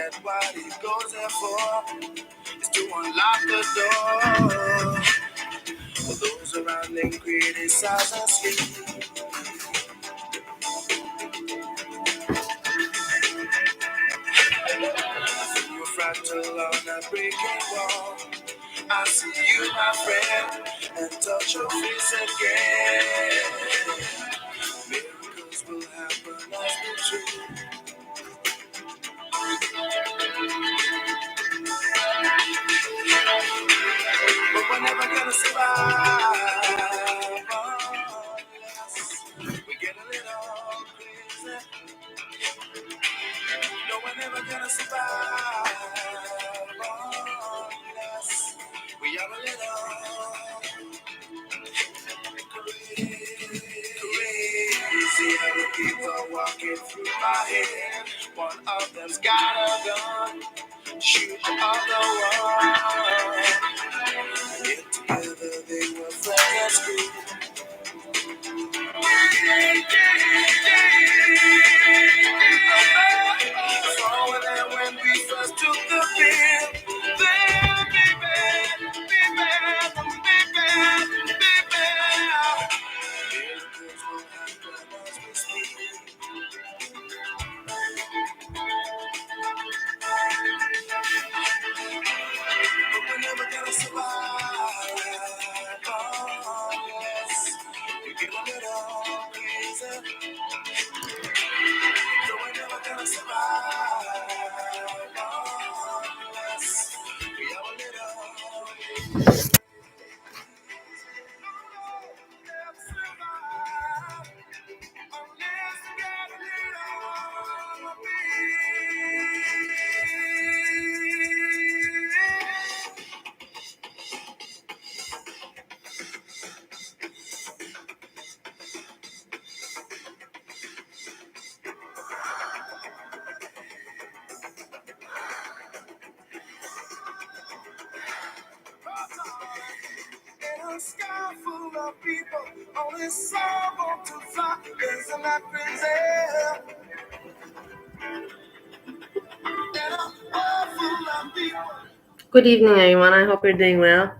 that what he goes there for is to unlock the door. For those around them criticize and sleep. You're fragile on a breaking wall. I see you, my friend, and touch your face again. Miracles will happen as we dream. But we're never gonna survive unless we get a little crazy. No, we're never gonna survive unless we are a little crazy. Other people walking through my head. One of them's got a gun. Shoot the other one. Get together, they were friends at school. Forward and when we first took the field, then be bad, be bad, be bad, be bad. Miracles will happen as we speak. But we're never gonna survive unless we get a little crazy. No, we're never gonna survive unless we have a little. Never survive unless we get a little peace. In a sky full of people, only some want to fly. Isn't that crazy? In a world full of people. Good evening, everyone. I hope you're doing well.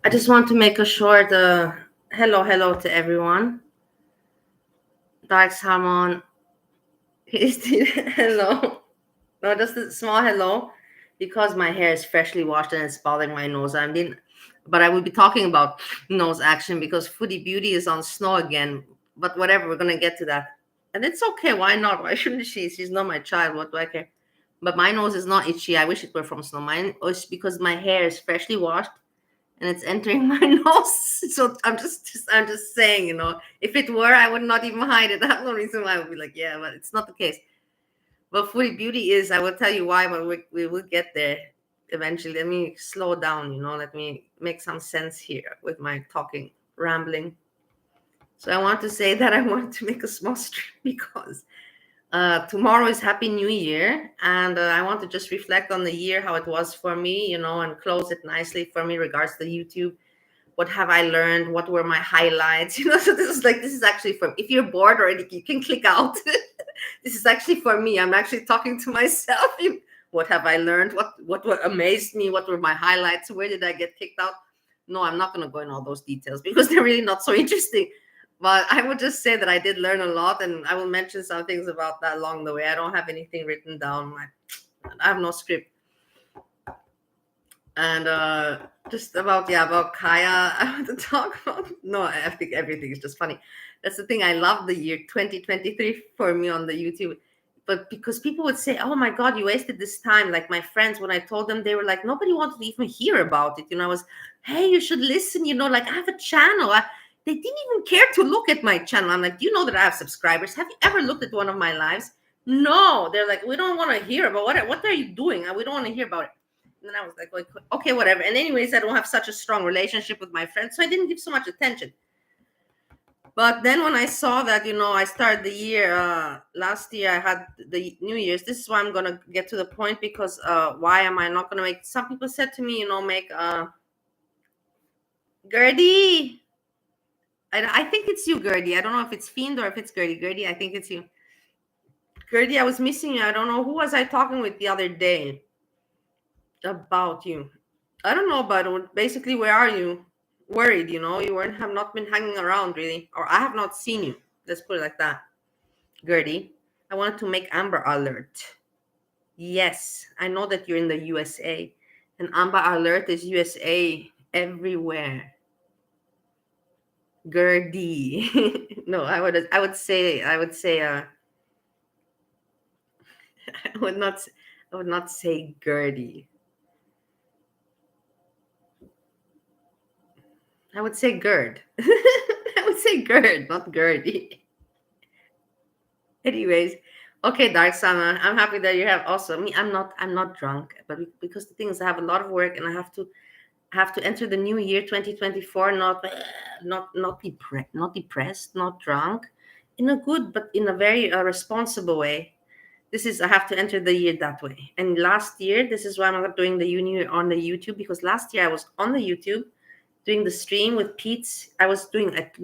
I just want to make a short hello to everyone. Dark Salmon, hello. No, just a small hello because my hair is freshly washed and it's bothering my nose. But I will be talking about nose action because Foodie Beauty is on snow again. But whatever, we're gonna get to that, and it's okay. Why not? Why shouldn't she? She's not my child. What do I care? But my nose is not itchy. I wish it were from snow. Mine is because my hair is freshly washed and it's entering my nose. So I'm just saying, if it were, I would not even hide it. I have no reason why I would be like, yeah, but it's not the case. But Foodie Beauty is, I will tell you why, but we will get there eventually. Let me slow down, let me make some sense here with my talking, rambling. So I want to say that I want to make a small stream because tomorrow is Happy New Year. And I want to just reflect on the year, how it was for me, and close it nicely for me regards to YouTube. What have I learned? What were my highlights? So this is actually for, if you're bored already, you can click out. This is actually for me. I'm actually talking to myself. What have I learned? What amazed me? What were my highlights? Where did I get kicked out? No, I'm not going to go in all those details because they're really not so interesting. But I would just say that I did learn a lot, and I will mention some things about that along the way. I don't have anything written down. I have no script. And just about Kaya, I want to talk about. No, I think everything is just funny. That's the thing. I love the year 2023 for me on the YouTube, but because people would say, "Oh my God, you wasted this time." Like my friends, when I told them, they were like, nobody wanted to even hear about it. I was, hey, you should listen. Like I have a channel. They didn't even care to look at my channel. I'm like, do you know that I have subscribers? Have you ever looked at one of my lives? No. They're like, we don't want to hear about what are you doing? We don't want to hear about it. And then I was like, okay, whatever. And anyways, I don't have such a strong relationship with my friends, so I didn't give so much attention. But then when I saw that, I started the year, last year I had the New Year's. This is why I'm going to get to the point, because why am I not going to make, some people said to me, make Gertie. I think it's you, Gertie. I don't know if it's Fiend or if it's Gertie. Gertie, I think it's you. Gertie, I was missing you. I don't know who was I talking with the other day about you. I don't know about it. Basically, where are you? Worried, you weren't have not been hanging around really, or I have not seen you. Let's put it like that. Gertie, I wanted to make Amber alert. Yes, I know that you're in the USA, and Amber Alert is USA everywhere. Gertie. No, I would say I would not say Gertie. I would say Gerd. I would say Gerd, not Gertie. Anyways, okay, Dark Summer. I'm happy that you have also me. I'm not drunk, but because the thing is, I have a lot of work and I have to enter the new year 2024 not depressed, not drunk, in a good but in a very responsible way. This is I have to enter the year that way. And last year, this is why I'm not doing the uni on the YouTube, because last year I was on the YouTube doing the stream with Pete's. I was doing at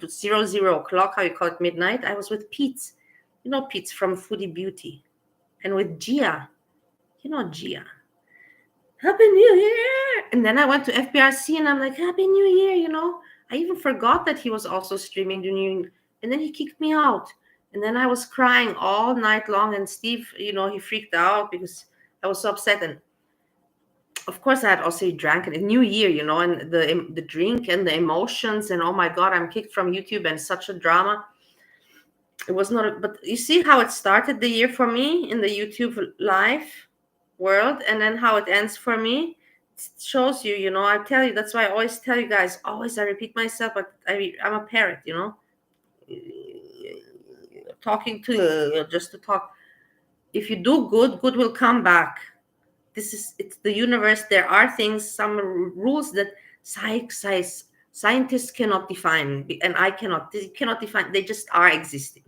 00 o'clock, how you call it, midnight. I was with Pete's, Pete's from Foodie Beauty, and with Gia, Gia. Happy New Year! And then I went to FBRC and I'm like, Happy New Year. I even forgot that he was also streaming the new. And then he kicked me out. And then I was crying all night long. And Steve, he freaked out because I was so upset. And of course, I had also drank it. New Year, and the drink and the emotions. And oh my God, I'm kicked from YouTube and such a drama. It was not, but you see how it started the year for me in the YouTube live world, and then how it ends for me. It shows you, I tell you, that's why I always tell you guys, always I repeat myself, but I'm a parrot, talking to you just to talk. If you do good, good will come back. It's the universe. There are things, some rules that scientists cannot define, and I cannot. They cannot define. They just are existing.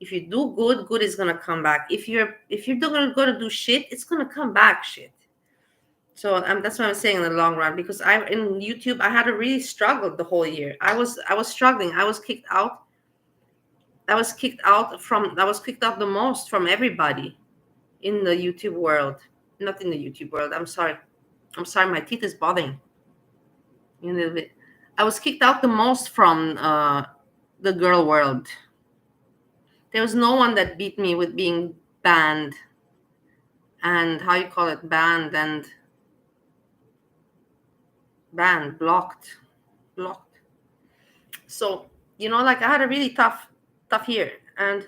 If you do good, good is gonna come back. If you're gonna do shit, it's gonna come back shit. So that's what I'm saying in the long run, because in YouTube I had to really struggle the whole year. I was struggling. I was kicked out. I was kicked out the most from everybody in the YouTube world. Not in the YouTube world. I'm sorry. My teeth is bothering me a little bit. I was kicked out the most from the girl world. There was no one that beat me with being banned and how you call it, banned and blocked. So, like I had a really tough year, and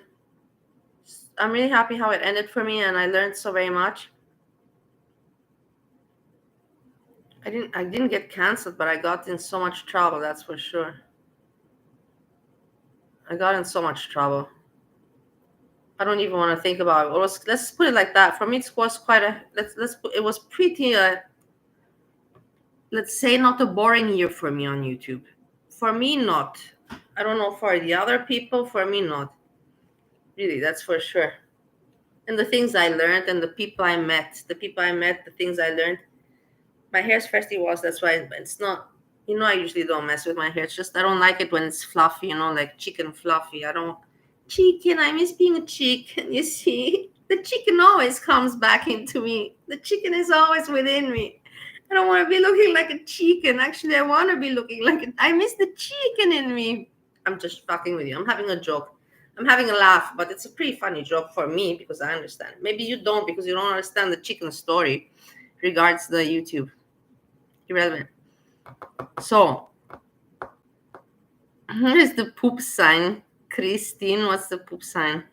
I'm really happy how it ended for me, and I learned so very much. I didn't get canceled, but I got in so much trouble, that's for sure. I got in so much trouble. I don't even want to think about it. Let's put it like that. For me, it was quite it was pretty let's say not a boring year for me on YouTube. For me, not. I don't know for the other people. For me, not. Really, that's for sure. And the things I learned and the people I met, the things I learned. My hair's firstly was, that's why it's not, I usually don't mess with my hair. It's just I don't like it when it's fluffy, like chicken fluffy. Chicken, I miss being a chicken, you see. The chicken always comes back into me. The chicken is always within me. I don't want to be looking like a chicken. Actually, I want to be looking like I miss the chicken in me. I'm just fucking with you. I'm having a joke. I'm having a laugh, but it's a pretty funny joke for me because I understand. Maybe you don't, because you don't understand the chicken story regards the YouTube. Irrelevant. So, here's the poop sign. Christine, what's the poop sign?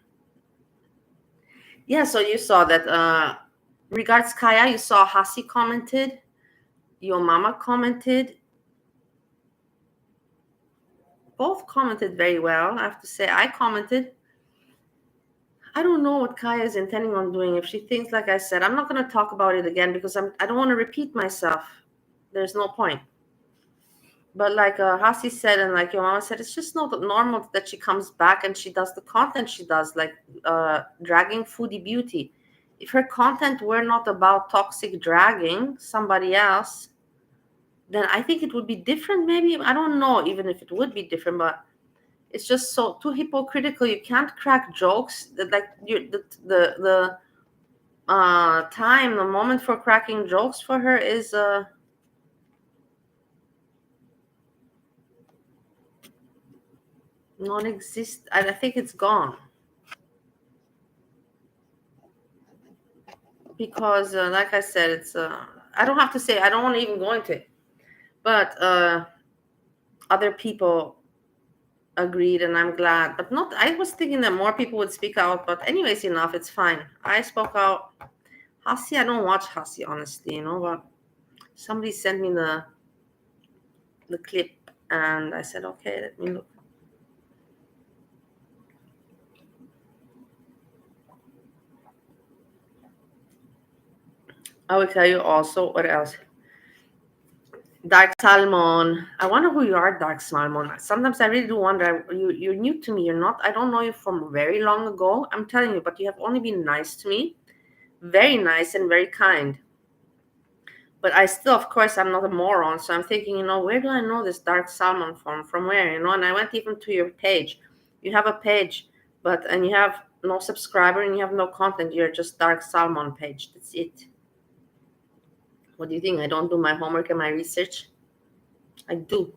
Yeah, so you saw that. Regards Kaya, you saw Hasi commented. Your mama commented. Both commented very well, I have to say. I commented. I don't know what Kaya is intending on doing. If she thinks, like I said, I'm not going to talk about it again because I don't want to repeat myself. There's no point. But like Hasi said, and like your mama said, it's just not normal that she comes back and she does the content she does, like dragging Foodie Beauty. If her content were not about toxic dragging somebody else, then I think it would be different. Maybe, I don't know even if it would be different, but It's just so too hypocritical. You can't crack jokes. That like you the time, the moment for cracking jokes for her is non-exist. I think it's gone because, like I said, it's. I don't have to say. I don't want to even go into it, but other people agreed, and I'm glad. But not. I was thinking that more people would speak out, but anyways, enough. It's fine. I spoke out. Hasi, I don't watch Hasi honestly, but somebody sent me the clip, and I said, okay, let me look. I will tell you also what else. Dark Salmon. I wonder who you are, Dark Salmon. Sometimes I really do wonder. You're new to me. You're not. I don't know you from very long ago. I'm telling you, but you have only been nice to me, very nice and very kind. But I still, of course, I'm not a moron. So I'm thinking, where do I know this Dark Salmon from? From where, And I went even to your page. You have a page, and you have no subscriber and you have no content. You're just Dark Salmon page. That's it. What do you think? I don't do my homework and my research? I do.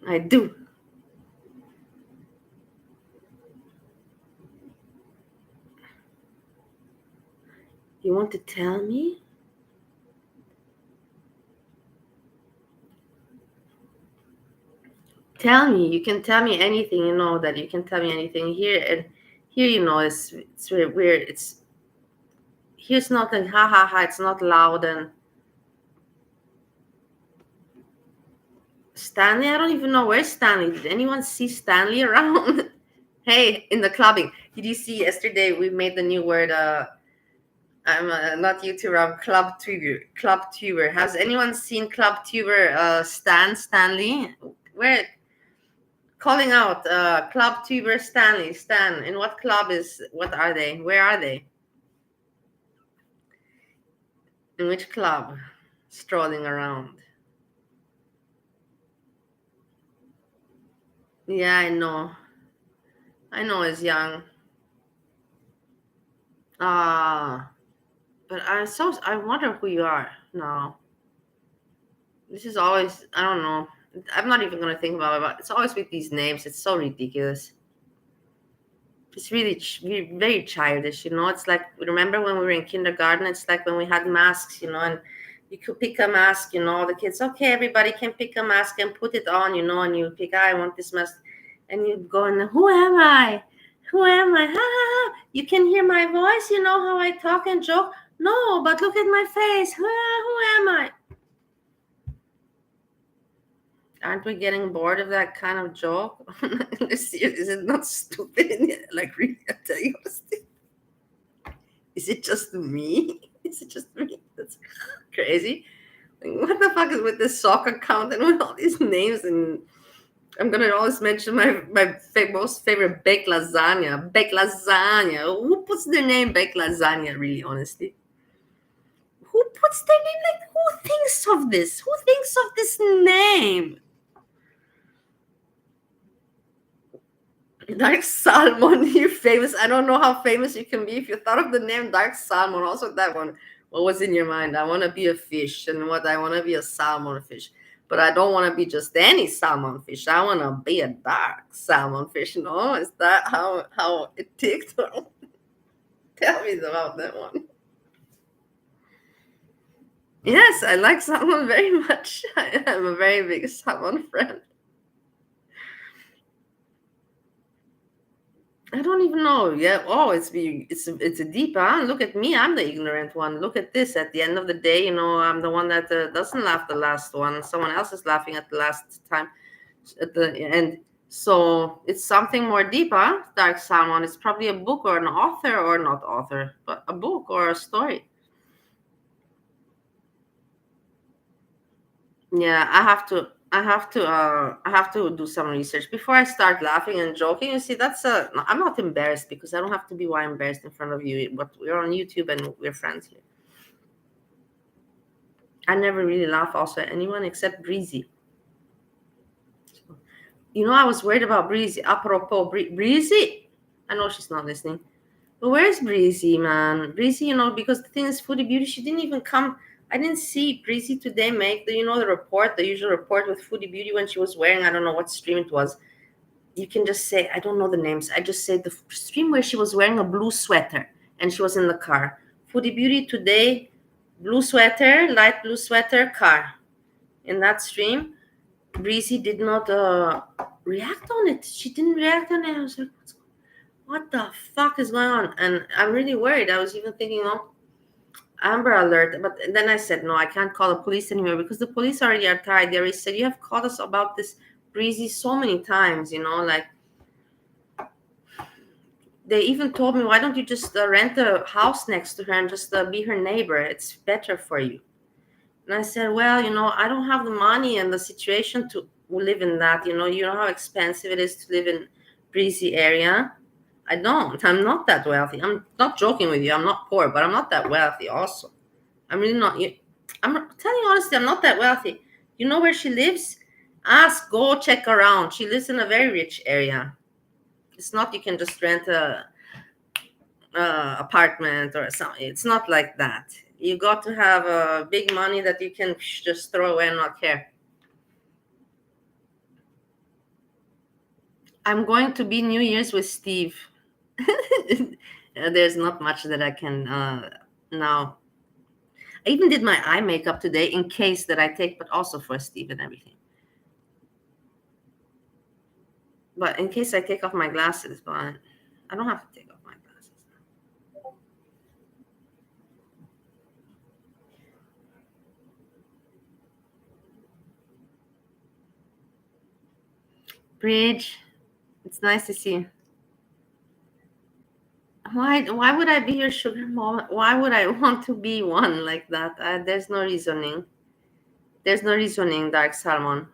I do. You want to tell me? Tell me. You can tell me anything. You know that you can tell me anything here. And here, it's very weird. Here's not like ha ha ha. It's not loud and Stanley. I don't even know where's Stanley. Did anyone see Stanley around? Hey, in the clubbing. Did you see yesterday we made the new word? I'm not YouTuber. I'm Club Tuber. Club Tuber. Has anyone seen Club Tuber? Stanley. Where? Calling out Club Tuber Stanley. Stan. In what club is? What are they? Where are they? In which club? Strolling around. Yeah, I know. I know he's young. But I wonder who you are now. This is always, I don't know. I'm not even gonna think about it, but it's always with these names. It's so ridiculous. It's really very childish, It's like, remember when we were in kindergarten? It's like when we had masks, and you could pick a mask, all the kids, okay, everybody can pick a mask and put it on, and you pick, I want this mask. And you go, and who am I? Who am I? Ha, ha, ha. You can hear my voice, you know how I talk and joke? No, but look at my face. Who am I? Aren't we getting bored of that kind of joke? Is it not stupid? Like, really, I tell you honestly. Is it just me? Is it just me? That's crazy. Like, what the fuck is with this soccer account and with all these names? And I'm gonna always mention my most favorite baked lasagna. Baked lasagna. Who puts their name baked lasagna? Really, honestly, who puts their name? Like, who thinks of this? Who thinks of this name? Dark Salmon, you're famous. I don't know how famous you can be if you thought of the name Dark Salmon. Also, that one. What was in your mind? I want to be a fish, and what I want to be a salmon fish. But I don't want to be just any salmon fish. I want to be a dark salmon fish. No, is that how it ticked? Tell me about that one. Yes, I like salmon very much. I am a very big salmon friend. I don't even know. Yeah. Oh, it's a deep. Huh? Look at me. I'm the ignorant one. Look at this. At the end of the day, I'm the one that doesn't laugh the last one. Someone else is laughing at the last time. At the end. So it's something more deep, huh? Dark Salmon. It's probably a book or an author, or not author, but a book or a story. Yeah, I have to do some research before I start laughing and joking. You see, I'm not embarrassed because I don't have to be why embarrassed in front of you. But we're on YouTube and we're friends here. I never really laugh also at anyone except Breezy. I was worried about Breezy. Apropos Breezy, I know she's not listening. But where's Breezy, man? Breezy, because the thing is, Foodie Beauty, she didn't even come. I didn't see Breezy today make the report, the usual report with Foodie Beauty when she was wearing, I don't know what stream it was. You can just say, I don't know the names. I just say the stream where she was wearing a blue sweater and she was in the car. Foodie Beauty today, blue sweater, light blue sweater, car. In that stream, Breezy did not react on it. She didn't react on it. I was like, what the fuck is going on? And I'm really worried. I was even thinking, Amber Alert. But then I said, no, I can't call the police anymore because the police already are tired. They already said, you have called us about this Breezy so many times, like they even told me, why don't you just rent a house next to her and just be her neighbor? It's better for you. And I said, well, I don't have the money and the situation to live in that. You know how expensive it is to live in breezy area. I don't. I'm not that wealthy. I'm not joking with you. I'm not poor, but I'm not that wealthy also. I'm really not. I'm telling you honestly, I'm not that wealthy. You know where she lives? Go check around. She lives in a very rich area. It's not you can just rent a apartment or something. It's not like that. You got to have big money that you can just throw away and not care. I'm going to be New Year's with Steve. There's not much that I can now. I even did my eye makeup today in case that I take, but also for Steve and everything. But in case I take off my glasses, but I don't have to take off my glasses. Bridge, it's nice to see you. Why would I be your sugar mom? Why would I want to be one like that? There's no reasoning. There's no reasoning, Dark Salmon.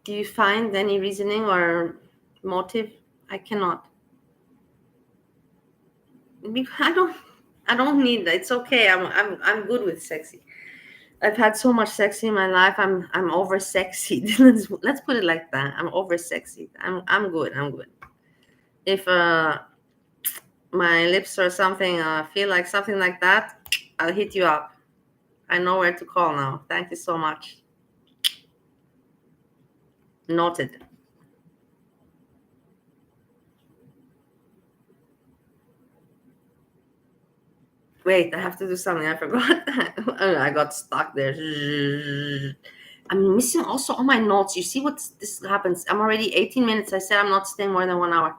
Do you find any reasoning or motive? I cannot. I don't need that. It's okay. I'm good with sexy. I've had so much sexy in my life. I'm over sexy. Let's put it like that. I'm over sexy. I'm good. I'm good. If my lips or something feel like something like that, I'll hit you up. I know where to call now. Thank you so much. Noted. Wait, I have to do something. I forgot. I got stuck there. I'm missing also all my notes. You see what this happens? I'm already 18 minutes. I said I'm not staying more than 1 hour.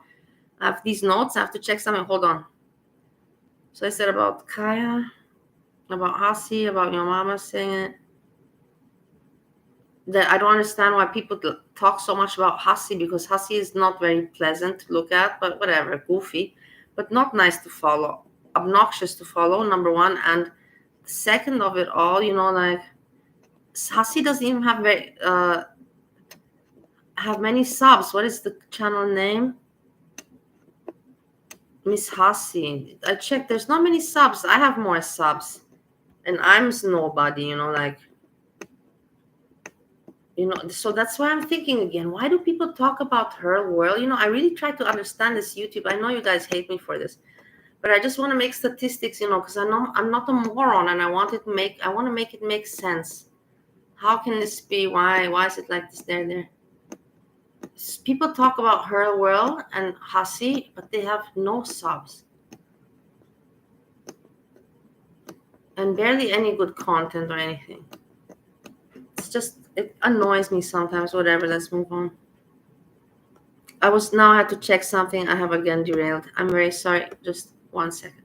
I have these notes. I have to check something. Hold on. So I said about Kaya, about Hasi, about your mama saying it. That I don't understand why people talk so much about Hasi because Hasi is not very pleasant to look at, but whatever, goofy, but not nice to follow, obnoxious to follow, number one. And second of it all, like Hasi doesn't even have have many subs. What is the channel name? Miss Hasi. I checked. There's not many subs. I have more subs, and I'm nobody. So that's why I'm thinking again, why do people talk about her world? I really try to understand this YouTube. I know you guys hate me for this, but I just want to make statistics, because I know I'm not a moron and I want to make it make sense. How can this be? Why is it like this there? People talk about her world and Hasi, but they have no subs and barely any good content or anything. It annoys me sometimes. Whatever, let's move on. I had to check something. I have again derailed. I'm very sorry. Just 1 second.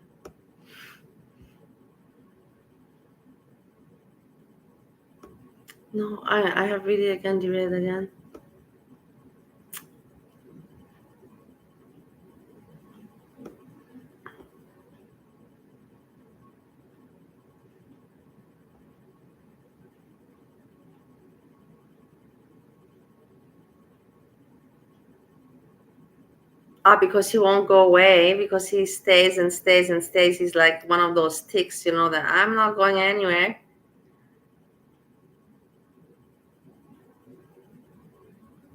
No, I have really again derailed again. Because he won't go away, because he stays and stays and stays. He's like one of those ticks, that I'm not going anywhere.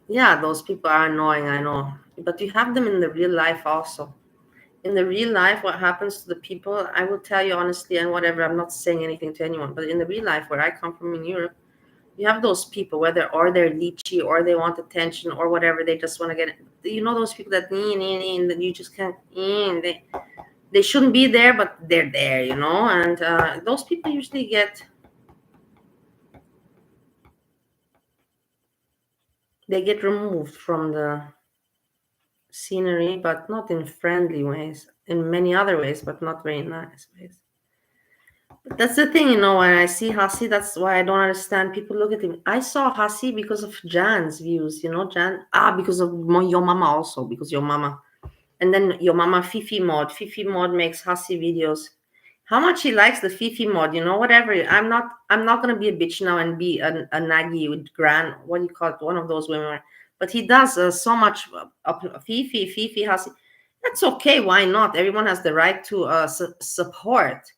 Yeah, those people are annoying, I know. But you have them in the real life also. In the real life, what happens to the people, I will tell you honestly and whatever, I'm not saying anything to anyone, but in the real life where I come from in Europe, you have those people, whether or they're leechy or they want attention or whatever, they just want to get it. You know those people that and then you just can't they shouldn't be there, but they're there, and those people usually get removed from the scenery, but not in friendly ways, in many other ways, but not very nice ways. But that's the thing, when I see Hasi, that's why I don't understand. People look at him. I saw Hasi because of Jan's views, Jan. Because of your mama also, because your mama. And then your mama Fifi mod. Fifi mod makes Hasi videos. How much he likes the Fifi mod, whatever. I'm not gonna be a bitch now and be a naggy with Gran. What do you call it? One of those women. But he does so much Fifi Hasi. That's okay. Why not? Everyone has the right to support.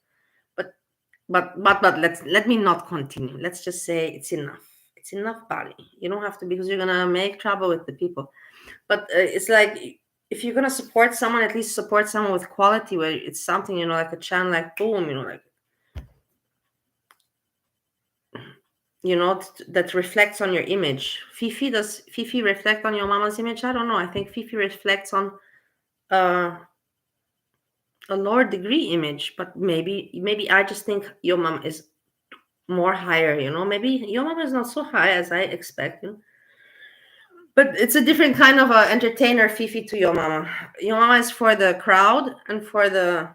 But but let me not continue. Let's just say it's enough. It's enough, Bali. You don't have to, because you're gonna make trouble with the people. But it's like, if you're gonna support someone, at least support someone with quality, where it's something, like a channel like Boom, like that reflects on your image. Does Fifi reflect on your mama's image? I don't know. I think Fifi reflects on uh, a lower degree image, but maybe I just think your mom is more higher. Maybe your mom is not so high as I expect. But it's a different kind of entertainer, Fifi, to your mama. Your mama is for the crowd and for the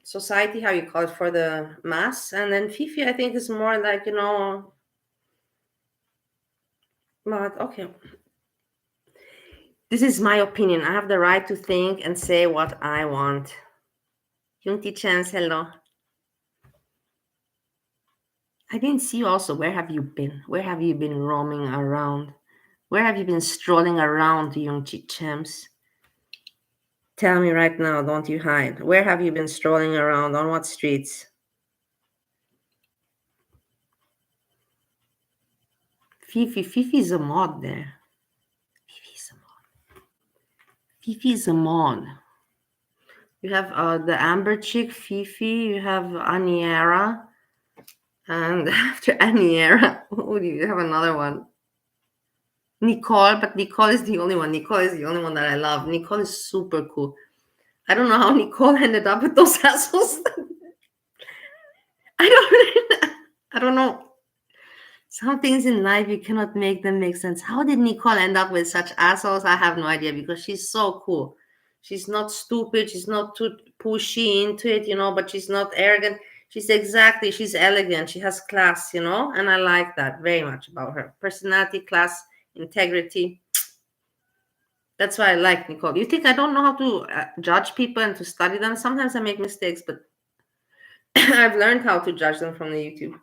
society, how you call it, for the mass. And then Fifi, I think, is more like, but okay. This is my opinion. I have the right to think and say what I want. Yunti Chance, hello. I didn't see you also. Where have you been? Where have you been roaming around? Where have you been strolling around, Yunti Champs? Tell me right now, don't you hide. Where have you been strolling around? On what streets? Fifi's a mod there. Fifi's a mod. Fifi's a mod. You have the Amber chick, Fifi. You have Aniera. And after Aniera, who do you have? Another one. Nicole, but Nicole is the only one. Nicole is the only one that I love. Nicole is super cool. I don't know how Nicole ended up with those assholes. I don't know. Some things in life you cannot make them make sense. How did Nicole end up with such assholes? I have no idea, because she's so cool. She's not stupid. She's not too pushy into it, but she's not arrogant. She's elegant. She has class, and I like that very much about her. Personality, class, integrity. That's why I like Nicole. You think I don't know how to judge people and to study them? Sometimes I make mistakes, but I've learned how to judge them from the YouTube.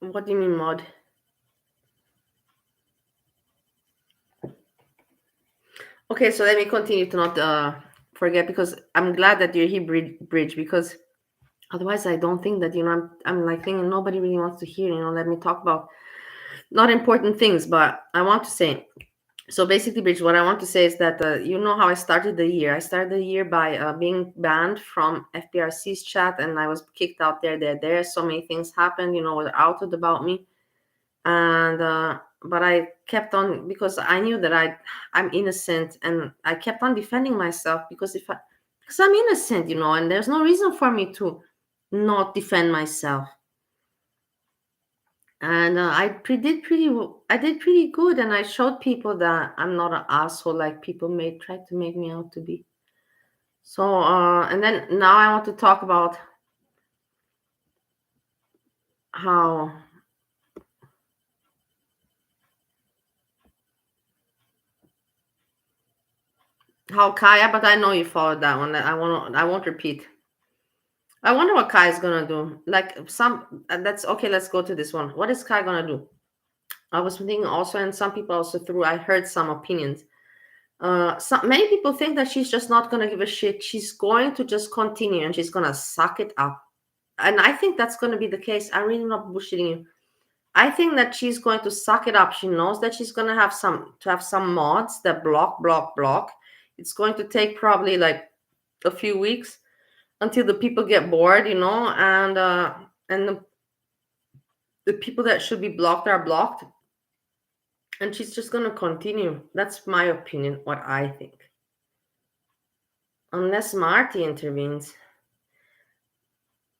What do you mean, mod? Okay, so let me continue to not forget, because I'm glad that you're here, Bridge, because otherwise I don't think that, I'm like thinking nobody really wants to hear, let me talk about not important things, but I want to say. So basically, Bridge, what I want to say is that how I started the year. I started the year by being banned from FPRC's chat, and I was kicked out there. So many things happened, were outed about me. And but I kept on, because I knew that I'm innocent, and I kept on defending myself, because I'm innocent, and there's no reason for me to not defend myself. And I did pretty good, and I showed people that I'm not an asshole like people may try to make me out to be. So and then now I want to talk about how Kaya, but I know you followed that one. I won't repeat. I wonder what Kai is gonna do. Like some that's okay. Let's go to this one. What is Kai gonna do? I was thinking also, and some people also threw. I heard some opinions. Many people think that she's just not gonna give a shit. She's going to just continue, and she's gonna suck it up. and I think that's going to be the case. I'm really not bullshitting you. I think that she's going to suck it up. She knows that she's going to have some mods that block. It's going to take probably like a few weeks until the people get bored, and the people that should be blocked are blocked, and she's just going to continue. That's my opinion, what I think. Unless Marty intervenes.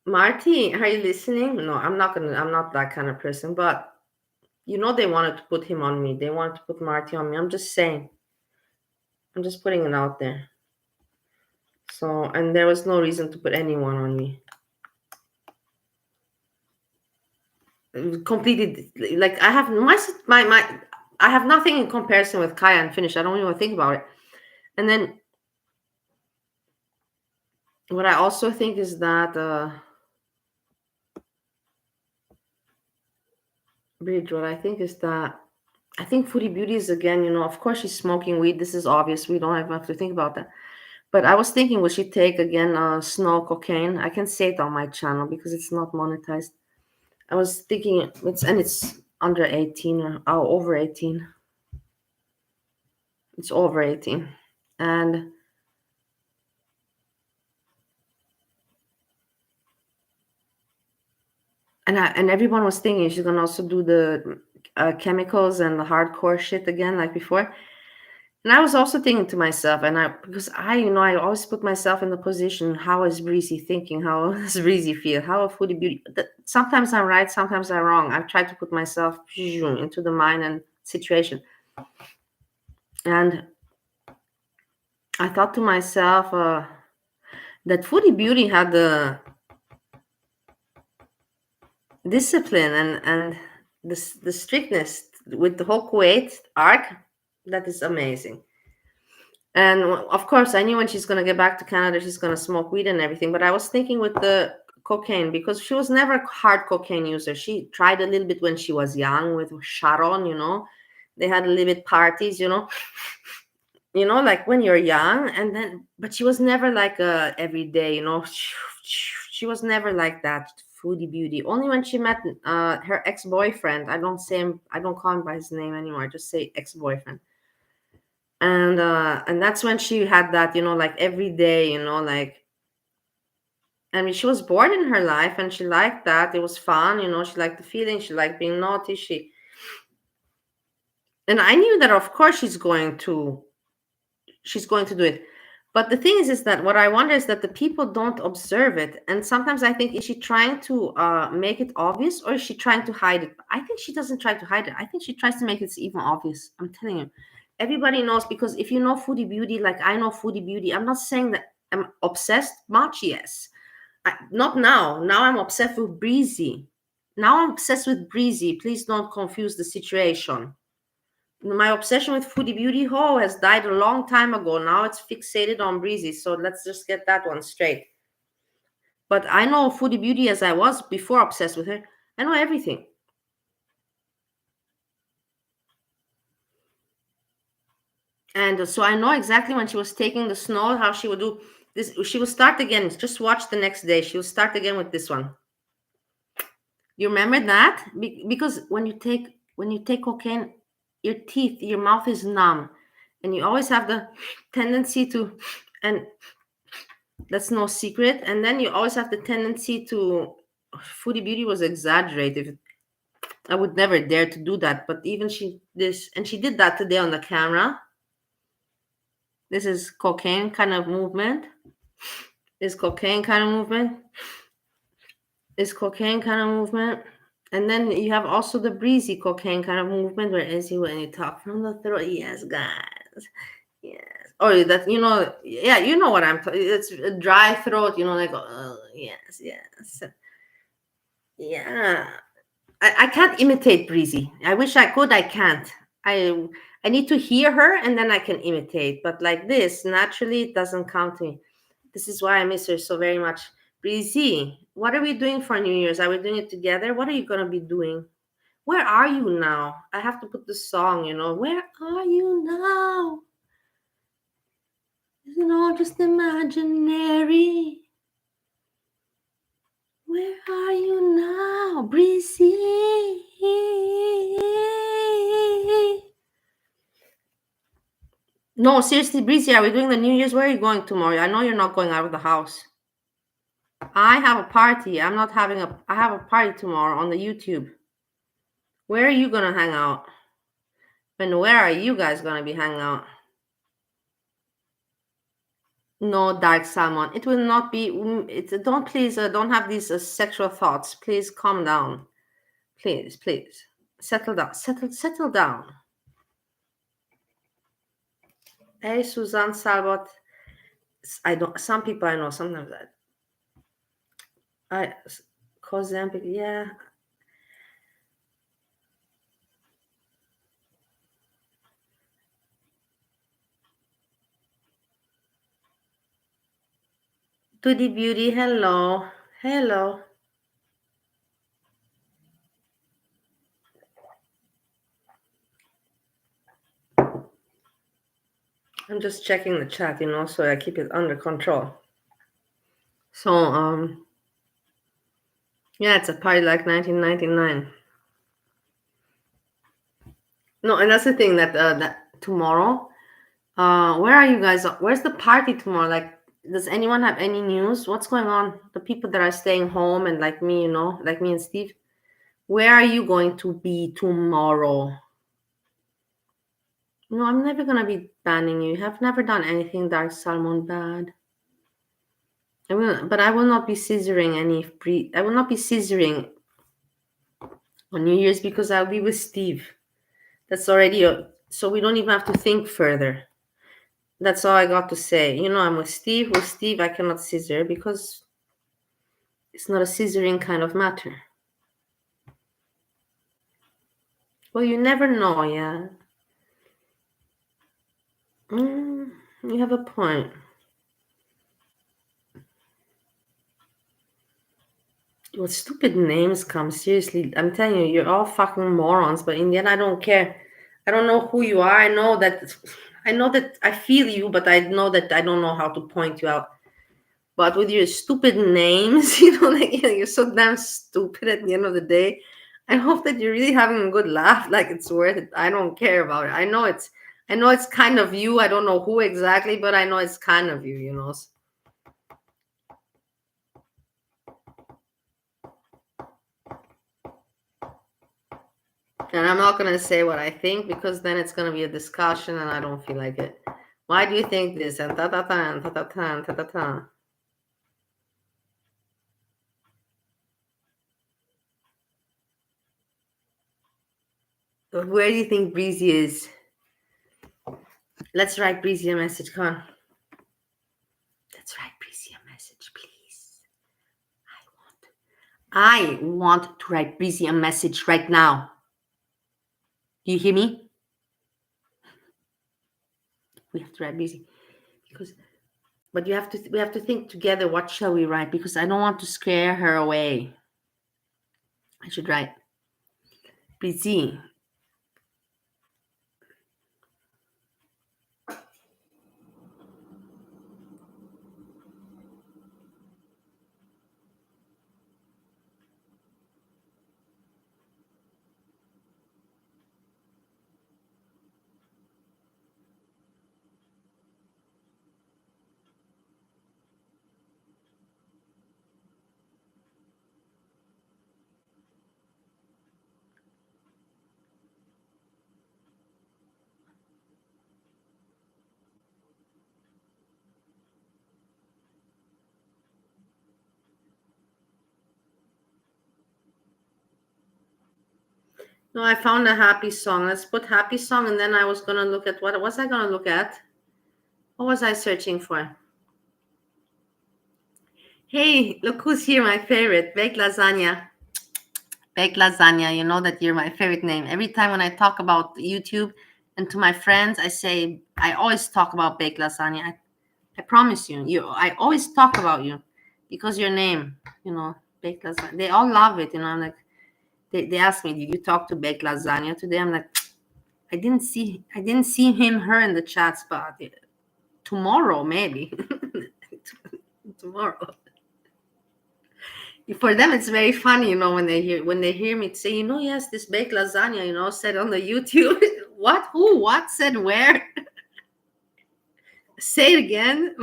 Marty, are you listening? No, I'm not that kind of person, but they wanted to put him on me. They wanted to put Marty on me. I'm just saying. I'm just putting it out there. So, and there was no reason to put anyone on me. It was completely, like, I have I have nothing in comparison with Kaya and Finish. I don't even think about it. And then what I also think is that Bridge, what I think is that I think Foodie Beauty is, again, of course she's smoking weed. This is obvious. We don't even have to think about that. But I was thinking, would she take again snow cocaine? I can say it on my channel because it's not monetized. I was thinking it's under 18 or over 18. It's over 18. And everyone was thinking she's gonna also do the chemicals and the hardcore shit again like before. And I was also thinking to myself, because I always put myself in the position, how is Breezy thinking? How does Breezy feel? How a Foodie Beauty? Sometimes I'm right, sometimes I'm wrong. I've tried to put myself into the mind and situation. And I thought to myself that Foodie Beauty had the discipline and the strictness with the whole Kuwait arc. That is amazing. And of course, I knew when she's going to get back to Canada, she's going to smoke weed and everything. But I was thinking with the cocaine, because she was never a hard cocaine user. She tried a little bit when she was young with Sharon, They had a little bit parties, like when you're young. And then, but she was never like a everyday, She was never like that Foodie Beauty. Only when she met her ex-boyfriend. I don't call him by his name anymore. I just say ex-boyfriend. And that's when she had that, like every day, like, I mean, she was bored in her life and she liked that. It was fun, she liked the feeling, she liked being naughty. And I knew that of course she's going to do it. But the thing is that what I wonder is that the people don't observe it. And sometimes I think, is she trying to make it obvious, or is she trying to hide it? I think she doesn't try to hide it. I think she tries to make it even obvious. I'm telling you. Everybody knows, because if you know Foodie Beauty, like I know Foodie Beauty, I'm not saying that I'm obsessed much, yes. Not now. Now I'm obsessed with Breezy. Now I'm obsessed with Breezy. Please don't confuse the situation. My obsession with Foodie Beauty has died a long time ago. Now it's fixated on Breezy. So let's just get that one straight. But I know Foodie Beauty as I was before obsessed with her. I know everything. And so I know exactly when she was taking the snow, how she would do this. She will start again. Just watch the next day. She will start again with this one. You remember that? Because when you take cocaine, your teeth, your mouth is numb, and you always have the tendency to, and that's no secret. And then you always have the tendency to. Foodie Beauty was exaggerated. I would never dare to do that, but even she did that today on the camera. This is cocaine kind of movement. Is cocaine kind of movement. Is cocaine kind of movement. And then you have also the Breezy cocaine kind of movement, where is he when you talk from the throat? Yes, guys. Yes. Or that, yeah, you know what I'm talking. It's a dry throat, like, oh, yes. Yeah. I can't imitate Breezy. I wish I could. I can't. I need to hear her and then I can imitate. But like this, naturally, it doesn't come to me. This is why I miss her so very much. Breezy, what are we doing for New Year's? Are we doing it together? What are you going to be doing? Where are you now? I have to put the song, Where are you now? Is it all just imaginary? Where are you now, Breezy? No, seriously, Breezy, are we doing the New Year's? Where are you going tomorrow? I know you're not going out of the house. I have a party. I'm not having a. I have a party tomorrow on the YouTube. Where are you gonna hang out? And where are you guys gonna be hanging out? No, dark salmon. It will not be. Don't please. Don't have these sexual thoughts. Please calm down. Please, please, settle down. Settle down. Hey, Suzanne Salbot. I don't. Some people I know. Sometimes I. Ozempic. Yeah. Tutti Beauty. Hello. Hello. I'm just checking the chat, so I keep it under control. So, yeah, it's a party like 1999. No, and that's the thing that tomorrow, where are you guys? Where's the party tomorrow? Like, does anyone have any news? What's going on? The people that are staying home and like me, like me and Steve, where are you going to be tomorrow? No, I'm never gonna be banning you. You have never done anything dark salmon bad. But I will not be scissoring I will not be scissoring on New Year's because I'll be with Steve. That's already so we don't even have to think further. That's all I got to say. I'm with Steve. With Steve, I cannot scissor because it's not a scissoring kind of matter. Well, you never know, yeah. You have a point. What stupid names come? Seriously, I'm telling you, you're all fucking morons. But in the end, I don't care. I don't know who you are. I know that I feel you, but I know that I don't know how to point you out. But with your stupid names, you're so damn stupid at the end of the day. I hope that you're really having a good laugh, like it's worth it. I don't care about it. I know it's kind of you. I don't know who exactly, but I know it's kind of you. And I'm not gonna say what I think because then it's gonna be a discussion, and I don't feel like it. Why do you think this? And ta ta ta and ta ta ta and ta ta ta. Where do you think Breezy is? Let's write Breezy a message. Come on. Let's write Breezy a message, please. I want to write Breezy a message right now. Do you hear me? We have to write Breezy but we have to think together. What shall we write? Because I don't want to scare her away. I should write Breezy. No, I found a happy song. Let's put happy song, and then I was gonna look at what was I gonna look at? What was I searching for? Hey, look who's here, my favorite, baked lasagna. Baked lasagna, you know that you're my favorite name. Every time when I talk about YouTube and to my friends, I always talk about baked lasagna. I promise you, I always talk about you because your name, baked lasagna. They all love it, I'm like, they ask me, did you talk to baked lasagna today? I'm like, I didn't see her in the chat spot. Tomorrow, maybe. Tomorrow. For them, it's very funny, when they hear me say, yes, this baked lasagna, said on the YouTube. What? Who? What? Said where? Say it again.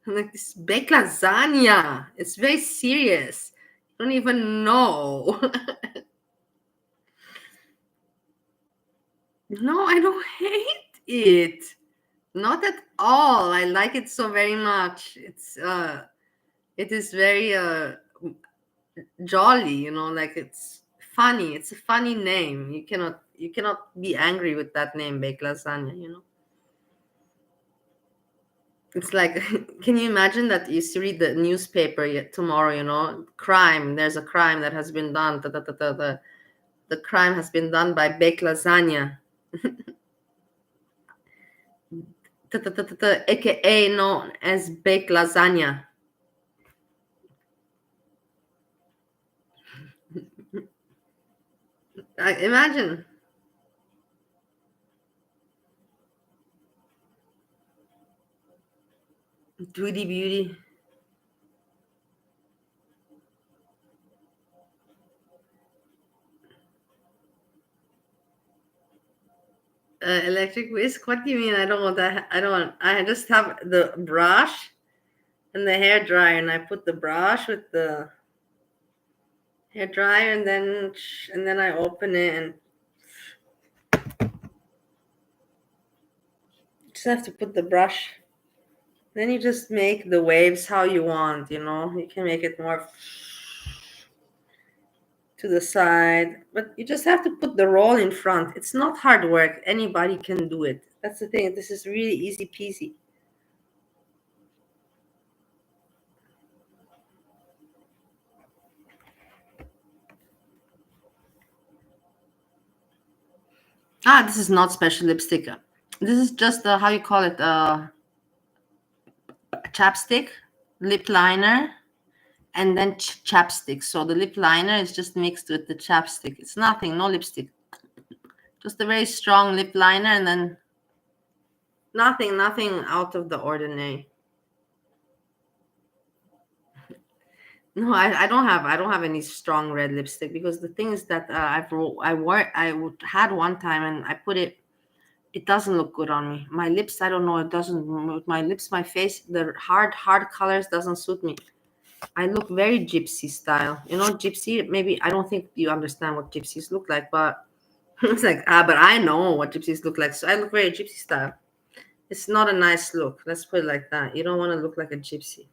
I'm like, this baked lasagna. It's very serious. You don't even know. No, I don't hate it. Not at all. I like it so very much. It is very jolly, like it's funny. It's a funny name. You cannot be angry with that name, baked lasagna. It's like, can you imagine that you read the newspaper tomorrow, crime, there's a crime that has been done. The crime has been done by baked lasagna. AKA known as baked lasagna. Imagine. Tweety Beauty. Electric whisk? What do you mean? I don't want that. I just have the brush and the hair dryer, and I put the brush with the hair dryer, and then I open it, and just have to put the brush. Then you just make the waves how you want. You can make it more to the side, but you just have to put the roll in front. It's not hard work. Anybody can do it. That's the thing. This is really easy peasy. This is not special lipstick. This is just how you call it, chapstick, lip liner, and then chapstick. So the lip liner is just mixed with the chapstick. It's nothing, no lipstick. Just a very strong lip liner, and then nothing out of the ordinary. No, I don't have any strong red lipstick, because the thing is that I had one time, and I put it. It doesn't look good on me. My lips, I don't know. It doesn't. With my lips, my face, the hard colors doesn't suit me. I look very gypsy style. Gypsy. Maybe I don't think you understand what gypsies look like, but it's like but I know what gypsies look like. So I look very gypsy style. It's not a nice look. Let's put it like that. You don't want to look like a gypsy.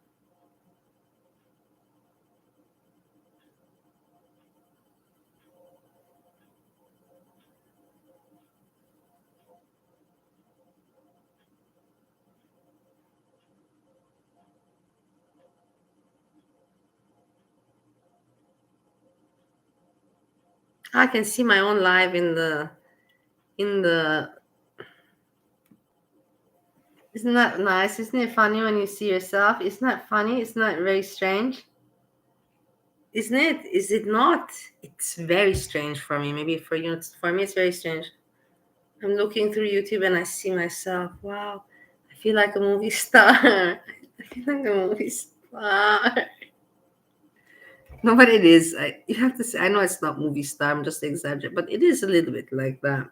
I can see my own live in the. Isn't that nice? Isn't it funny when you see yourself? Isn't that funny? Isn't that very strange? Isn't it? Is it not? It's very strange for me. Maybe for you, for me, it's very strange. I'm looking through YouTube and I see myself. Wow, I feel like a movie star. I feel like a movie star. No, but it is. You have to say. I know it's not movie star. I'm just exaggerating, but it is a little bit like that.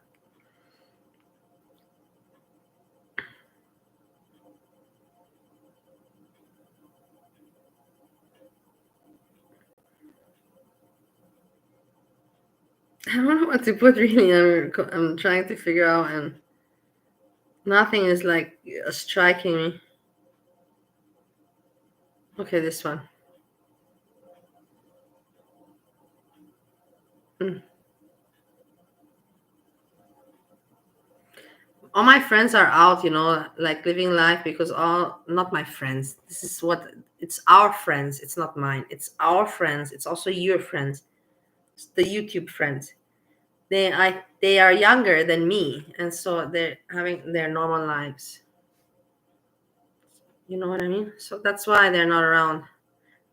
I don't know what to put really. I'm trying to figure out, and nothing is like striking me. Okay, this one. Mm. All my friends are out, like living life, because not my friends. This is what it's our friends. It's not mine. It's our friends. It's also your friends. It's the YouTube friends. They are younger than me, and so they're having their normal lives. You know what I mean? So that's why they're not around.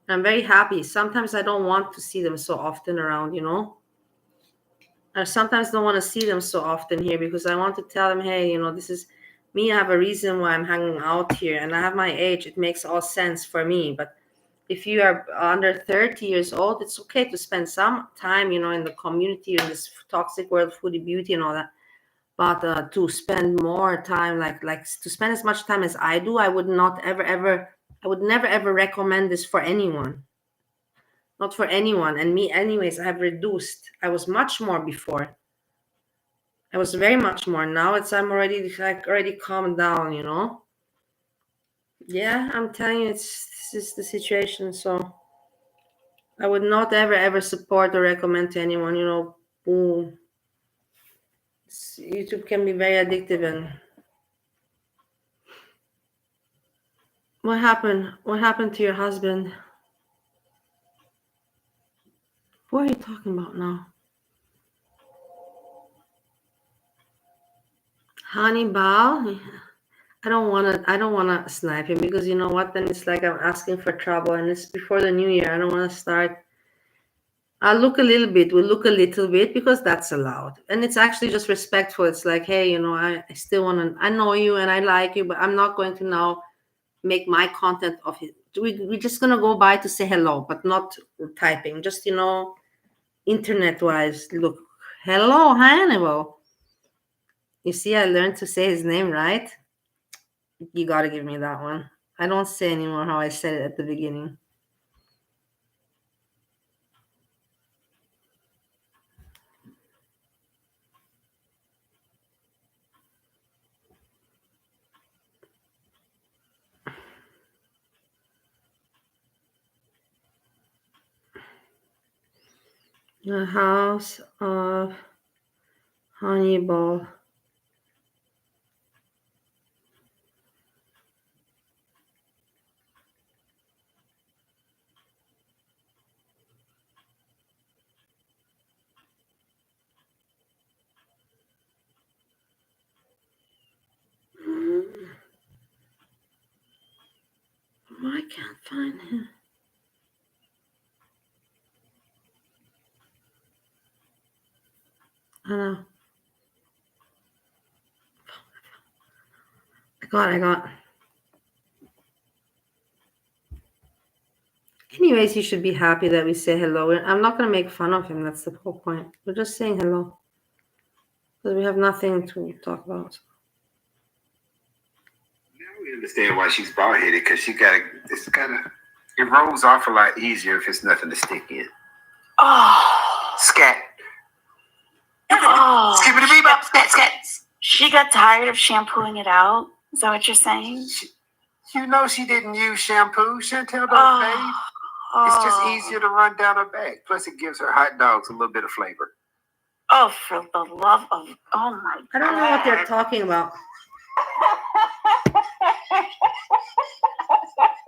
I'm very happy. Sometimes I don't want to see them so often around. I sometimes don't want to see them so often here, because I want to tell them, hey, this is me. I have a reason why I'm hanging out here, and I have my age. It makes all sense for me. But if you are under 30 years old, it's okay to spend some time, in the community, in this toxic world, foodie beauty and all that. But to spend more time, like to spend as much time as I do, I would not ever, I would never ever recommend this for anyone. Not for anyone. And me, anyways, I have reduced. I was much more before. I was very much more. Now I'm already calmed down, Yeah, I'm telling you, this is the situation. So I would not ever support or recommend to anyone, boom. YouTube can be very addictive. And what happened? What happened to your husband? What are you talking about now? Hannibal? I don't wanna snipe him, because you know what? Then it's like I'm asking for trouble, and it's before the new year. I don't wanna start. We'll look a little bit, because that's allowed. And it's actually just respectful. It's like, hey, I still I know you and I like you, but I'm not going to now make my content of it. We're just gonna go by to say hello, but not typing. Just, internet wise, look, hello, Hannibal. You see, I learned to say his name right. You gotta give me that one. I don't say anymore how I said it at the beginning. The House of Hannibal. I can't find him. I know. I got. Anyways, you should be happy that we say hello. I'm not going to make fun of him. That's the whole point. We're just saying hello. Because we have nothing to talk about. Now we understand why she's bald headed, because it rolls off a lot easier if it's nothing to stick in. Oh, Scat. oh. Skippity bebop, scat. She got tired of shampooing it out. Is that what you're saying? She didn't use shampoo. Chantel don't bathe. It's just easier to run down her back. Plus, it gives her hot dogs a little bit of flavor. Oh, for the love of... Oh, my God. I don't know what they're talking about.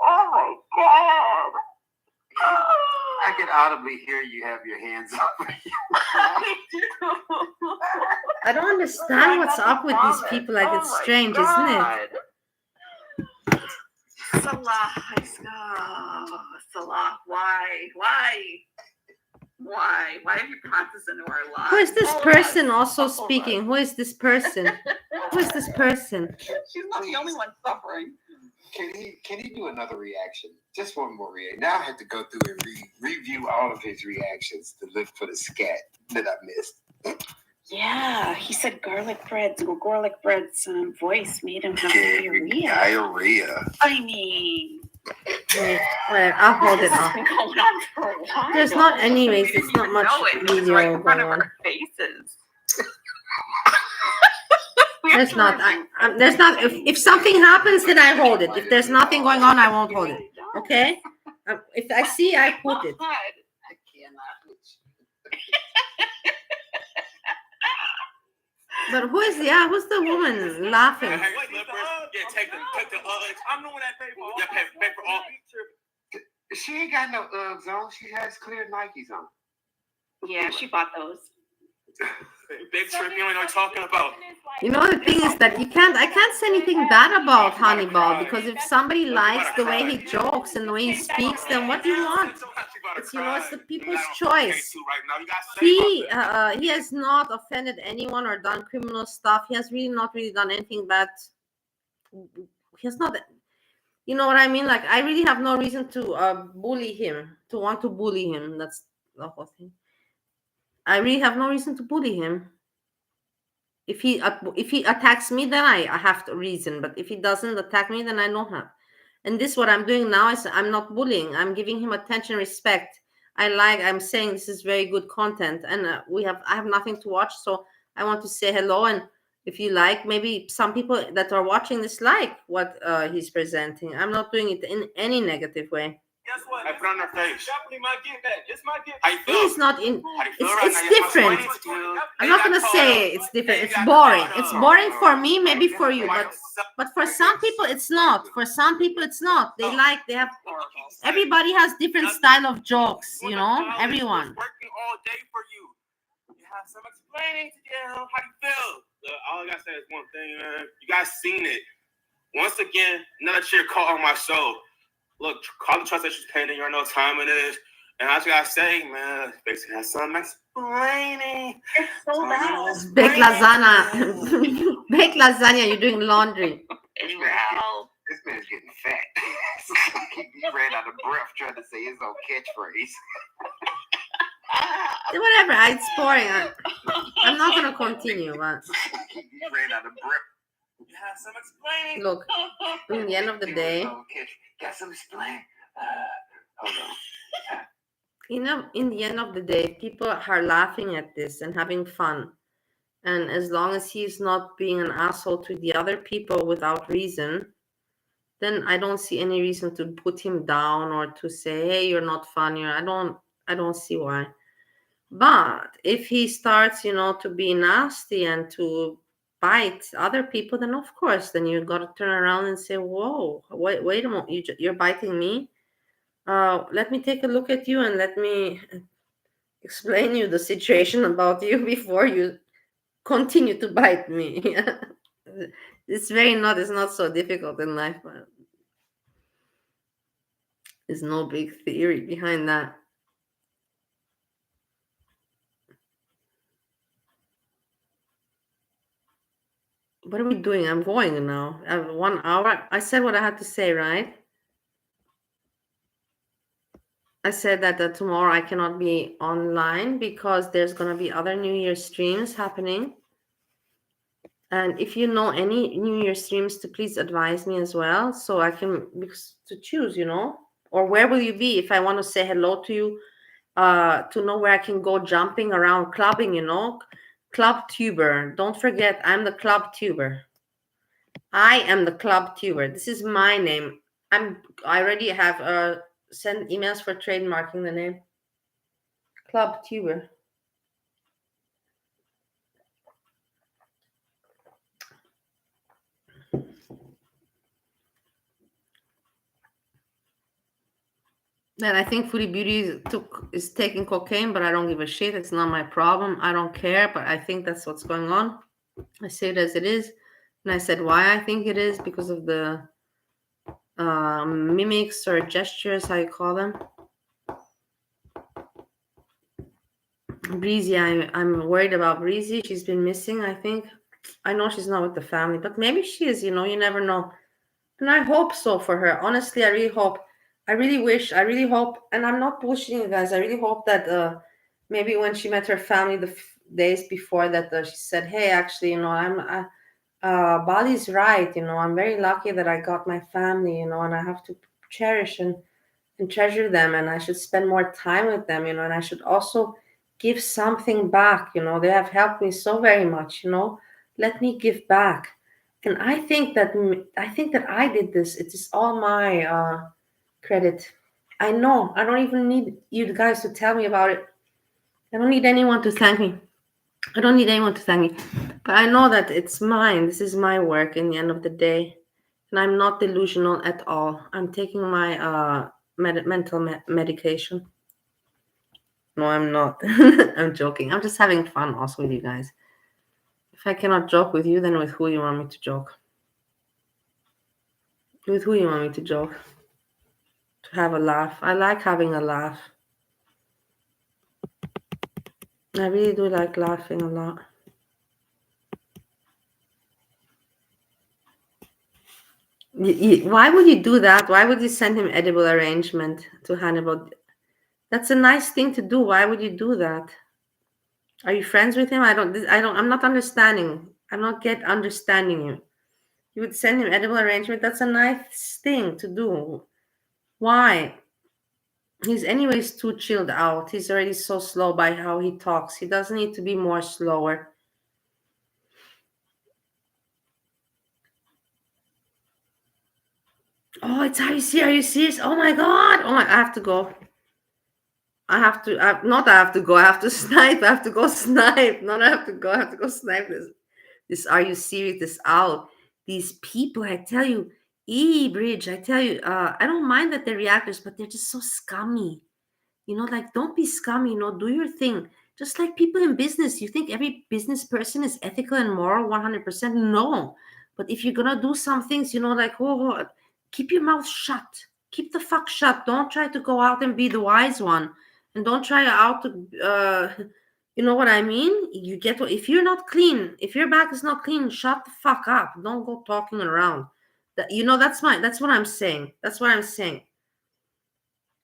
Oh, my God. I can audibly hear you have your hands up. I do. I don't understand what's up with these people. Like, it's strange, isn't it? Salah, Salah, why? Why have you brought this into our lives? Who is this person also speaking? Who is this person? Who is this person? She's not the only one suffering. Can he do another reaction? Just one more reaction. Now I have to go through and review all of his reactions to look for the scat that I missed. Yeah, he said garlic bread's voice made him have diarrhea. I mean... Wait, I'll hold it off. Going on for a while. There's not, anyways, it's not much video right in front going of on. our faces. There's not. There's not. If something happens, then I hold it. If there's nothing going on, I won't hold it. Okay? If I see, I put it. I cannot. But who's the woman laughing? Yeah, take the I'm doing that paper. Yeah, paper off. She ain't got no Uggs on. She has clear Nikes on. Yeah, she bought those. Big trip, you know what I'm talking about. You know, the thing is that I can't say anything bad about Hannibal, because if somebody likes the way he jokes and the way he speaks, then what do you want? It's the people's choice. He has not offended anyone or done criminal stuff. He has not really done anything bad. He has not. You know what I mean? Like, I really have no reason to bully him, to want to bully him. That's the whole thing. I really have no reason to bully him. If he attacks me, then I have to reason. But if he doesn't attack me, then I don't have. And this what I'm doing now is I'm not bullying. I'm giving him attention, respect. I'm saying this is very good content, and I have nothing to watch, so I want to say hello. And if you like, maybe some people that are watching this like what he's presenting. I'm not doing it in any negative way. Guess what? I put on their face. Definitely might get that. Just might get. How you feel? It's not in. How do you feel right It's now? different. I'm not gonna say it's different. It's boring. It's boring for me, maybe for you, but for some people it's not. For some people it's not. They have. Everybody has different style of jokes, you know. Everyone. Working all day for you. You have some explaining to do. How do you feel? All I gotta say is one thing, man. You guys seen it. Once again, another cheer call on my show. Look, call the trust issues pending. You know what time it is. And I just gotta say, man, basically has some explaining. It's so loud. Baked lasagna. Baked lasagna, you're doing laundry. This man's getting fat. He ran out of breath trying to say his own catchphrase. Whatever, it's boring. I'm not gonna continue, but He ran out of breath. You have some explaining. look, in the end of the day, Got some explain. Hold on. in the end of the day, people are laughing at this and having fun. And as long as he's not being an asshole to the other people without reason, then I don't see any reason to put him down or to say, hey, you're not funny. I don't see why. But if he starts, to be nasty and to bite other people, then of course, then you got to turn around and say, whoa, wait a moment, you're biting me. Let me take a look at you and let me explain you the situation about you before you continue to bite me. It's not so difficult in life, but there's no big theory behind that. What are we doing? I'm going now. I have 1 hour. I said what I had to say, right? I said that tomorrow I cannot be online because there's going to be other New Year streams happening. And if you know any New Year streams, to please advise me as well, so I can to choose, or where will you be if I want to say hello to you, to know where I can go jumping around, clubbing, club tuber. Don't forget, I'm the club tuber. I am the club tuber. This is my name. I already have sent emails for trademarking the name. Club tuber. Then I think Foodie Beauty is taking cocaine, but I don't give a shit. It's not my problem. I don't care, but I think that's what's going on. I say it as it is. And I said why I think it is, because of the mimics or gestures, how you call them. Breezy, I'm worried about Breezy. She's been missing, I think. I know she's not with the family, but maybe she is, you never know. And I hope so for her. Honestly, I really hope. I really wish, I really hope, and I'm not bullshitting you guys. I really hope that maybe when she met her family the days before that, she said, hey, actually, Bali's right. I'm very lucky that I got my family, and I have to cherish and treasure them, and I should spend more time with them, and I should also give something back. They have helped me so very much. Let me give back. And I think that I did this. It is all my credit. I know. I don't even need you guys to tell me about it. I don't need anyone to thank me. But I know that it's mine. This is my work in the end of the day. And I'm not delusional at all. I'm taking my mental medication. No, I'm not. I'm joking. I'm just having fun also with you guys. If I cannot joke with you, then with who you want me to joke? With who you want me to joke? To have a laugh. I like having a laugh. I really do like laughing a lot. Why would you do that? Why would you send him edible arrangement to Hannibal? That's a nice thing to do. Why would you do that? Are you friends with him? I'm not understanding. I'm not understanding you. You would send him edible arrangement. That's a nice thing to do. Why? He's anyways too chilled out. He's already so slow by how he talks. He doesn't need to be more slower. Oh, it's how you see. Are you serious? Oh my god. Oh my, I have to go. I have to. Not. I have to go. I have to snipe. I have to go snipe. Not. I have to go. I have to go snipe this. This. Are you serious? This out. These people. I tell you. Bridge. I tell you. I don't mind that they're reactors, but they're just so scummy. Like, don't be scummy. Do your thing. Just like people in business. You think every business person is ethical and moral 100%? No. But if you're gonna do some things, like, oh, keep your mouth shut. Keep the fuck shut. Don't try to go out and be the wise one. And don't try out to, you know what I mean? You get what, if you're not clean, if your back is not clean, shut the fuck up. Don't go talking around. That's what I'm saying. That's what I'm saying.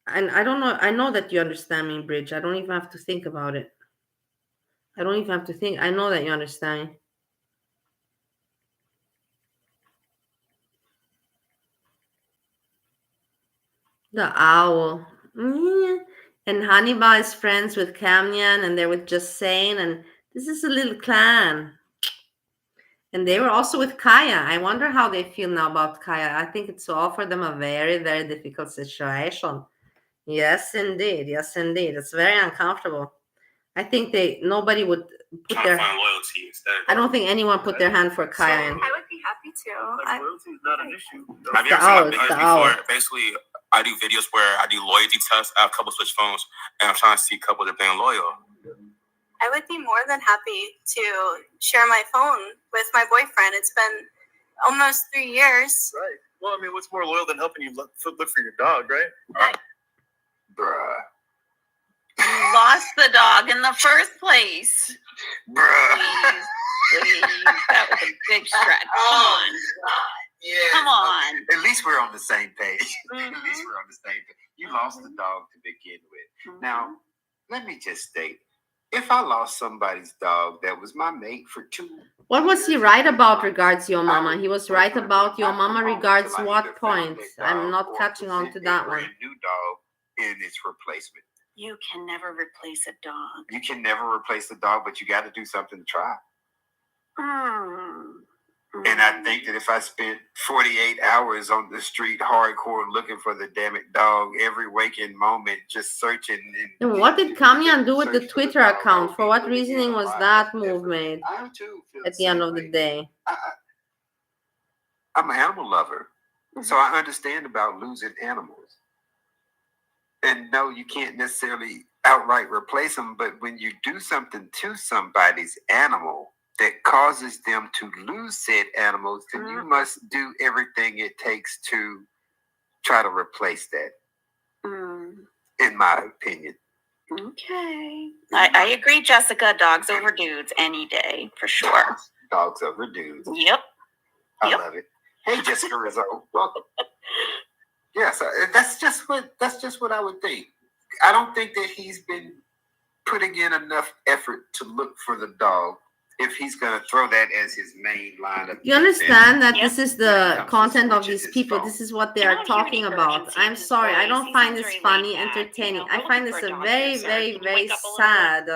And I don't know. I know that you understand me, Bridge. I don't even have to think about it. I don't even have to think. I know that you understand me. The owl. And Hannibal is friends with Camnian, and they're with Justine, and this is a little clan. And they were also with Kaya. I wonder how they feel now about Kaya. I think it's all for them a very, very difficult situation. Yes, indeed. Yes, indeed. It's very uncomfortable. I think nobody would put Trying to find loyalty instead. I don't think anyone put their hand for Kaya. I would be happy to. Loyalty is not an issue. Have you ever seen my videos before? Basically, I do videos where I do loyalty tests. I have a couple switch phones, and I'm trying to see a couple that are being loyal. I would be more than happy to share my phone with my boyfriend. It's been almost 3 years. Right. Well, I mean, what's more loyal than helping you look for your dog, right? Bruh. You lost the dog in the first place. Bruh. Please. That was a big stretch. Come on. Yes. Come on. At least we're on the same page. Mm-hmm. At least we're on the same page. You lost the dog to begin with. Mm-hmm. Now, let me just state, if I lost somebody's dog that was my mate for 2 What was he right about regards your mama? He was right about your mama regards what point? I'm not catching on to that one. New dog in its replacement. You can never replace a dog. You can never replace the dog, but you got to do something to try. And I think that if I spent 48 hours on the street hardcore looking for the damn it dog every waking moment, just searching. And what did Kamyan do with the Twitter account? For what reasoning was that move made I too feel at the end of the day? I'm an animal lover, so I understand about losing animals. And no, you can't necessarily outright replace them, but when you do something to somebody's animal that causes them to lose said animals, then you must do everything it takes to try to replace that, in my opinion. Okay. I agree, Jessica. Dogs over dudes any day, for sure. Dogs over dudes. Yep. I love it. Hey, Jessica Rizzo. Welcome. Yes, that's just what I would think. I don't think that he's been putting in enough effort to look for the dog if he's going to throw that as his main line of You understand that Yep. this is the content of these people. This is what they are talking about. I'm sorry. I don't find this funny, entertaining. I find this a very, very, very sad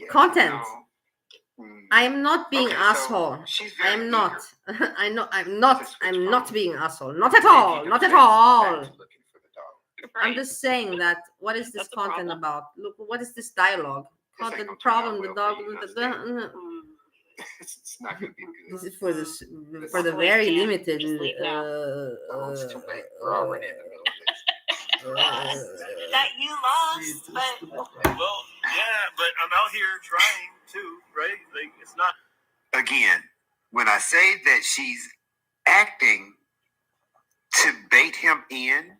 content. I am not being asshole. I am not. I know I'm not being asshole. Not at all. Not at all. I'm just saying that what is this content about? Look, what is this dialogue? Content problem, the dog. It's not going to be good. This is for the very limited. It's too late. We're already in the middle of this. That you lost, but Well, yeah, but I'm out here trying too, right? Like, it's not. Again, when I say that she's acting to bait him in,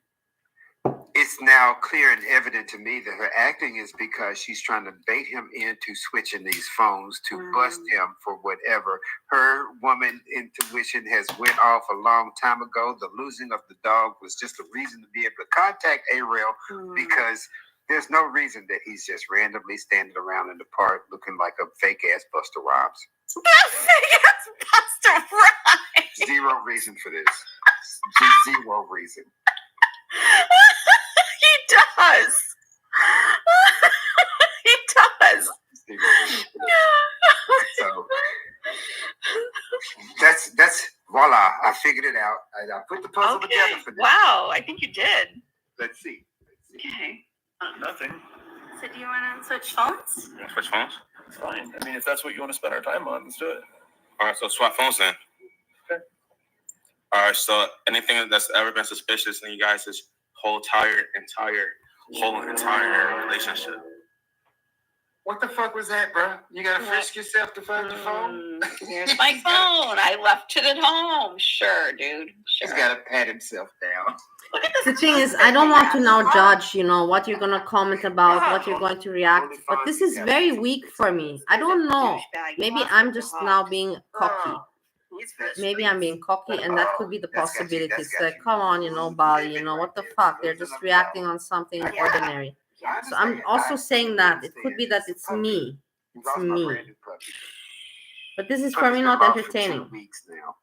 it's it's now clear and evident to me that her acting is because she's trying to bait him into switching these phones to bust him for whatever. Her woman intuition has went off a long time ago. The losing of the dog was just a reason to be able to contact Ariel because there's no reason that he's just randomly standing around in the park looking like a fake ass Buster Rhymes. Fake ass Buster Rhymes. Zero reason for this. Zero reason. He does. He does. So that's voila. I figured it out. I put the puzzle together for this. Wow, I think you did. Let's see. Okay. Nothing. So do you want to switch phones? You want to switch phones? It's fine. I mean, if that's what you want to spend our time on, let's do it. All right, so swap phones then. Okay. All right, so anything that's ever been suspicious in you guys' whole entire relationship. What the fuck was that, bro? You gotta frisk yourself to find your phone? Here's my phone. I left it at home. Sure, dude. Sure. He's gotta pat himself down. Look at this. The thing is, I don't want to now judge, what you're going to comment about, what you're going to react. But this is very weak for me. I don't know. Maybe I'm just now being cocky. Maybe I'm being cocky, and that could be the possibility. It's like, come on, Bali, what the fuck? They're just reacting on something ordinary. So I'm also saying that it could be that it's me. It's me. But this is for me not entertaining. No.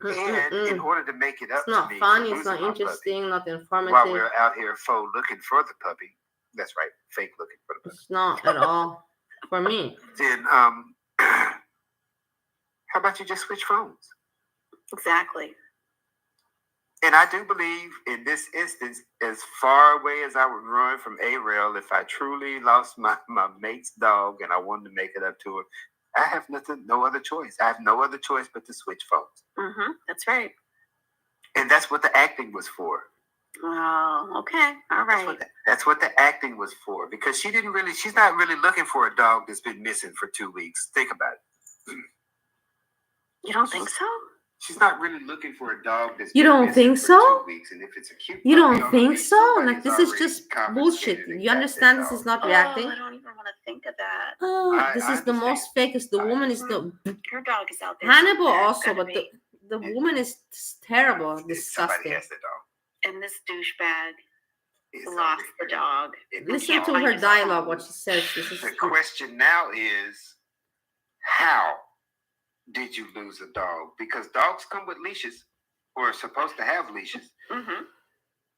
And in order to make it up It's not to me, funny, for it's not losing my interesting, not puppy, while informative. we're out here faux looking for the puppy, that's right, fake looking for the puppy. It's not at all for me. Then how about you just switch phones? Exactly. And I do believe in this instance, as far away as I would run from Ariel, if I truly lost my mate's dog and I wanted to make it up to her, I have no other choice. I have no other choice but to switch phones. That's right. And that's what the acting was for. Oh, okay. All right. That's what the acting was for. Because she's not really looking for a dog that's been missing for 2 weeks. Think about it. You don't think so? She's not really looking for a dog that's You been don't missing think for so? 2 weeks. And if it's a cute You puppy, don't think so? somebody's Like, this is already just confiscated bullshit. and You got understand that this dog. is not reacting? I don't even want to think of that. Oh, this I is the most fakest. The woman is the Your dog is out there. Hannibal somewhere. also, Gotta but be. the woman is terrible, Somebody disgusting. has the dog. And this douchebag It's lost the already- dog. Listen can't to find her his dialogue, phone. what she says. This is The question now is, how did you lose a dog? Because dogs come with leashes, or are supposed to have leashes.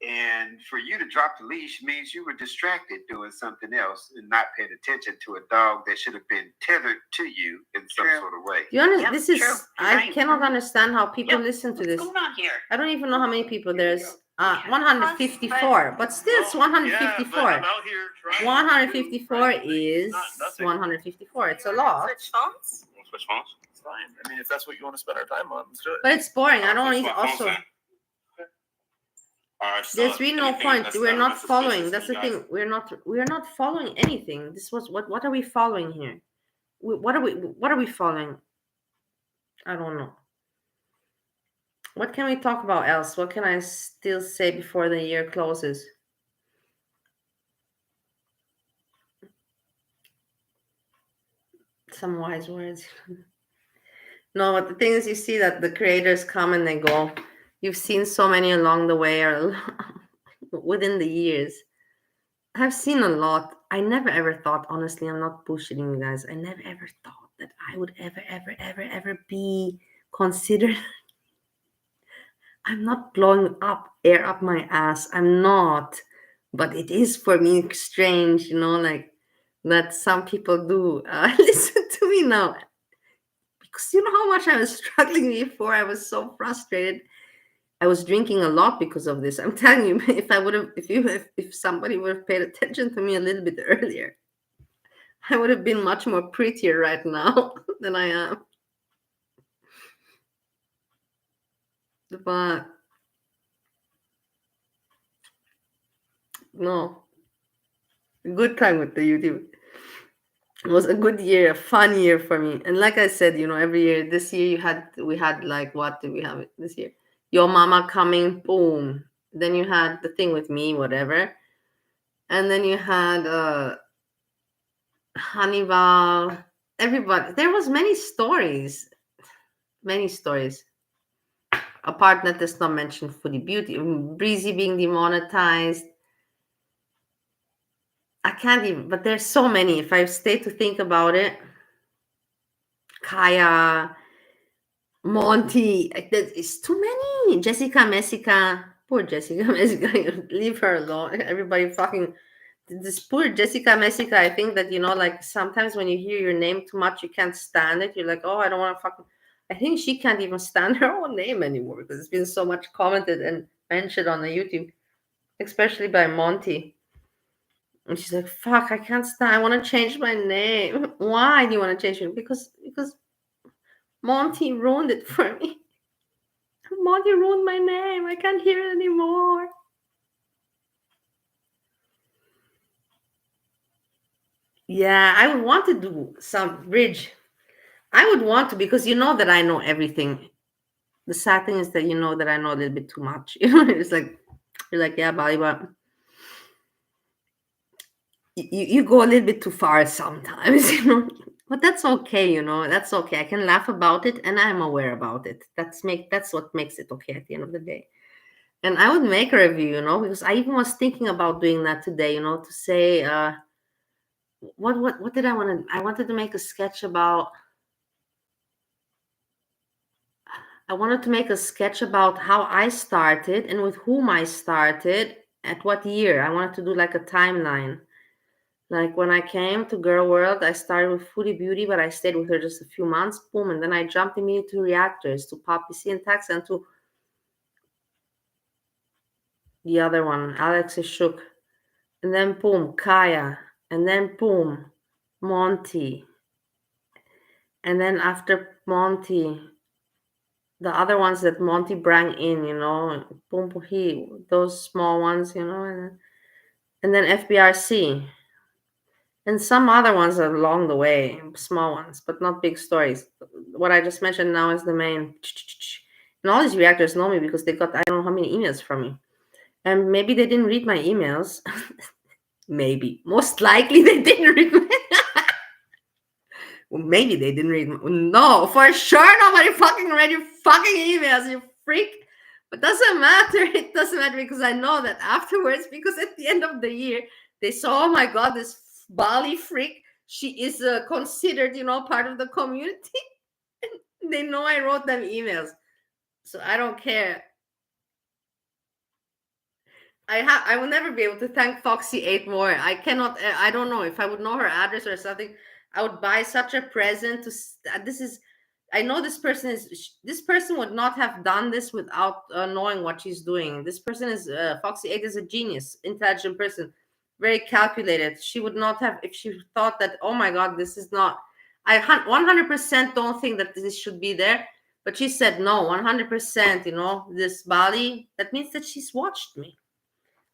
And for you to drop the leash means you were distracted doing something else and not paying attention to a dog that should have been tethered to you in some True. sort of way. you understand? Yep, This is true. I Right. cannot understand how people Yep. listen to What's this. going on here? I don't even know how many people there's. Yeah. 154, but still it's 154. Yeah, but I'm out here trying 154 to do is nothing. 154. It's a You wanna lot, Switch phones? You want to switch phones? It's fine. I mean, if that's what you want to spend our time on, let's do it. but it's boring. I don't Let's even swap phones also. then. All right, so There's really no anything point. that's We're ever not been following. suspicious That's in the you guys- thing. We're not following anything. This was what are we following here? What are we following? I don't know. What can we talk about else? What can I still say before the year closes? Some wise words. No, but the thing is, you see that the creators come and they go. You've seen so many along the way or within the years. I've seen a lot. I never ever thought, honestly, I'm not bullshitting you guys. I never ever thought that I would ever be considered. I'm not blowing up air up my ass. I'm not. But it is for me strange, like that some people do. Listen to me now. Because you know how much I was struggling before. I was so frustrated. I was drinking a lot because of this. I'm telling you, if somebody would have paid attention to me a little bit earlier, I would have been much more prettier right now than I am. But no, good time with the YouTube. It was a good year, a fun year for me. And like I said, every year, this year we had like, what did we have this year? Your Mama coming, boom. Then you had the thing with me, whatever. And then you had Hannibal. Everybody. There was many stories. Many stories. A part that does not mention Foodie Beauty. Breezy being demonetized. I can't even, but there's so many. If I stay to think about it, Kaya, Monty, it's too many. Jessica Messica, poor Jessica Messica, leave her alone. Everybody fucking, this poor Jessica Messica. I think that, like sometimes when you hear your name too much, you can't stand it. You're like, oh, I don't want to fucking. I think she can't even stand her own name anymore because it's been so much commented and mentioned on the YouTube, especially by Monty. And she's like, fuck, I can't stand. I want to change my name. Why do you want to change it? Because Monty ruined it for me. Monty ruined my name. I can't hear it anymore. Yeah, I would want to do some bridge. I would want to because you know that I know everything. The sad thing is that you know that I know a little bit too much. It's like you're like, yeah, Bali, but you go a little bit too far sometimes, But that's okay, That's okay. I can laugh about it and I'm aware about it. That's what makes it okay at the end of the day. And I would make a review, because I even was thinking about doing that today, to say what did I want to I wanted to make a sketch about I wanted to make a sketch about how I started and with whom I started at what year. I wanted to do like a timeline. Like when I came to Girl World, I started with Foodie Beauty, but I stayed with her just a few months. Boom. And then I jumped immediately to Reactors, to Poppy C and Tax, and to the other one, Alex is Shook. And then boom, Kaya. And then boom, Monty. And then after Monty, the other ones that Monty brought in, boom, boom, those small ones, and then FBRC. And some other ones along the way, small ones, but not big stories. What I just mentioned now is the main. And all these reactors know me because they got I don't know how many emails from me. And maybe they didn't read my emails. Maybe. Most likely they didn't read my Well, maybe they didn't read No, for sure nobody fucking read your fucking emails, you freak. But doesn't matter. It doesn't matter because I know that afterwards, because at the end of the year, they saw, oh my God, this Bali freak, she is considered, part of the community. They know I wrote them emails. So I don't care. I will never be able to thank Foxy 8 more. I cannot. I don't know if I would know her address or something. I would buy such a present. This is. I know this person is. This person would not have done this without knowing what she's doing. This person is Foxy 8 is a genius, intelligent person, very calculated. She would not have if she thought that. Oh my God, this is not. I 100% don't think that this should be there. But she said no, 100%. This Bali. That means that she's watched me.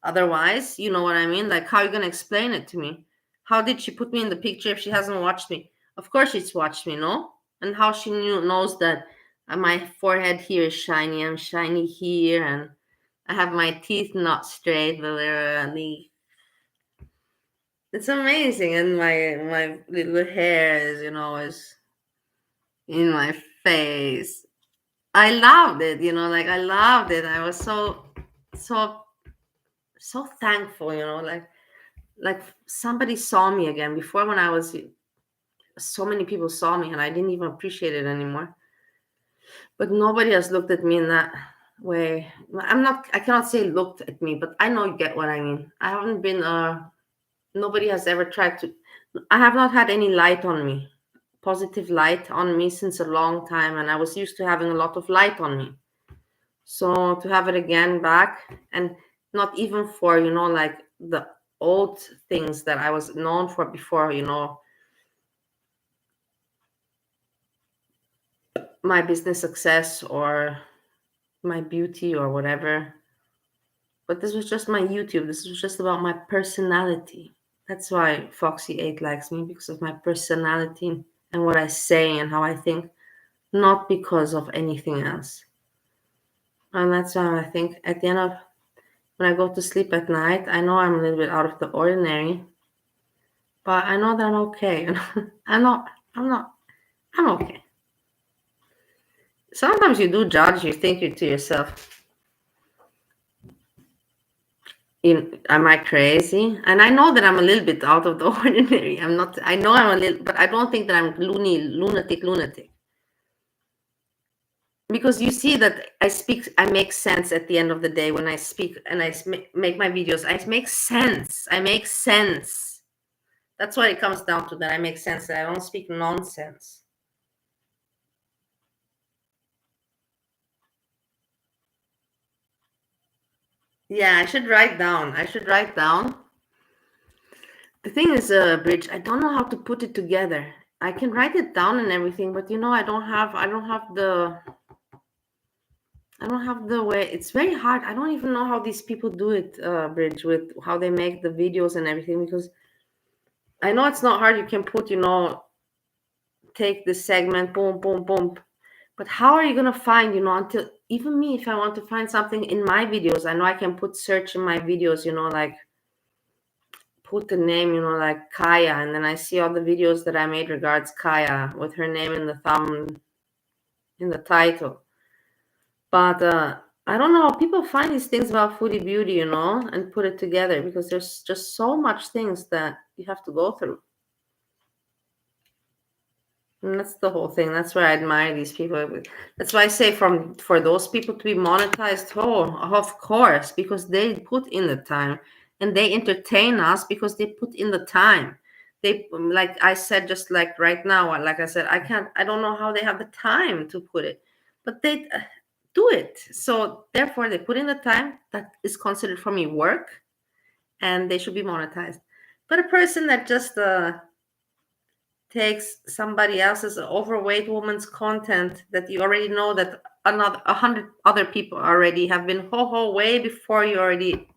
Otherwise, you know what I mean? Like, how are you going to explain it to me? How did she put me in the picture if she hasn't watched me? Of course she's watched me, no? And how she knows that my forehead here is shiny, I'm shiny here, and I have my teeth not straight, but they're it's amazing. And my little hair is, is in my face. I loved it, like I loved it. I was so so thankful, like somebody saw me again. Before, when I was so many people saw me and I didn't even appreciate it anymore, but nobody has looked at me in that way. I cannot say looked at me, but I know you get what I mean. I haven't been nobody has ever tried to. I have not had any light on me, positive light on me, since a long time, and I was used to having a lot of light on me. So to have it again back, and not even for, like the old things that I was known for before, my business success or my beauty or whatever. But this was just my YouTube. This was just about my personality. That's why Foxy 8 likes me, because of my personality and what I say and how I think, not because of anything else. And that's why I think at the end of when I go to sleep at night, I know I'm a little bit out of the ordinary, but I know that I'm okay. I'm not, I'm okay. Sometimes you do judge, you think you to yourself, am I crazy? And I know that I'm a little bit out of the ordinary. I'm not, I know I'm a little, but I don't think that I'm lunatic. Because you see that I make sense at the end of the day when I speak and I make my videos. I make sense. That's what it comes down to, that I make sense, that I don't speak nonsense. Yeah, I should write down. The thing is, Bridge, I don't know how to put it together. I can write it down and everything, but I don't have the way. It's very hard. I don't even know how these people do it, Bridge, with how they make the videos and everything, because I know it's not hard. You can put, take the segment, boom, boom, boom. But how are you going to find, until even me, if I want to find something in my videos, I know I can put search in my videos, like put the name, like Kaya, and then I see all the videos that I made regards Kaya with her name in in the title. But I don't know how people find these things about foodie beauty, and put it together, because there's just so much things that you have to go through. And that's the whole thing. That's why I admire these people. That's why I say, for those people to be monetized, of course, because they put in the time, and they entertain us because they put in the time. They, like I said, just like right now, like I said, I don't know how they have the time to put it, but they do it. So therefore, they put in the time. That is considered for me work, and they should be monetized. But a person that just takes somebody else's overweight woman's content that you already know that 100 other people already have been way before you already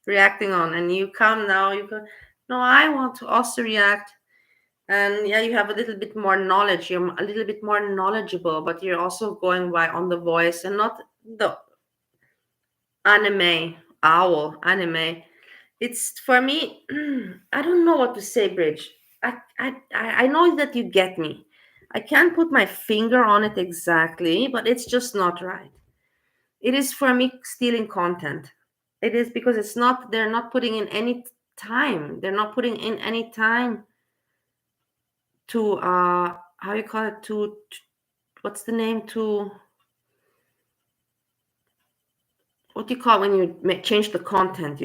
reacting on, and you come now, you go, no, I want to also react. And yeah, you have a little bit more knowledge, you're a little bit more knowledgeable, but you're also going by on the voice and not the anime. It's for me, I don't know what to say, Bridge. I know that you get me. I can't put my finger on it exactly, but it's just not right. It is for me stealing content. It is because they're not putting in any time. They're not putting in any time to how you call it, to what's the name, to what do you call it when you change the content,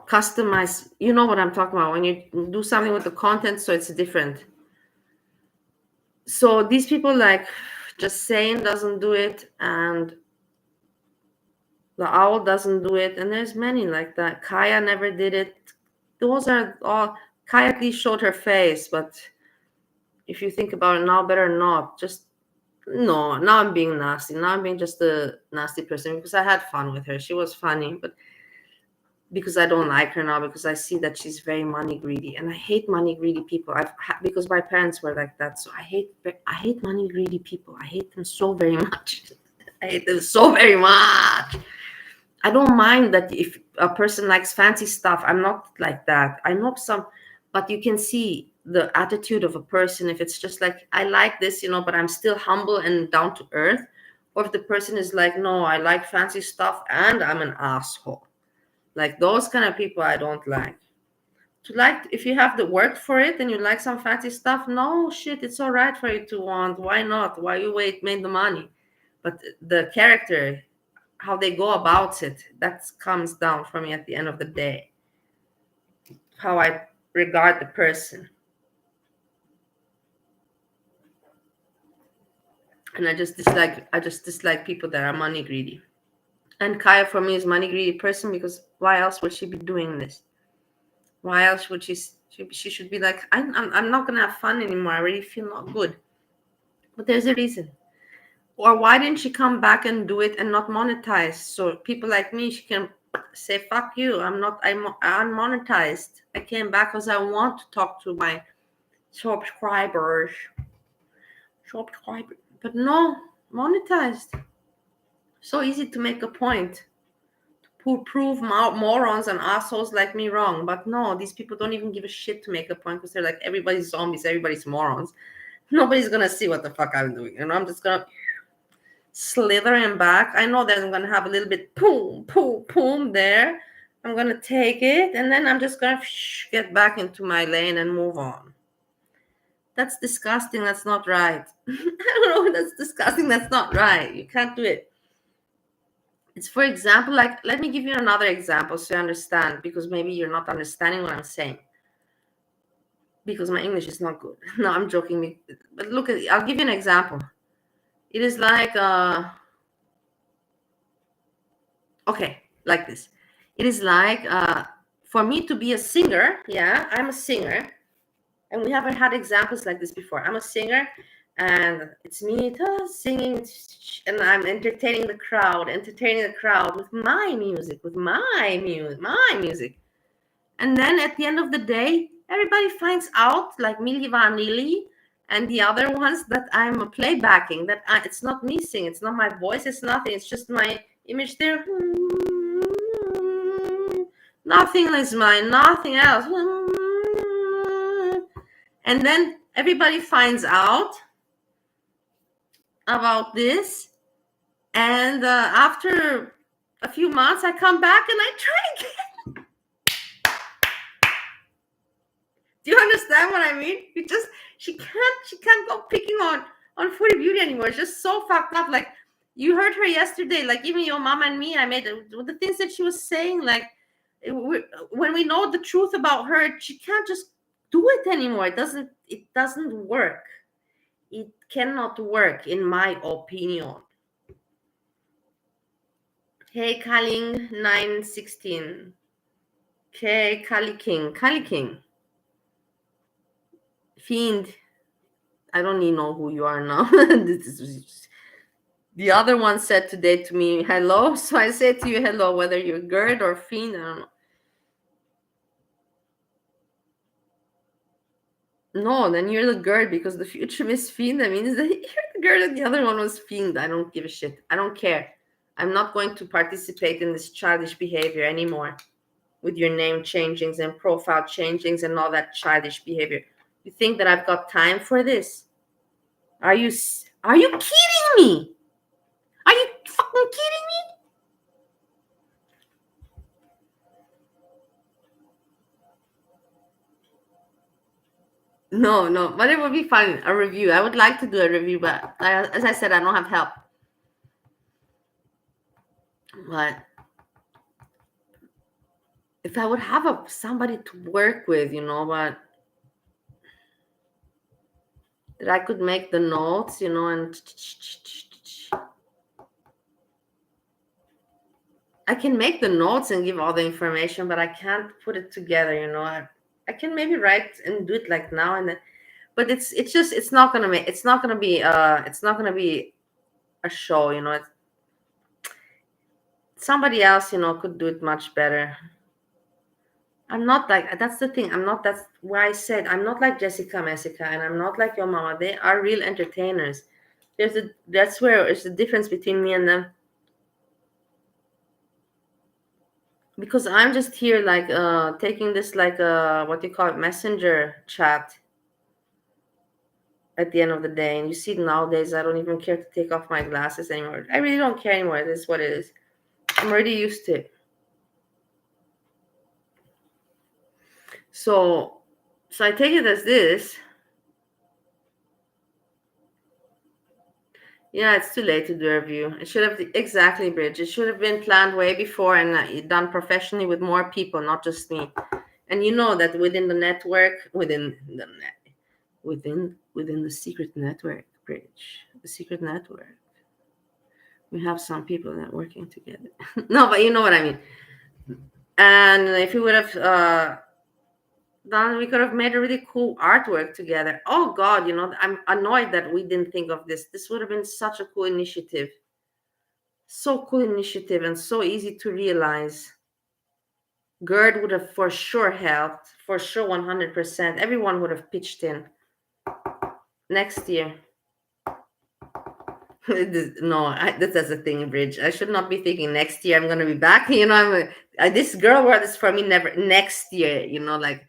customize, you know what I'm talking about, when you do something with the content so it's different. So these people, like, just saying doesn't do it, and the owl doesn't do it, and there's many like that. Kaya never did it. Those are all. Kaya at least showed her face, but if you think about it now, better not. Just no. Now I'm being nasty. Now I'm being just a nasty person, because I had fun with her. She was funny, but because I don't like her now, because I see that she's very money greedy, and I hate money greedy people. Because my parents were like that, so I hate money greedy people. I hate them so very much. I hate them so very much. I don't mind that if a person likes fancy stuff. I'm not like that. I know some, but you can see the attitude of a person. If it's just like, I like this, but I'm still humble and down to earth, or if the person is like, no, I like fancy stuff and I'm an asshole. Like those kind of people I don't like. If you have the work for it and you like some fancy stuff, no shit, it's all right for you to want. Why not? Why you made the money? But the character, how they go about it, that comes down for me at the end of the day. How I regard the person. And I just dislike people that are money greedy. And Kaya for me is money greedy person, because why else would she be doing this? Why else would she should be like, I'm not gonna have fun anymore. I really feel not good. But there's a reason. Or why didn't she come back and do it and not monetize? So people like me, she can say, fuck you. I'm unmonetized. I came back because I want to talk to my subscribers. But no, monetized. So easy to make a point, to prove morons and assholes like me wrong. But no, these people don't even give a shit to make a point because they're like, everybody's zombies, everybody's morons. Nobody's gonna see what the fuck I'm doing. And I'm just gonna slither him back. I know that I'm gonna have a little bit boom, boom, boom there. I'm gonna take it, and then I'm just gonna get back into my lane and move on. That's disgusting. That's not right. I don't know. That's disgusting. That's not right. You can't do it. It's, for example, like, let me give you another example so you understand, because maybe you're not understanding what I'm saying. Because my English is not good. No, I'm joking. But look at, I'll give you an example. It is like, okay, like this. It is like, for me to be a singer, yeah, I'm a singer. And we haven't had examples like this before. I'm a singer, and it's me singing, and I'm entertaining the crowd with my music, my music. And then at the end of the day, everybody finds out, like Milli Vanilli and the other ones, that I'm playbacking, that it's not me singing, it's not my voice, it's nothing, it's just my image there. Nothing is mine, nothing else. And then everybody finds out about this. And after a few months, I come back and I try again. Do you understand what I mean? She can't go picking on Foodie Beauty anymore. It's just so fucked up. Like, you heard her yesterday, like, even your mom and me, I made the things that she was saying, like, when we know the truth about her, she can't just do it anymore. It doesn't work. It cannot work, in my opinion. Hey, Kaling 916. Okay, Kali King. Fiend. I don't even know who you are now. The other one said today to me, hello. So I say to you, hello, whether you're Gerd or Fiend, I don't know. No, then you're the Gerd, because the future Miss Fiend, that means that you're the Gerd and the other one was Fiend. I don't give a shit. I don't care. I'm not going to participate in this childish behavior anymore, with your name changings and profile changings and all that childish behavior. You think that I've got time for this? Are you kidding me? Are you fucking kidding me? No, but it would be fun, a review. I would like to do a review, but as I said, I don't have help. But if I would have somebody to work with, but that I could make the notes, and I can make the notes and give all the information, but I can't put it together, I can maybe write and do it like now and then, but it's not gonna be a show, somebody else, could do it much better. I'm not like, that's the thing. That's why I said I'm not like Jessica Messica, and I'm not like your mama. They are real entertainers. That's where it's the difference between me and them. Because I'm just here like taking this like what you call it, messenger chat at the end of the day. And you see, nowadays I don't even care to take off my glasses anymore. I really don't care anymore. This is what it is. I'm already used to it. So I take it as this. Yeah, it's too late to do a review. It should have, exactly, Bridge. It should have been planned way before and done professionally with more people, not just me. And you know that within the network, within the secret network, Bridge, the secret network, we have some people that are working together. No, but you know what I mean. And if we would have done, we could have made a really cool artwork together. Oh God, I'm annoyed that we didn't think of this. This would have been such a cool initiative. So cool initiative and so easy to realize. Gerd would have for sure helped, for sure 100%. Everyone would have pitched in next year. No, that's the thing, Bridge. I should not be thinking next year I'm gonna be back. This girl world is for me never next year. Like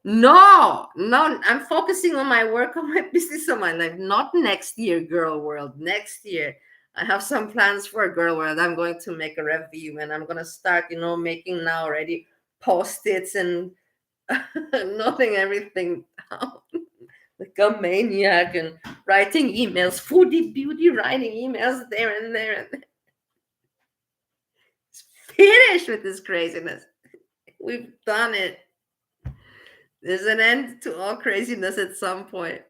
no, no. I'm focusing on my work, on my business, on my life. Not next year, girl world. Next year, I have some plans for girl world. I'm going to make a review, and I'm gonna start, making now already post-its and noting everything down like a maniac and writing emails, foodie beauty writing emails there and there and there. Finished with this craziness. We've done it. There's an end to all craziness at some point.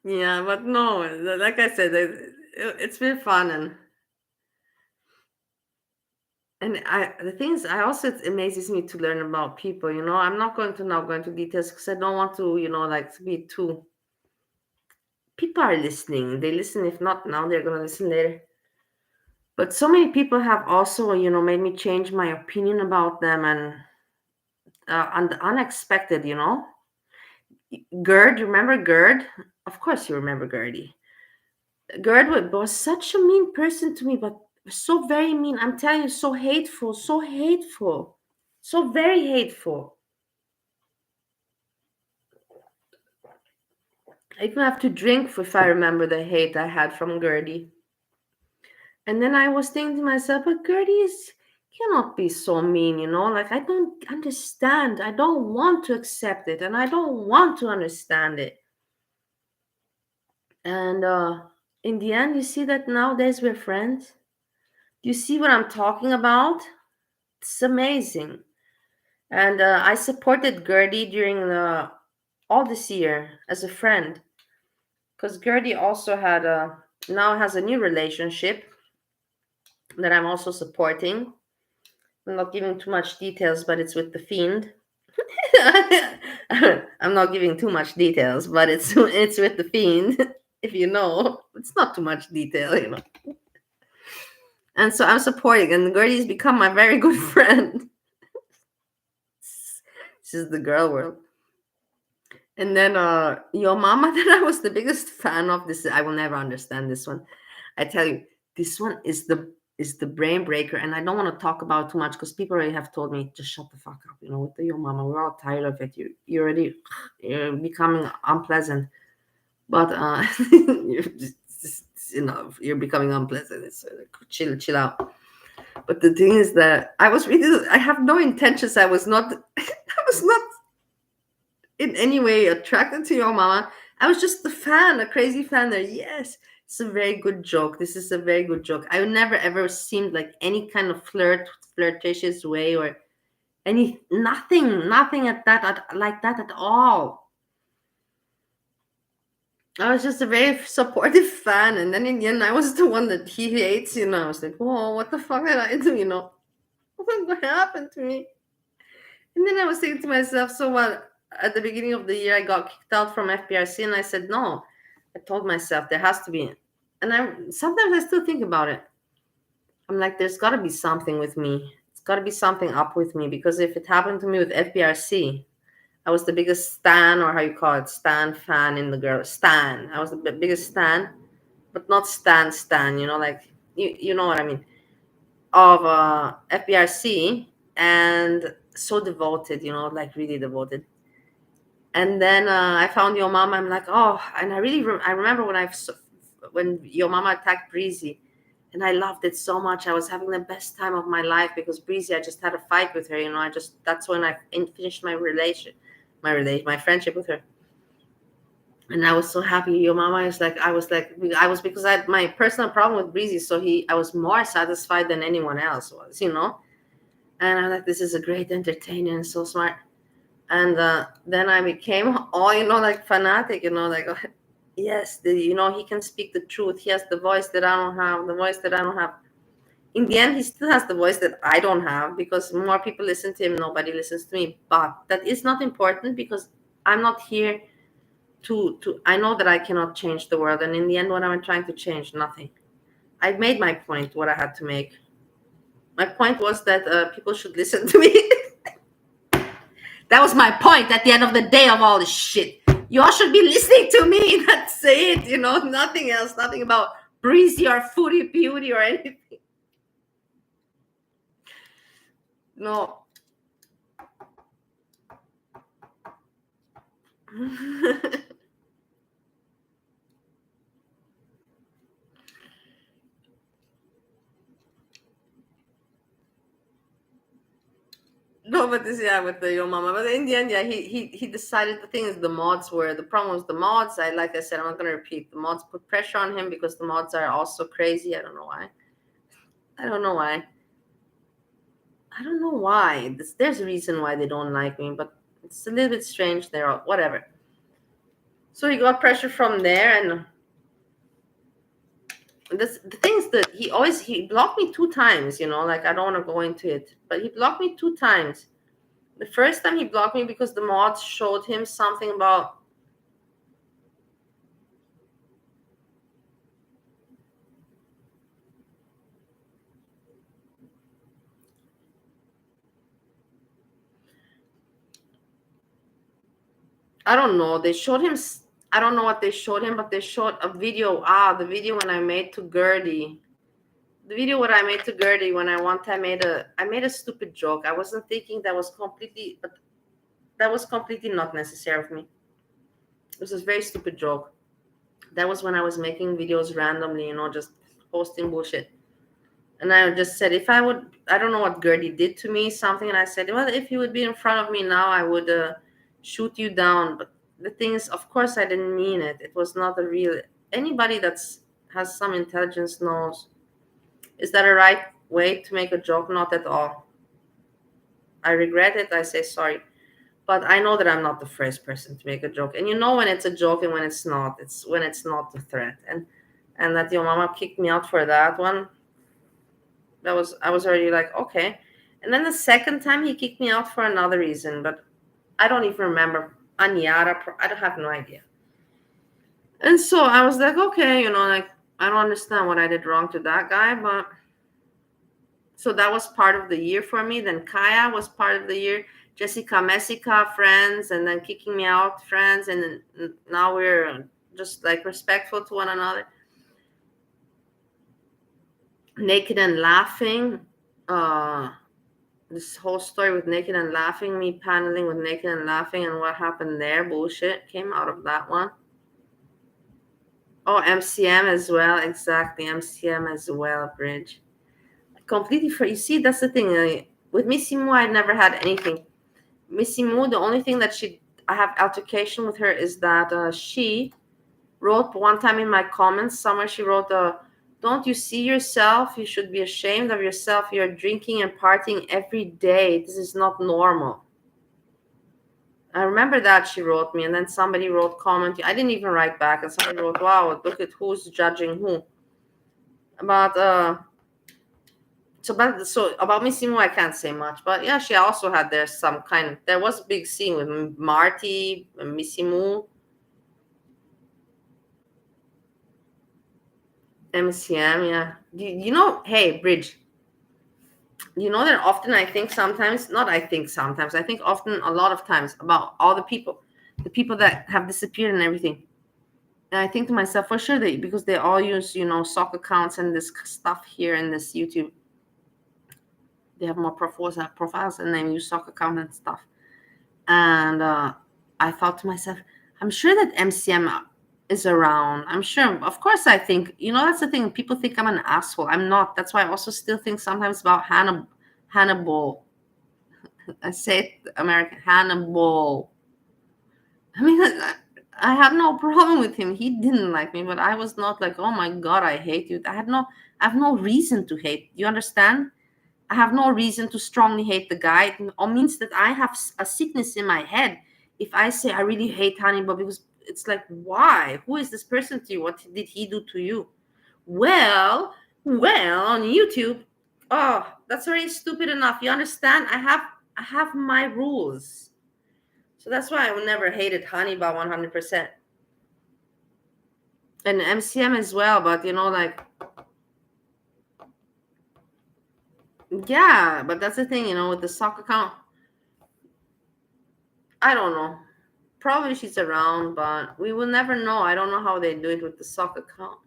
Yeah, but no, like I said, it's been fun and the thing is, I also it amazes me to learn about people. I'm not going to now go into details because I don't want to, like to be too. People are listening. They listen. If not now, they're gonna listen later. But so many people have also, made me change my opinion about them and unexpected. Gerd, you remember Gerd? Of course, you remember Gertie. Gerd was such a mean person to me, but so very mean. I'm telling you, so hateful, so very hateful. I even have to drink if I remember the hate I had from Gertie. And then I was thinking to myself, but Gertie cannot be so mean, like I don't understand. I don't want to accept it, and I don't want to understand it. And in the end, you see that nowadays we're friends. You see what I'm talking about? It's amazing. And I supported Gertie during all this year as a friend, because Gertie also now has a new relationship that I'm also supporting. I'm not giving too much details, but it's with the fiend. I'm not giving too much details, but it's with the fiend. If you know, it's not too much detail. And so I'm supporting, and Gertie's become my very good friend. This is the girl world. And then your mama, that I was the biggest fan of. This I will never understand this one. I tell you, this one is the brain breaker, and I don't want to talk about it too much because people already have told me just shut the fuck up. With your mama, we're all tired of it. You're becoming unpleasant, but you're becoming unpleasant. It's chill out. But the thing is that I have no intentions. I was not in any way attracted to your mama. I was just a crazy fan there. Yes, it's a very good joke. This is a very good joke. I never ever seemed like any kind of flirtatious way or nothing like that at all. I was just a very supportive fan, and then in the end, I was the one that he hates. I was like, oh, what the fuck did I do? What happened to me? And then I was thinking to myself, so what? At the beginning of the year, I got kicked out from FPRC, and I said, no. I told myself there has to be, and sometimes I still think about it. I'm like, there's got to be something with me. It's got to be something up with me, because if it happened to me with FPRC, I was the biggest stan, or how you call it, stan fan in the girl. Stan. I was the biggest stan, but not stan. Like you know what I mean, of FPRC, and so devoted, like really devoted. And then I found your mama. I'm like, oh, and I really I remember when your mama attacked Breezy, and I loved it so much. I was having the best time of my life because Breezy, I just had a fight with her. That's when I finished my friendship with her. And I was so happy. Your mama is like, I was because I had my personal problem with Breezy, so I was more satisfied than anyone else was, And I'm like, this is a great entertainer and so smart. And then I became all, like fanatic, like, yes, he can speak the truth. He has the voice that I don't have. In the end, he still has the voice that I don't have, because more people listen to him, nobody listens to me. But that is not important, because I'm not here to I know that I cannot change the world. And in the end, what am I trying to change? Nothing. I made my point, what I had to make. My point was that people should listen to me. That was my point at the end of the day of all this shit. You all should be listening to me. That's it, nothing else, nothing about breezy or foodie beauty or anything. No. No, but this, yeah, with the Yo Mama. But in the end, yeah, he decided. The thing is, the problem was the mods. Like I said, I'm not gonna repeat. The mods put pressure on him because the mods are also crazy. I don't know why. I don't know why. There's a reason why they don't like me, but it's a little bit strange. They're all, whatever. So he got pressure from there, and the thing is that he blocked me 2 times. Like, I don't want to go into it, but he blocked me 2 times. The first time he blocked me because the mods showed him something about. I don't know. They showed him. I don't know what they showed him, but they showed a video. The video when I made to Gertie. The video what I made to Gertie when I one time made a stupid joke. I wasn't thinking that was completely not necessary of me. It was a very stupid joke. That was when I was making videos randomly, just posting bullshit. And I just said, if I would, I don't know what Gertie did to me, something, and I said, well, if you would be in front of me now, I would shoot you down. But the thing is, of course, I didn't mean it. It was not a real. Anybody has some intelligence knows. Is that a right way to make a joke? Not at all. I regret it. I say sorry. But I know that I'm not the first person to make a joke. And when it's a joke and when it's not. It's when it's not a threat. And that your mama kicked me out for that one. I was already like, okay. And then the second time he kicked me out for another reason, but I don't even remember. Anyara, I don't have no idea. And so I was like, okay, like, I don't understand what I did wrong to that guy, but so that was part of the year for me. Then Kaya was part of the year. Jessica, Messica, friends, and then kicking me out, friends, and then now we're just like respectful to one another. Naked and Laughing. This whole story with Naked and Laughing, me paneling with Naked and Laughing, and what happened there, bullshit came out of that one. Oh, MCM as well, exactly, MCM as well, Bridge. Completely free. You see, that's the thing. With Missy Moo, I never had anything. Missy Moo, the only thing that I have altercation with her is that she wrote one time in my comments somewhere, she wrote, don't you see yourself? You should be ashamed of yourself. You're drinking and partying every day. This is not normal. I remember that she wrote me, and then somebody wrote comment. I didn't even write back, and somebody wrote, wow, look at who's judging who. About Missy Moo, I can't say much, but yeah, she also had there was a big scene with Marty and Missy Moo. MCM, yeah. Hey, Bridge, that often I think often a lot of times about all the people that have disappeared and everything. And I think to myself, for sure, because they all use, sock accounts and this stuff here in this YouTube. They have more profiles and they use sock account and stuff. And I thought to myself, I'm sure that MCM is around. I'm sure. Of course, I think, that's the thing. People think I'm an asshole. I'm not. That's why I also still think sometimes about Hannibal. I say it American, Hannibal. I mean, I had no problem with him. He didn't like me, but I was not like, oh my God, I hate you. I have no reason to hate. You understand? I have no reason to strongly hate the guy. It all means that I have a sickness in my head. If I say I really hate Hannibal, because it's like, why? Who is this person to you? What did he do to you? Well, on YouTube. Oh, that's already stupid enough. You understand? I have my rules. So that's why I never hated Hannibal 100%. And MCM as well, but like, yeah, but that's the thing, with the sock account. I don't know. Probably she's around, but we will never know. I don't know how they do it with the sock account.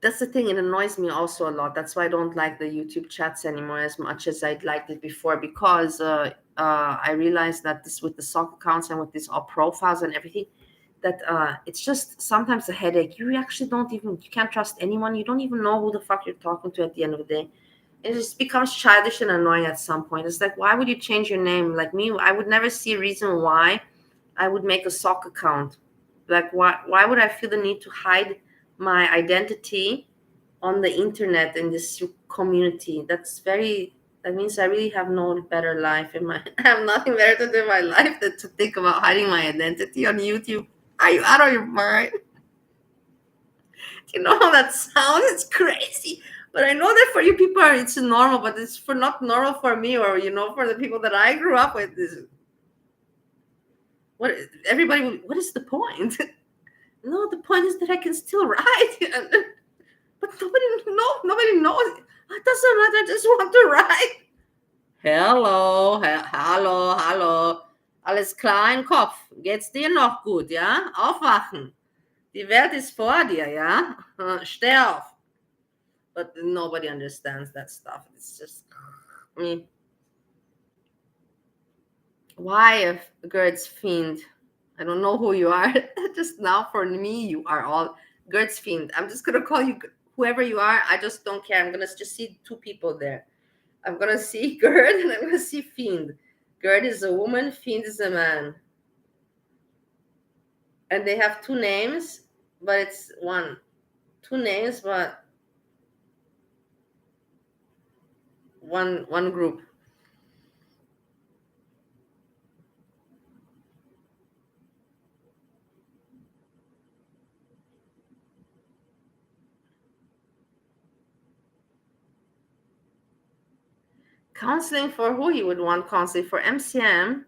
That's the thing. It annoys me also a lot. That's why I don't like the YouTube chats anymore as much as I'd liked it before, because I realized that this with the sock accounts and with these all profiles and everything, that it's just sometimes a headache. You actually you can't trust anyone. You don't even know who the fuck you're talking to at the end of the day. It just becomes childish and annoying at some point. It's like, why would you change your name? Like me, I would never see a reason why I would make a sock account. Like, why would I feel the need to hide my identity on the internet in this community? That means I really have no better life in my, I have nothing better to do in my life than to think about hiding my identity on YouTube. Are you out of your mind? You know how that sounds? It's crazy. But I know that for you people it's normal, but it's for not normal for me, or for the people that I grew up with. What everybody? What is the point? No, the point is that I can still write, but nobody knows. It doesn't matter. I just want to write. Hello, hallo, hallo. Alles klar im Kopf? Geht's dir noch gut, ja? Aufwachen. Die Welt ist vor dir, ja? Steh auf. But nobody understands that stuff. It's just me. Why a Gert's fiend? I don't know who you are. Just now, for me, you are all Gert's fiend. I'm just gonna call you whoever you are. I just don't care. I'm gonna just see two people there. I'm gonna see Gert and I'm gonna see fiend. Gert is a woman, fiend is a man, and they have two names, but it's two names, but one group. Counseling for who? You would want counseling for MCM.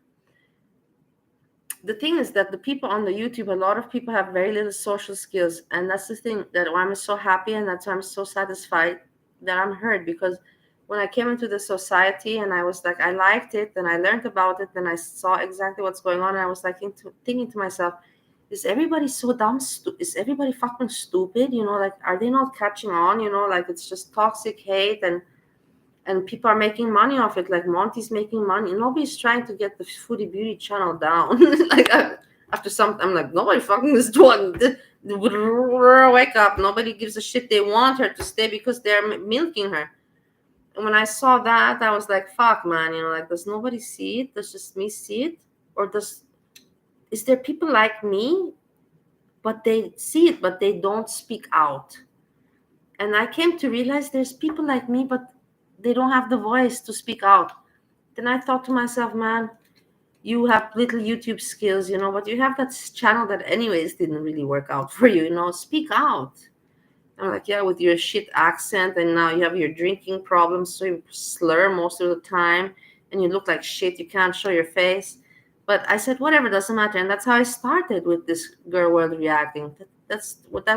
The thing is that the people on the YouTube, a lot of people have very little social skills, and that's the thing that I'm so happy, and that's why I'm so satisfied that I'm heard. Because when I came into the society and I was like, I liked it, and I learned about it, and I saw exactly what's going on, and I was like thinking to myself, is everybody so dumb? Is everybody fucking stupid? Like, are they not catching on? Like, it's just toxic hate, and people are making money off it. Like, Monty's making money. Nobody's trying to get the foodie beauty channel down. Like, after some, I'm like, nobody fucking is doing. Wake up! Nobody gives a shit. They want her to stay because they're milking her. And when I saw that, I was like, fuck, man. Like, does nobody see it? Does just me see it, or is there people like me, but they see it, but they don't speak out? And I came to realize there's people like me, but they don't have the voice to speak out. Then I thought to myself, man, you have little YouTube skills, but you have that channel that anyways didn't really work out for you, speak out. I'm like, yeah, with your shit accent, and now you have your drinking problems, so you slur most of the time, and you look like shit, you can't show your face. But I said, whatever, doesn't matter. And that's how I started with this girl world reacting. That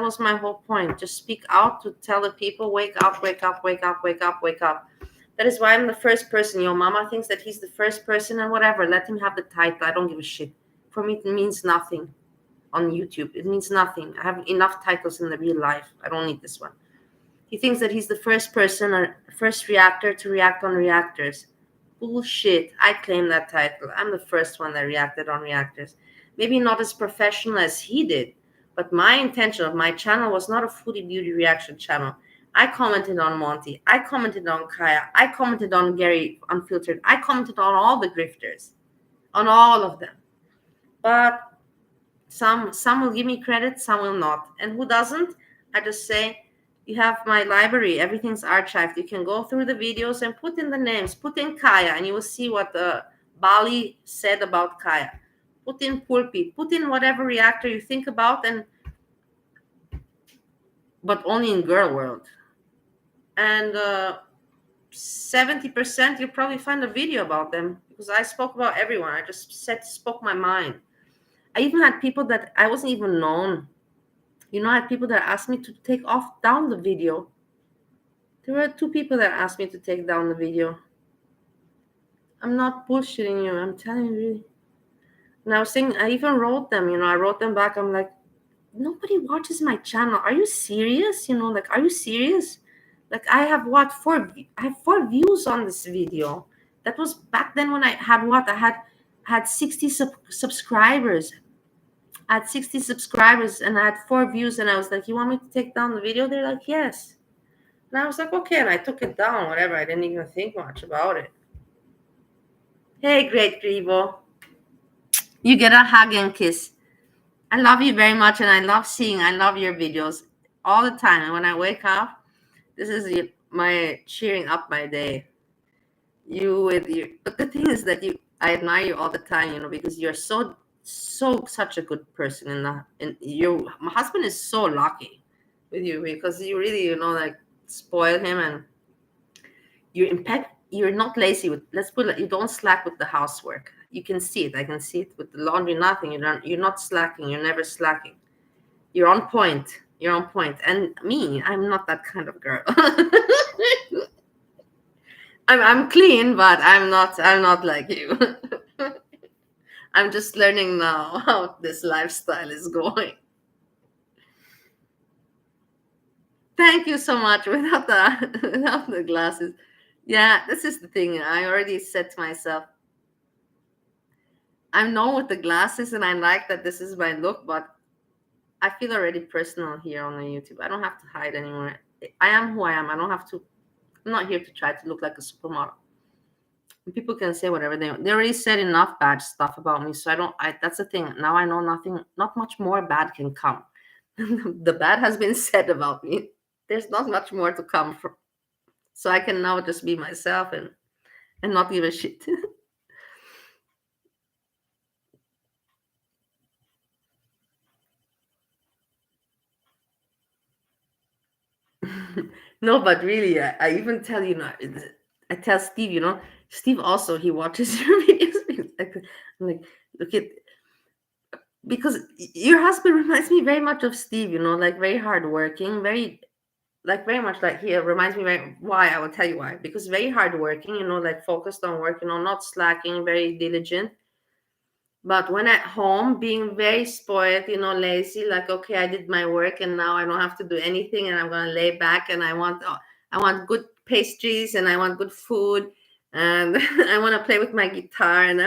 was my whole point. Just speak out to tell the people, wake up, wake up, wake up, wake up, wake up. That is why I'm the first person. Your mama thinks that he's the first person, and whatever. Let him have the title. I don't give a shit. For me, it means nothing on YouTube. It means nothing. I have enough titles in the real life. I don't need this one. He thinks that he's the first person or first reactor to react on reactors. Bullshit. I claim that title. I'm the first one that reacted on reactors. Maybe not as professional as he did, but my intention of my channel was not a foodie beauty reaction channel. I commented on Monty. I commented on Kaya. I commented on Gary Unfiltered. I commented on all the grifters, on all of them. But some will give me credit, some will not. And who doesn't? I just say, you have my library. Everything's archived. You can go through the videos and put in the names. Put in Kaya, and you will see what Bali said about Kaya. Put in Pulpi. Put in whatever reactor you think about, but only in girl world. And 70% you'll probably find a video about them, because I spoke about everyone. I just spoke my mind. I even had people that I wasn't even known. I had people that asked me to take down the video. There were 2 people that asked me to take down the video. I'm not bullshitting you. I'm telling you really. And I was saying, I even wrote them, I wrote them back. I'm like, nobody watches my channel. Are you serious? Like, are you serious? Like, I have what, I have 4 views on this video. That was back then when I had what? I had 60 subscribers. I had 60 subscribers and I had 4 views. And I was like, you want me to take down the video? They're like, yes. And I was like, okay. And I took it down, whatever. I didn't even think much about it. Hey, Great Grivo. You get a hug and kiss. I love you very much, and I love your videos all the time. And when I wake up, this is my cheering up my day. But the thing is that I admire you all the time, because you're such a good person, and my husband is so lucky with you because you really, like, spoil him, and you're not lazy with, let's put it, you don't slack with the housework. You can see it. I can see it with the laundry, nothing. You're not slacking. You're never slacking. You're on point. And me, I'm not that kind of girl. I'm clean, but I'm not like you. I'm just learning now how this lifestyle is going. Thank you so much. Without the glasses. Yeah, this is the thing. I already said to myself, I'm known with the glasses, and I like that this is my look, but I feel already personal here on the YouTube. I don't have to hide anymore. I am who I am. I don't have to. I'm not here to try to look like a supermodel. And people can say whatever they already said enough bad stuff about me. So that's the thing. Now I know not much more bad can come. The bad has been said about me. There's not much more to come from. So I can now just be myself and not give a shit. No, but really, I even tell I tell Steve, Steve also, he watches your videos. I'm like, look at, because your husband reminds me very much of Steve, like very hardworking, very much like he reminds me why. I will tell you why. Because very hardworking, like focused on work, not slacking, very diligent. But when at home, being very spoiled, lazy, like, okay, I did my work and now I don't have to do anything and I'm going to lay back and I want good pastries and I want good food and I want to play with my guitar and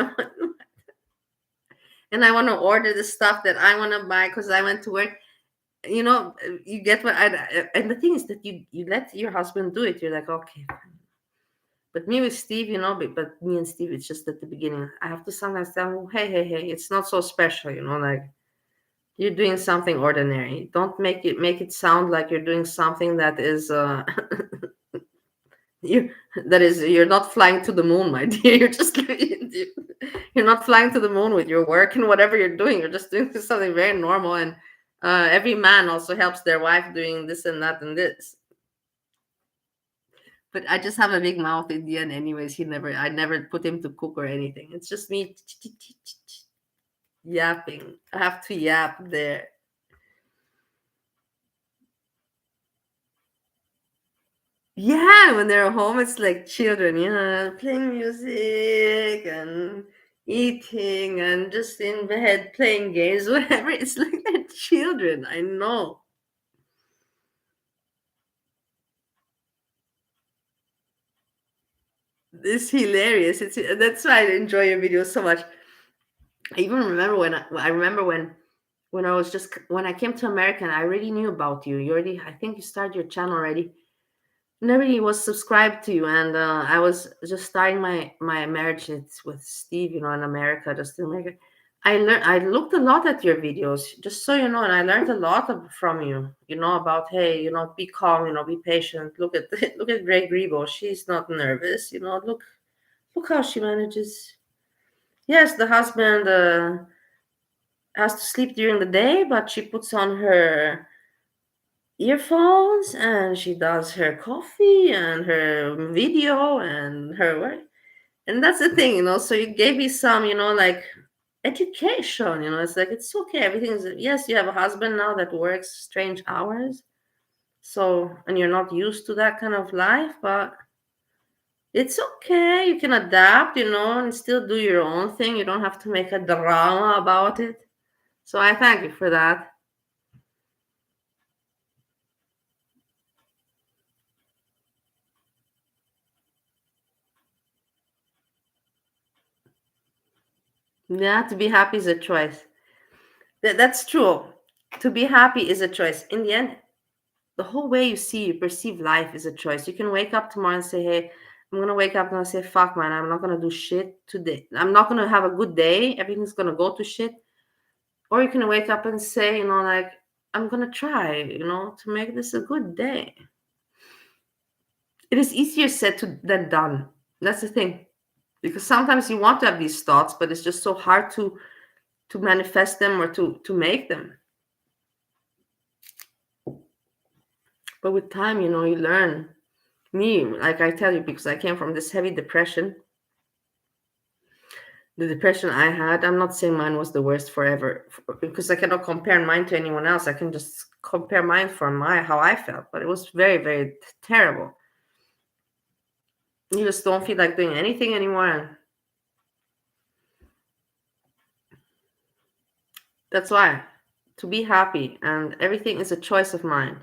I want to order the stuff that I want to buy because I went to work. You get what and the thing is that you let your husband do it. You're like, okay. But me with Steve, but me and Steve, it's just at the beginning. I have to sometimes tell him, hey, it's not so special, like you're doing something ordinary. Don't make it sound like you're doing something that is you're not flying to the moon, my dear. You're not flying to the moon with your work and whatever you're doing. You're just doing something very normal. And every man also helps their wife doing this and that and this. But I just have a big mouth in the end anyways. I never put him to cook or anything. It's just me yapping. I have to yap there. Yeah, when they're home, it's like children, playing music and eating and just in bed playing games, whatever. It's like they're children. I know. It's hilarious. That's why I enjoy your videos so much. I even remember when I came to America and I already knew about you. I think you started your channel already. Nobody was subscribed to you, and I was just starting my marriage with Steve, in America, just in America. I looked a lot at your videos, just so you know, and I learned a lot from you, about, hey, be calm, be patient. Look at look at Greg Grebo. She's not nervous, look how she manages. Yes, the husband has to sleep during the day, but she puts on her earphones and she does her coffee and her video and her work. And that's the thing, so you gave me some, like education, it's like, it's okay, everything's, yes, you have a husband now that works strange hours, So, and you're not used to that kind of life, but it's okay. You can adapt, and still do your own thing. You don't have to make a drama about it. So I thank you for that. Yeah, to be happy is a choice. That's true. To be happy is a choice. In the end, the whole way you perceive life is a choice. You can wake up tomorrow and say, hey, I'm going to wake up and say, fuck, man, I'm not going to do shit today. I'm not going to have a good day. Everything's going to go to shit. Or you can wake up and say, like, I'm going to try, to make this a good day. It is easier said than done. That's the thing. Because sometimes you want to have these thoughts, but it's just so hard to manifest them or to make them. But with time, you learn. Me, like I tell you, because I came from this heavy depression. The depression I had, I'm not saying mine was the worst forever, because I cannot compare mine to anyone else. I can just compare mine from how I felt, but it was very, very terrible. You just don't feel like doing anything anymore. That's why, to be happy, and everything is a choice of mine.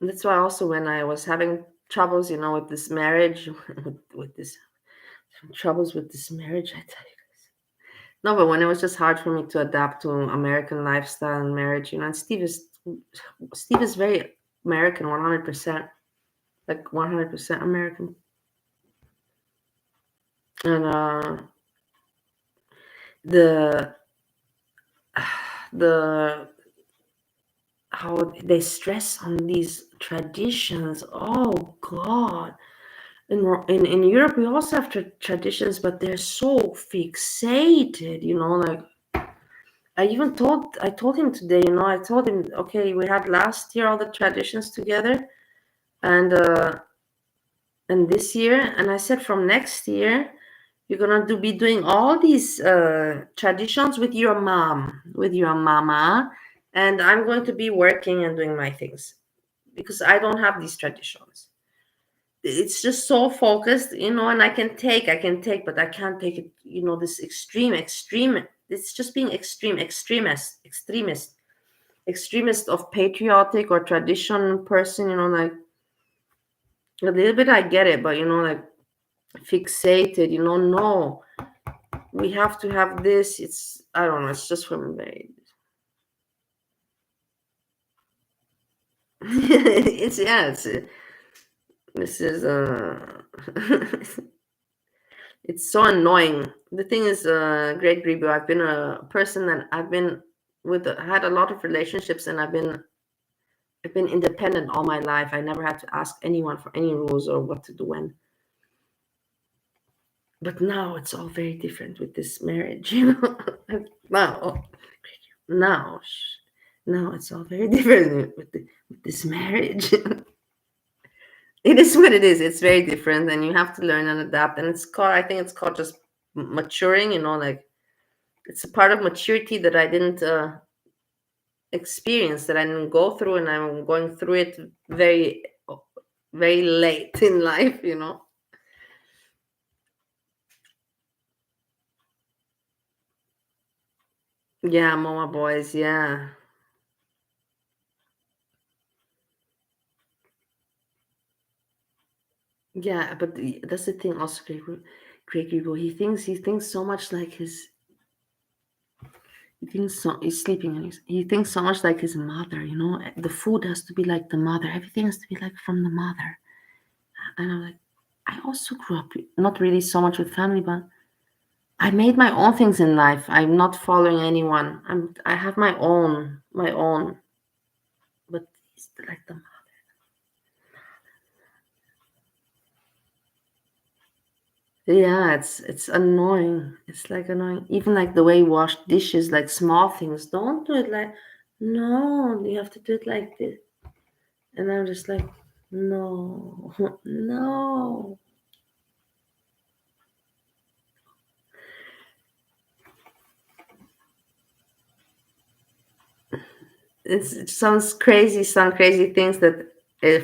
And that's why also when I was having troubles, with this marriage, with this troubles with this marriage, I tell you. No, but when it was just hard for me to adapt to American lifestyle and marriage, and Steve is very American, 100%, like 100% American, and the the how they stress on these traditions. Oh God. In Europe, we also have traditions, but they're so fixated, like I told him today, I told him, okay, we had last year all the traditions together, and this year, and I said from next year you're gonna be doing all these traditions with your mom, with your mama, and I'm going to be working and doing my things because I don't have these traditions. It's just so focused, and I can take, but I can't take it, this extreme. It's just being extremist of patriotic or tradition person, like a little bit I get it, but like fixated, no, we have to have this. It's, I don't know, it's just for me very it's, yeah, this is it's so annoying. The thing is, Greg Grebo, I've been a person that I've been had a lot of relationships, and I've been independent all my life. I never had to ask anyone for any rules or what to do when. But now it's all very different with this marriage, now now it's all very different with this marriage. It is what it is. It's very different, and you have to learn and adapt. And I think it's called just maturing, like it's a part of maturity that I didn't experience, that I didn't go through, and I'm going through it very, very late in life, Yeah, Mama boys, yeah. Yeah, but that's the thing also, Greg Hugo, he thinks so much like his, he's sleeping, and he thinks so much like his mother, the food has to be like the mother, everything has to be like from the mother. And I'm like, I also grew up not really so much with family, but I made my own things in life. I'm not following anyone. I have my own, but it's like the, yeah, it's annoying. It's like annoying. Even like the way you wash dishes, like small things. Don't do it like, no, you have to do it like this. And I'm just like, no, no. it sounds crazy, some crazy things that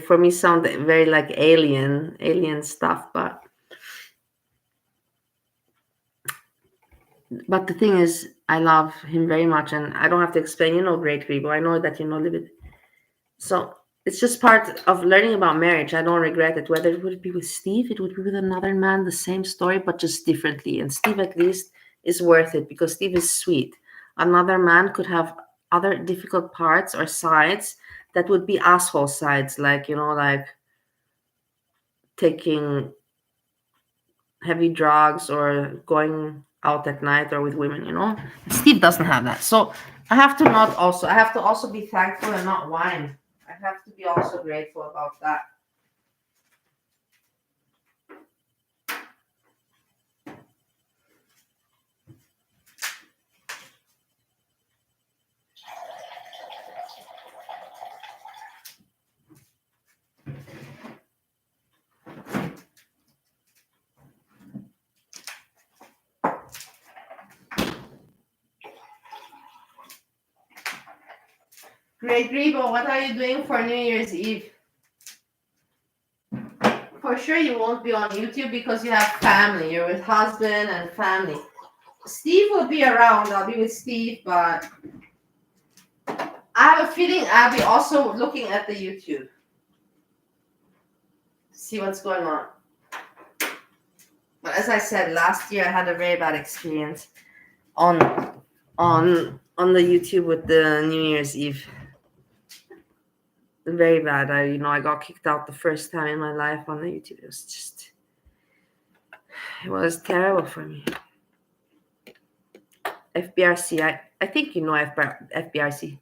for me sound very like alien stuff, but the thing is, I love him very much, and I don't have to explain. Great Grebo. I know that a little bit. So it's just part of learning about marriage. I don't regret it. Whether it would be with Steve, it would be with another man, the same story, but just differently. And Steve at least is worth it because Steve is sweet. Another man could have other difficult parts or sides that would be asshole sides, like, like taking heavy drugs or going out at night or with women. Steve doesn't have that. So I have to also be thankful and not whine. I have to be also grateful about that. Great Grebo, what are you doing for New Year's Eve? For sure you won't be on YouTube because you have family. You're with husband and family. Steve will be around. I'll be with Steve, but I have a feeling I'll be also looking at the YouTube. See what's going on. But as I said, last year I had a very bad experience on the YouTube with the New Year's Eve. Very bad. I got kicked out the first time in my life on the YouTube. It was terrible for me. FBRC, I think FBRC,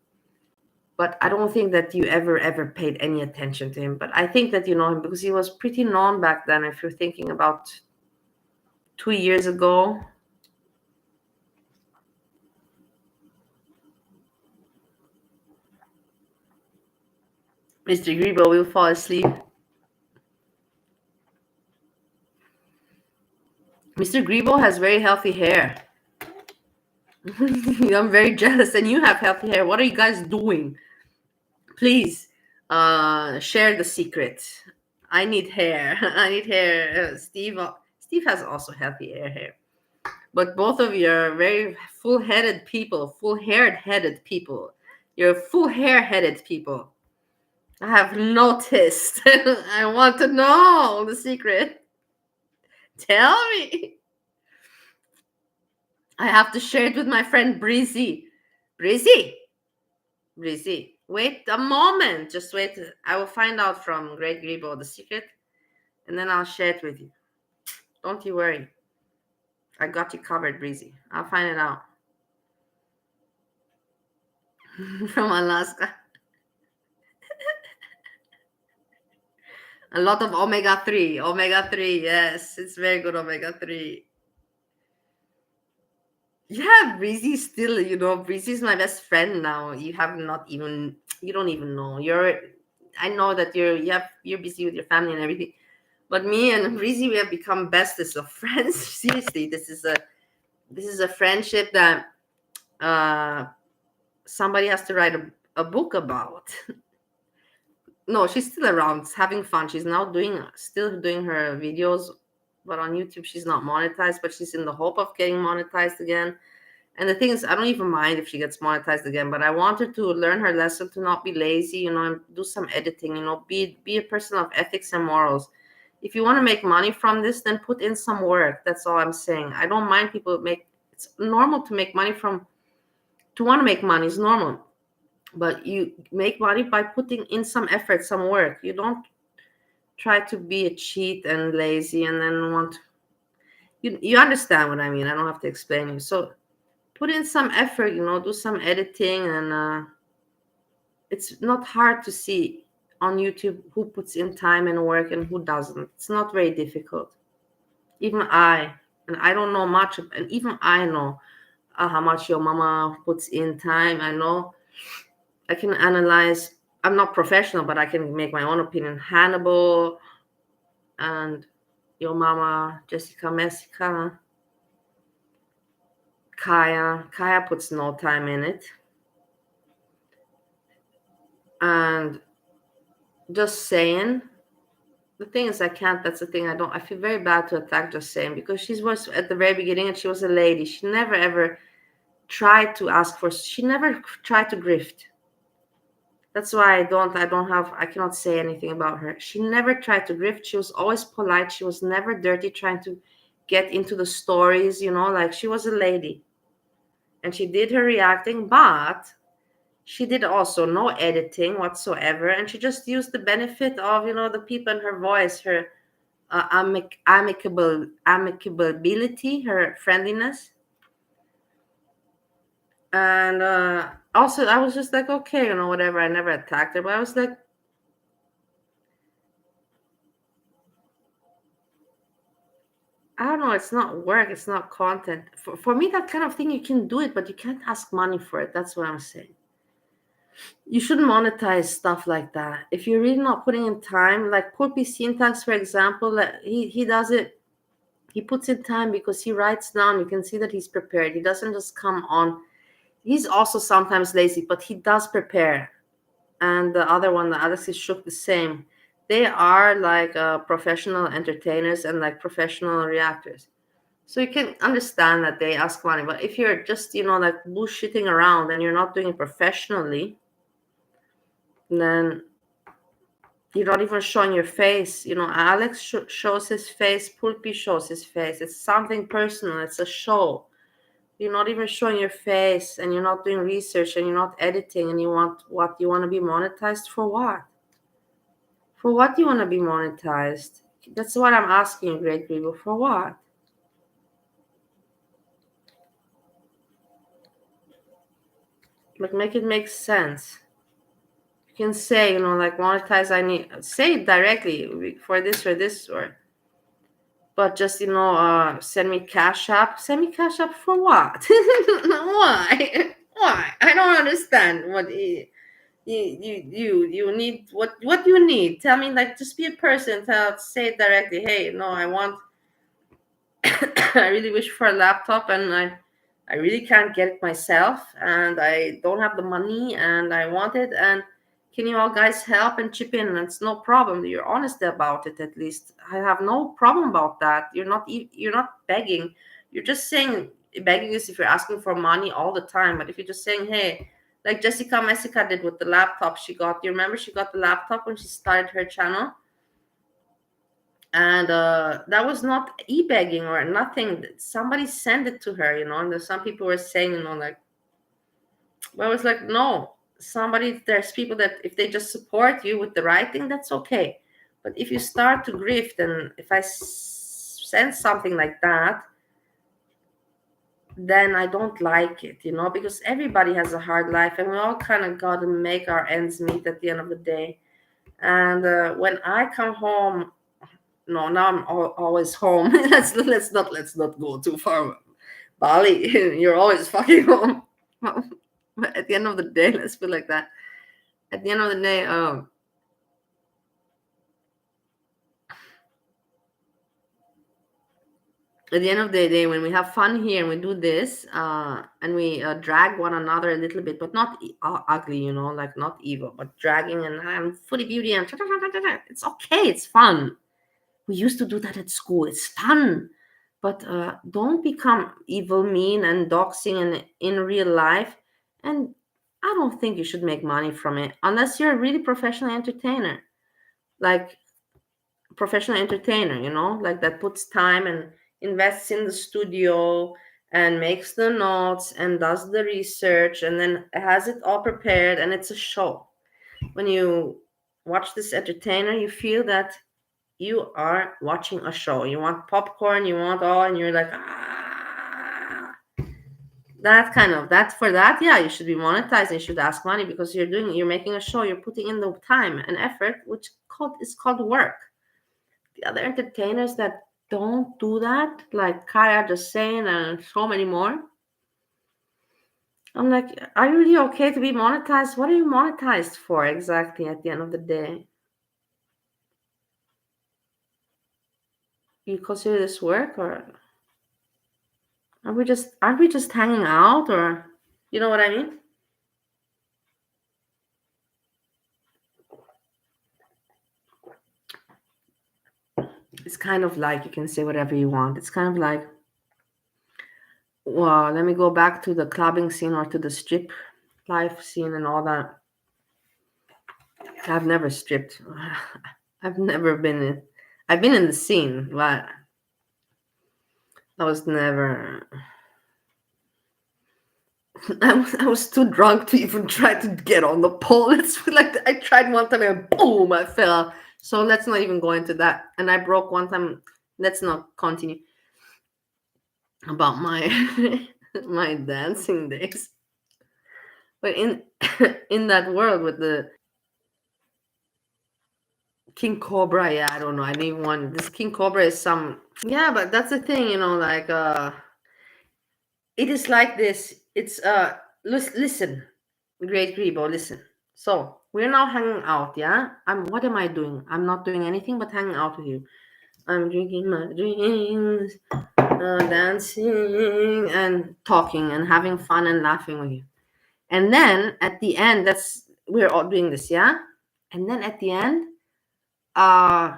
but I don't think that you ever paid any attention to him. But I think that you know him because he was pretty known back then. If you're thinking about 2 years ago, Mr. Grebo will fall asleep. Mr. Grebo has very healthy hair. I'm very jealous, and you have healthy hair. What are you guys doing? Please share the secret. I need hair. I need hair. Steve has also healthy hair. But both of you are very full-headed people, full-haired-headed people. You're full-hair-headed people. I have noticed. I want to know the secret. Tell me. I have to share it with my friend Breezy. Breezy. Wait a moment. Just wait. I will find out from Great Grebo the secret, and then I'll share it with you. Don't you worry. I got you covered, Breezy. I'll find it out. From Alaska. A lot of omega-3. Omega-3, yes. It's very good omega-3. Yeah, Breezy's still, Breezy's my best friend now. You don't even know. I know that you're busy with your family and everything. But me and Breezy, we have become bestest of friends. Seriously, this is a friendship that somebody has to write a book about. No, she's still around, having fun. She's now still doing her videos, but on YouTube she's not monetized, but she's in the hope of getting monetized again. And the thing is, I don't even mind if she gets monetized again, but I want her to learn her lesson, to not be lazy, and do some editing, be a person of ethics and morals. If you want to make money from this, then put in some work. That's all I'm saying. I don't mind people it's normal to make money to want to make money is normal. But you make money by putting in some effort, some work. You don't try to be a cheat and lazy and then you understand what I mean. I don't have to explain you. So put in some effort, do some editing, and it's not hard to see on YouTube who puts in time and work and who doesn't. It's not very difficult. Even I don't know much, and even I know how much your mama puts in time. I know. I can analyze. I'm not professional, but I can make my own opinion. Hannibal and your mama, Jessica, Kaya. Kaya puts no time in it. And just saying, the thing is, I can't. That's the thing. I feel very bad to attack just saying, because she was at the very beginning and she was a lady. She never ever tried to ask for. She never tried to grift. That's why I cannot say anything about her. She never tried to grift. She was always polite. She was never dirty trying to get into the stories, like she was a lady. And she did her reacting, but she did also no editing whatsoever. And she just used the benefit of, the people in her voice, her amicability, her friendliness. And also, I was just like, okay, whatever. I never attacked her, but I was like, I don't know. It's not work. It's not content. For me, that kind of thing, you can do it, but you can't ask money for it. That's what I'm saying. You shouldn't monetize stuff like that. If you're really not putting in time, like Pulpy Syntax, for example, he does it. He puts in time because he writes down. You can see that he's prepared. He doesn't just come on. He's also sometimes lazy, but he does prepare. And the other one, the Alexis Shook, the same. They are like professional entertainers and like professional reactors. So you can understand that they ask money. But if you're just, like bullshitting around and you're not doing it professionally, then you're not even showing your face. Alex shows his face, Pulpi shows his face. It's something personal, it's a show. You're not even showing your face, and you're not doing research, and you're not editing, and you want to be monetized for what? For what do you want to be monetized? That's what I'm asking you, great people. For what? Like, make it make sense. You can say, like, monetize, I need, say it directly for this or this, but just, send me Cash App. Send me Cash App for what? Why? Why? I don't understand what you need. What do you need? Tell me, like, just be a person. Say it directly. Hey, no, I want. I really wish for a laptop, and I really can't get it myself, and I don't have the money, and I want it. And can you all guys help and chip in? And it's no problem. You're honest about it. At least I have no problem about that. You're not begging. You're just saying, begging is if you're asking for money all the time. But if you're just saying, hey, like Jessica Messica did with the laptop she got. You remember she got the laptop when she started her channel? And that was not e-begging or nothing. Somebody sent it to her, and some people were saying, like, well, I was like, no, there's people that if they just support you with the right thing, that's okay. But if you start to grift, and if I send something like that, then I don't like it, because everybody has a hard life, and we all kind of got to make our ends meet at the end of the day. And when I come home, no, now I'm always home. let's not go too far. Bali, you're always fucking home. But at the end of the day, let's put it like that. At the end of the day, at the end of the day, when we have fun here and we do this, and we drag one another a little bit, but not ugly, like not evil, but dragging, and I'm fully beauty, and it's okay, it's fun. We used to do that at school. It's fun. But don't become evil, mean, and doxing in real life. And I don't think you should make money from it unless you're a really professional entertainer. Like, like that puts time and invests in the studio and makes the notes and does the research and then has it all prepared, and it's a show. When you watch this entertainer, you feel that you are watching a show. You want popcorn, you want all, and you're like, ah. That for that, yeah, you should be monetized. You should ask money because you're making a show. You're putting in the time and effort, which is called work. The other entertainers that don't do that, like Kaya just saying, and so many more, I'm like, are you really okay to be monetized? What are you monetized for exactly at the end of the day? You consider this work, or aren't we just hanging out, or you know what I mean? it's kind of like you can say whatever you want. It's kind of like, well, let me go back to the clubbing scene or to the strip life scene and all that. I've never stripped. I've never been in. I've been in the scene, but I was never. I was too drunk to even try to get on the pole. It's like I tried one time and boom, I fell. So let's not even go into that. And I broke one time. Let's not continue about my my dancing days. But in in that world with the King Cobra, yeah, I don't know. I need one. This King Cobra is some, yeah, but that's the thing, like it is like this. It's listen, Great Grebo, listen. So we're now hanging out, yeah? What am I doing? I'm not doing anything but hanging out with you. I'm drinking my drinks, dancing and talking and having fun and laughing with you. And then at the end, we're all doing this, yeah? And then uh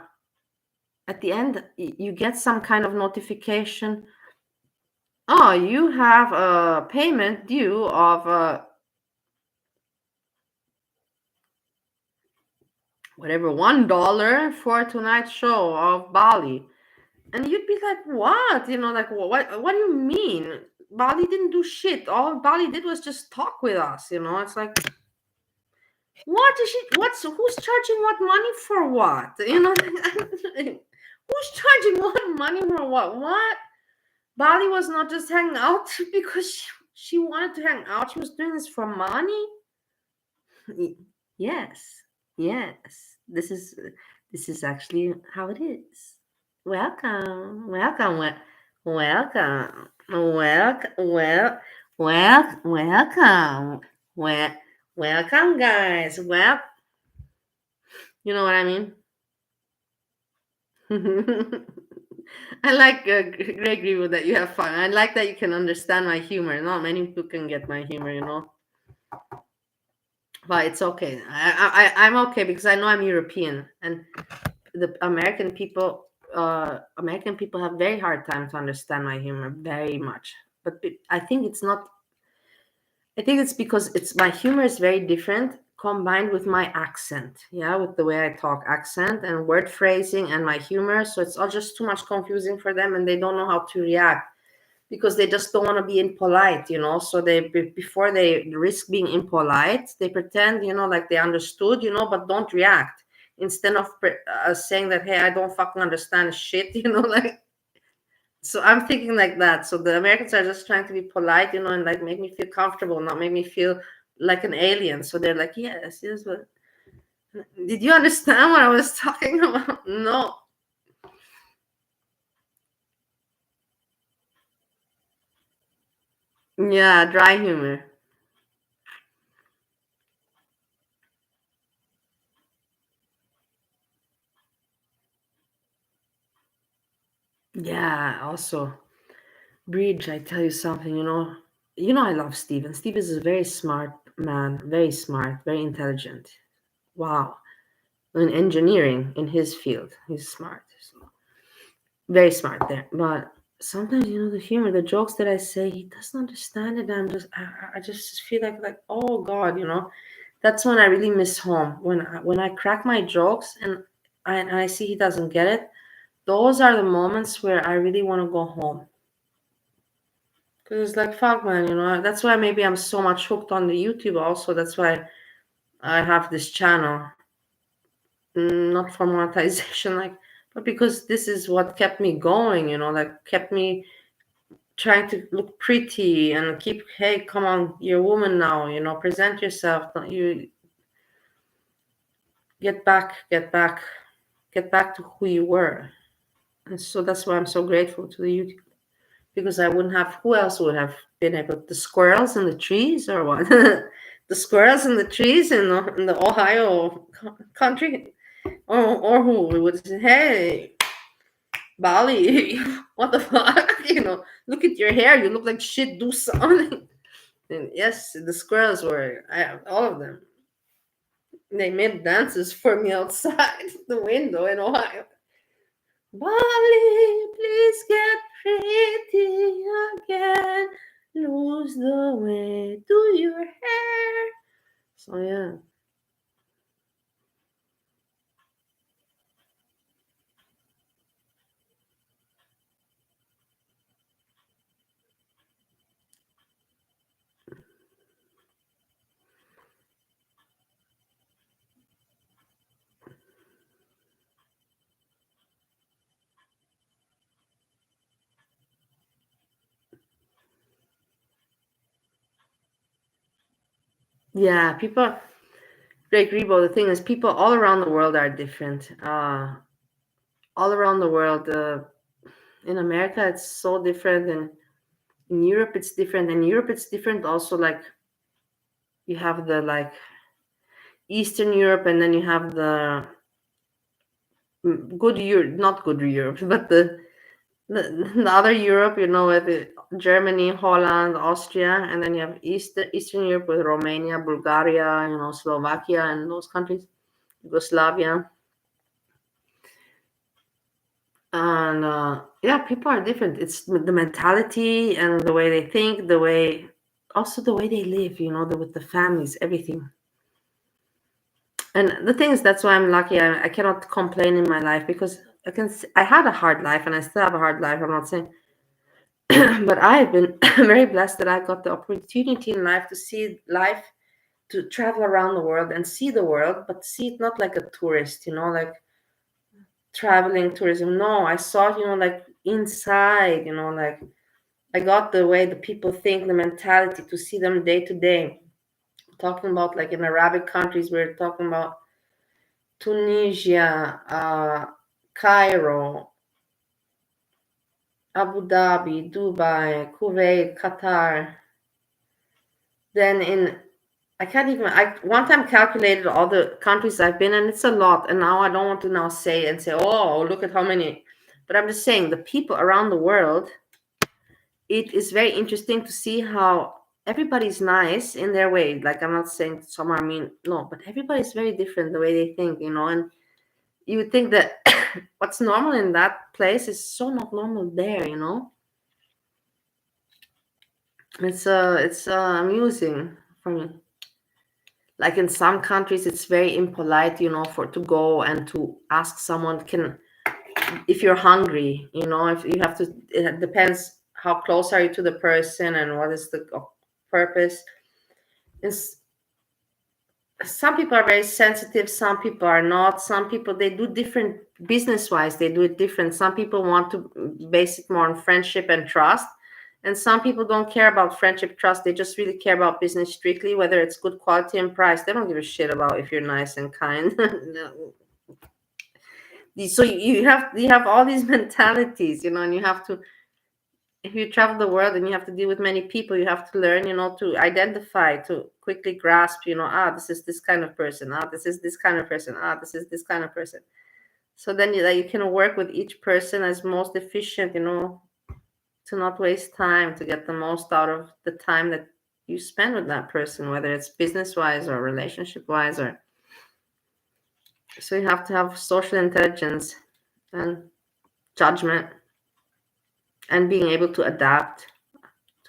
at the end you get some kind of notification. Oh, you have a payment due of whatever, $1 for tonight's show of Bali. And you'd be like, what? Like, what do you mean? Bali didn't do shit. All Bali did was just talk with us. It's like, what is it? Who's charging what money for what? Who's charging what money for what? What? Bali was not just hanging out because she wanted to hang out. She was doing this for money. Yes, yes. This is actually how it is. Welcome, welcome, welcome, welcome, welcome, guys. You know what I mean? I like Greg Grebo that you have fun. I like that you can understand my humor. Not many people can get my humor. But it's okay. I'm okay because I know I'm European, and the American people have very hard time to understand my humor, very much. But I think it's not. I think it's because my humor is very different combined with my accent. Yeah, with the way I talk, accent and word phrasing and my humor. So it's all just too much confusing for them, and they don't know how to react because they just don't want to be impolite. So before they risk being impolite, they pretend, like they understood, but don't react instead of saying that, hey, I don't fucking understand shit, like. So I'm thinking like that. So the Americans are just trying to be polite, and like make me feel comfortable, not make me feel like an alien. So they're like, yes, but did you understand what I was talking about? No. Yeah, dry humor. Yeah, also Bridge, I tell you something, I love Steven. Steve is a very smart man, very smart, very intelligent. Wow. In engineering, in his field, he's smart. So, very smart there. But sometimes, the humor, the jokes that I say, he doesn't understand it. I just feel like, oh God, that's when I really miss home. When I crack my jokes and I see he doesn't get it, those are the moments where I really want to go home. Because it's like, fuck, man, that's why maybe I'm so much hooked on the YouTube also. That's why I have this channel. Not for monetization, but because this is what kept me going, like kept me trying to look pretty and keep, hey, come on, you're a woman now, present yourself. You get back to who you were. And so that's why I'm so grateful to the YouTube. Because I wouldn't have, who else would have been able, the squirrels in the trees or what? The squirrels in the trees in the Ohio country, or who would say, hey, Bali, what the fuck? Look at your hair, you look like shit, do something. And yes, the squirrels were, all of them. They made dances for me outside the window in Ohio. Bali, please get pretty again. Lose the way to your hair. So yeah. Yeah, people, Greg Rebo, the thing is, people all around the world are different. All around the world. In America, it's so different, and in Europe, it's different. In Europe, it's different also. Like you have the like Eastern Europe, and then you have the good Europe, not good Europe, but the other Europe, with Germany, Holland, Austria, and then you have Eastern Europe with Romania, Bulgaria, Slovakia, and those countries, Yugoslavia. And yeah, people are different. It's the mentality and the way they think, also the way they live, with the families, everything. And the thing is, that's why I'm lucky. I cannot complain in my life because I had a hard life and I still have a hard life. I'm not saying, but I have been very blessed that I got the opportunity in life to see life, to travel around the world and see the world, but see it not like a tourist, like traveling tourism. No, I saw it, like inside, like I got the way the people think, the mentality, to see them day to day. Talking about like in Arabic countries, we're talking about Tunisia, Cairo, Abu Dhabi, Dubai, Kuwait, Qatar. Then I can't even, I one time calculated all the countries I've been in. It's a lot. And now I don't want to now say and say, oh, look at how many. But I'm just saying the people around the world, it is very interesting to see how everybody's nice in their way. Like I'm not saying some are mean, no, but everybody's very different the way they think, and you would think that what's normal in that place is so not normal there. It's amusing for me. Like in some countries, it's very impolite, for to go and to ask someone, if you're hungry, if you have to. It depends how close are you to the person and what is the purpose. It's, some people are very sensitive, some people are not. Some people, they do different business wise, they do it different. Some people want to base it more on friendship and trust, and some people don't care about friendship, trust. They just really care about business strictly, whether it's good quality and price. They don't give a shit about if you're nice and kind. So you have all these mentalities, and you have to, if you travel the world and you have to deal with many people, you have to learn, to identify, to quickly grasp, this is this kind of person, this is this kind of person, this is this kind of person. So then you can work with each person as most efficient, to not waste time, to get the most out of the time that you spend with that person, whether it's business wise or relationship wise, or so you have to have social intelligence and judgment and being able to adapt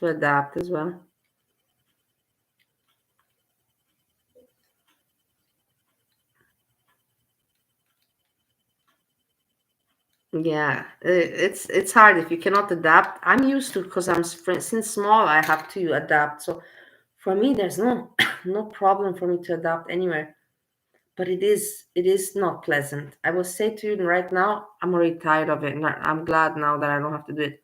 as well. Yeah, it's hard if you cannot adapt. I'm used to, because since small I have to adapt. So for me, there's no no problem for me to adapt anywhere. But it is not pleasant. I will say to you right now, I'm already tired of it, and I'm glad now that I don't have to do it,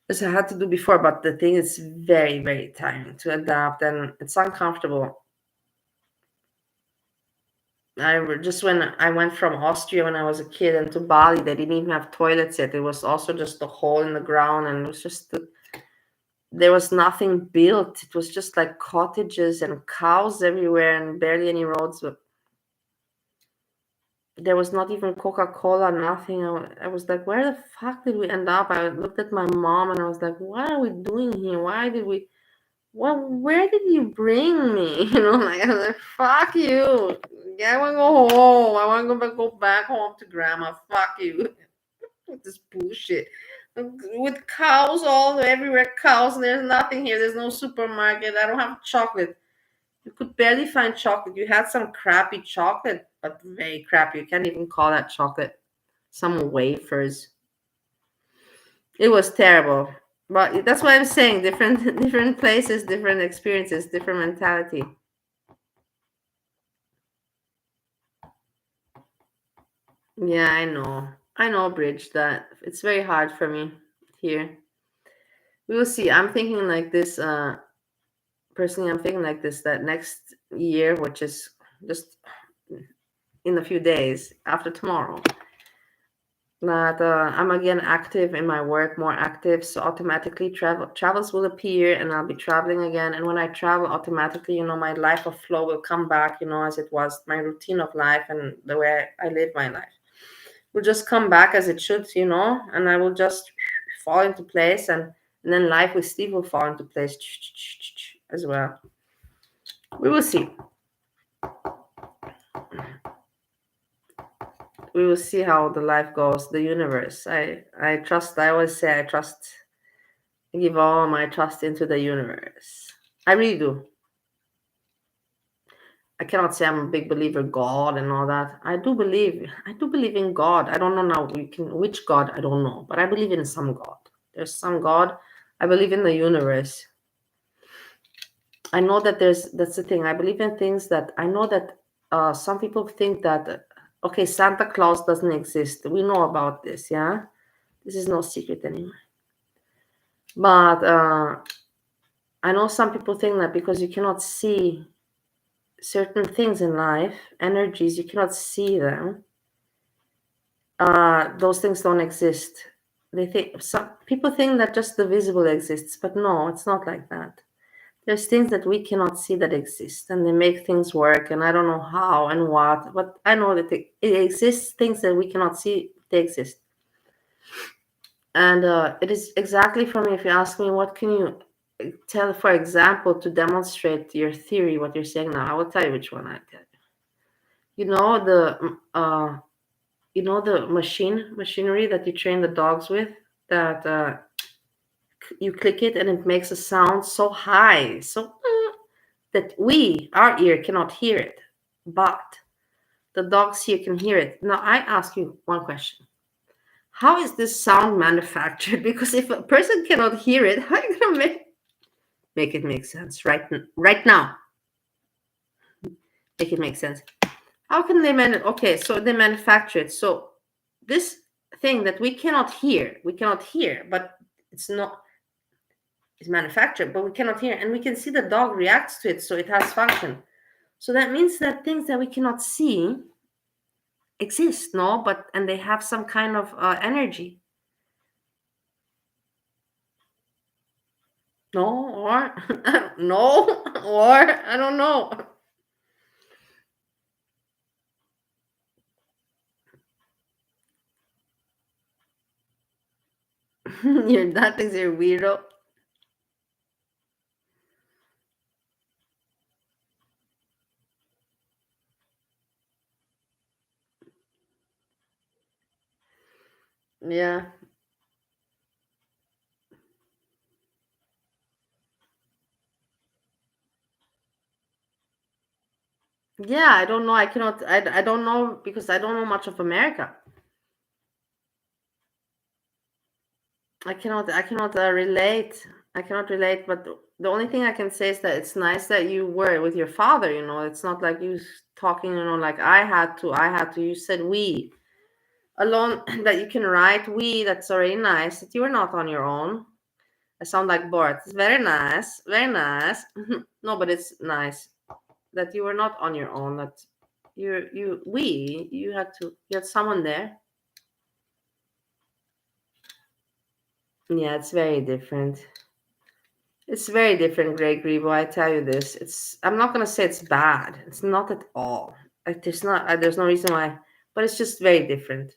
as I had to do before. But the thing is very, very tiring to adapt, and it's uncomfortable. Just when I went from Austria when I was a kid and to Bali, they didn't even have toilets yet. It was also just a hole in the ground, and it was just there was nothing built. It was just like cottages and cows everywhere and barely any roads. But there was not even Coca-Cola, nothing. I was like, where the fuck did we end up? I looked at my mom and I was like, what are we doing here? Why did we? Well, where did you bring me? Like I was like, fuck you. Yeah, I want to go home. I want to go back home to grandma. Fuck you. This bullshit. With cows all everywhere, cows, and there's nothing here. There's no supermarket. I don't have chocolate. You could barely find chocolate. You had some crappy chocolate, but very crappy. You can't even call that chocolate. Some wafers. It was terrible. But that's why I'm saying different different places, different experiences, different mentality. Yeah, I know. I know, Bridge, that it's very hard for me here. We will see. I'm thinking like this, personally, I'm thinking like this, that next year, which is just in a few days after tomorrow, that I'm again active in my work, more active. So automatically travels will appear, and I'll be traveling again. And when I travel, automatically, my life of flow will come back, as it was, my routine of life and the way I live my life will just come back as it should, and I will just fall into place, and then life with Steve will fall into place as well. We will see. We will see how the life goes, the universe. I trust. I always say I trust. I give all my trust into the universe. I really do. I cannot say I'm a big believer God and all that. I do believe. I do believe in God. I don't know now which God, I don't know, but I believe in some God. There's some God. I believe in the universe. I know that that's the thing. I believe in things that I know that some people think that okay, Santa Claus doesn't exist. We know about this, yeah. This is no secret anymore. But I know some people think that because you cannot see certain things in life, energies, you cannot see them. Those things don't exist. They think some people think that just the visible exists, but no, it's not like that. There's things that we cannot see that exist, and they make things work, and I don't know how and what, but I know that it exists. Things that we cannot see, they exist. And it is exactly for me. If you ask me, what can you tell, for example, to demonstrate your theory, what you're saying now, I will tell you which one I tell you. The machinery that you train the dogs with, that you click it and it makes a sound so high, so that our ear cannot hear it, but the dogs here can hear it. Now I ask you one question: how is this sound manufactured? Because if a person cannot hear it, how are you gonna make it make sense right now? Make it make sense. How can they okay, so they manufacture it. So this thing that we cannot hear, but it's not, it's manufactured, but we cannot hear, and we can see the dog reacts to it, so it has function. So that means that things that we cannot see exist, no? And they have some kind of energy. No, or no, or I don't know. That thinks you're weirdo. Yeah. Yeah, I don't know. I cannot. I don't know because I don't know much of America. I cannot relate. I cannot relate. But the only thing I can say is that it's nice that you were with your father. It's not like you talking. Like I had to. I had to. You said we alone that you can write we. That's already nice. That you were not on your own. I sound like Bart. It's very nice. Very nice. No, but it's nice that you were not on your own. That you had someone there. Yeah, it's very different. It's very different, Grey Grebo. I tell you this. I'm not gonna say it's bad. It's not at all. There's not. There's no reason why. But it's just very different.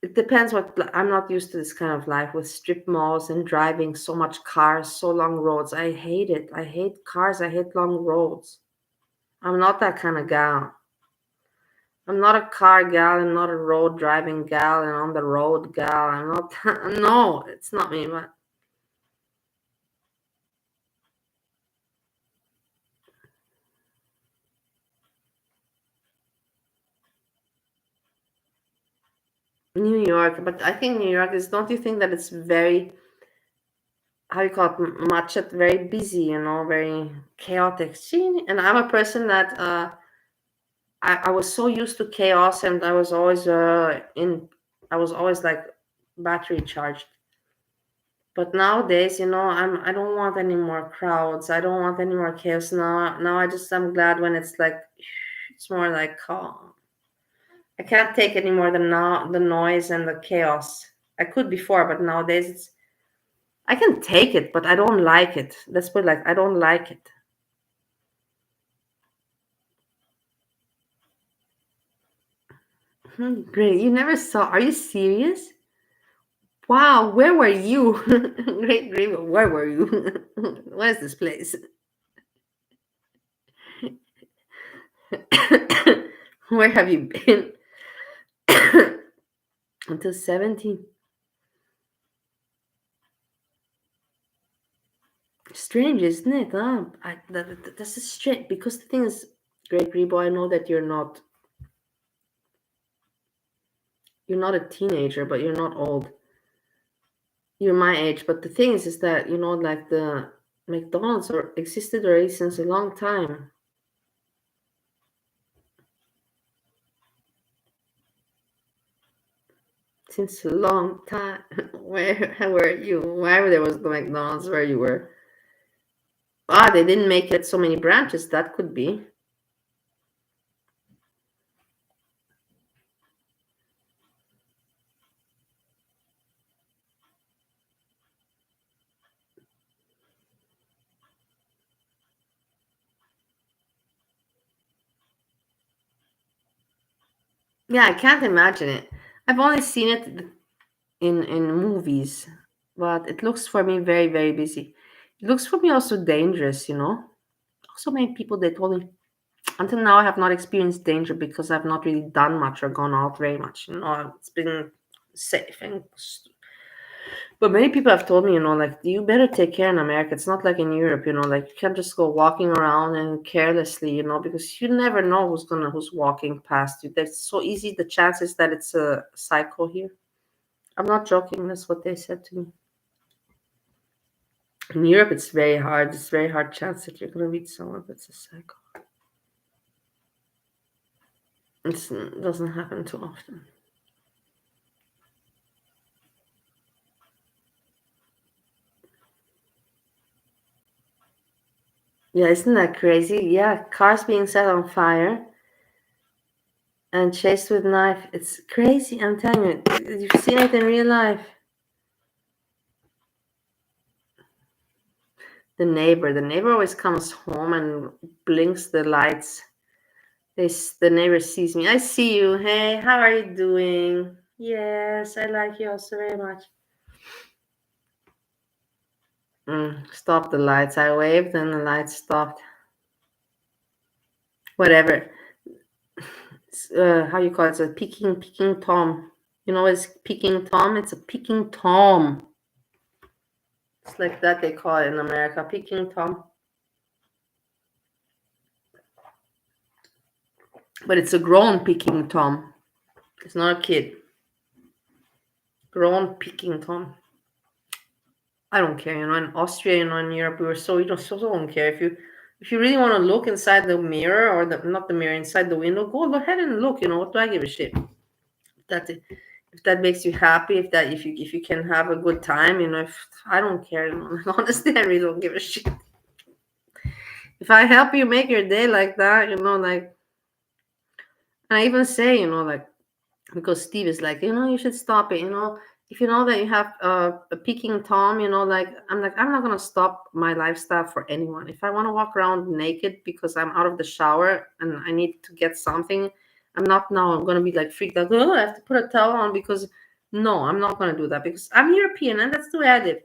It depends what. I'm not used to this kind of life with strip malls and driving so much cars, so long roads. I hate it. I hate cars. I hate long roads. I'm not that kind of gal. I'm not a car gal. I'm not a road driving gal and on the road gal. I'm not. No, it's not me. But New York. But I think New York is. Don't you think that it's very, how you call it, much very busy? Very chaotic. See, and I'm a person that I was so used to chaos, and I was always I was always like battery charged. But nowadays, I don't want any more crowds. I don't want any more chaos now. Now I'm glad when it's like it's more like calm. I can't take any more the noise and the chaos. I could before, but nowadays I can take it, but I don't like it. Let's put it like I don't like it. Great. You never saw. Are you serious? Wow, where were you? Great, where were you? What is this place? Where have you been? Until 17. Strange, isn't it? That's a strange, because the thing is, Great Rebo, I know that you're not a teenager, but you're not old. You're my age, but the thing is that like the McDonald's existed already since a long time. Since a long time. Where were you? Where there was the McDonald's where you were? They didn't make it so many branches. That could be. Yeah, I can't imagine it. I've only seen it in movies, but it looks for me very, very busy. It looks for me also dangerous. Also, many people they told me until now I have not experienced danger because I've not really done much or gone out very much. It's been safe but many people have told me, like you better take care in America. It's not like in Europe, like you can't just go walking around and carelessly, because you never know who's walking past you. That's so easy. The chances that it's a psycho here. I'm not joking. That's what they said to me. In Europe, it's very hard. It's very hard chance that you're gonna meet someone that's a psycho. It doesn't happen too often. Yeah, isn't that crazy? Yeah, cars being set on fire and chased with knife. It's crazy. I'm telling you, you've seen it in real life. The neighbor always comes home and blinks the lights. The neighbor sees me. I see you. Hey, how are you doing? Yes, I like you also very much. Stop the lights. I waved and the lights stopped. Whatever. How you call it? It's a Peking Tom. It's Peking Tom. It's a Peking Tom. It's like that they call it in America, Peking Tom. But it's a grown Peking Tom. It's not a kid. Grown Peking Tom. I don't care. In Austria, in Europe, we were so so don't care if you really want to look inside the mirror or not the mirror inside the window, go ahead and look. What do I give a shit? If that makes you happy, if you can have a good time, if I don't care. Honestly, I really don't give a shit. If I help you make your day like that, like I even say, like because Steve is like, you should stop it. If you know that you have a Peking Tom, like I'm not gonna stop my lifestyle for anyone. If I want to walk around naked because I'm out of the shower and I need to get something, I'm not now. I'm gonna be like freaked out. Oh, I have to put a towel on because no, I'm not gonna do that because I'm European and that's the way I live.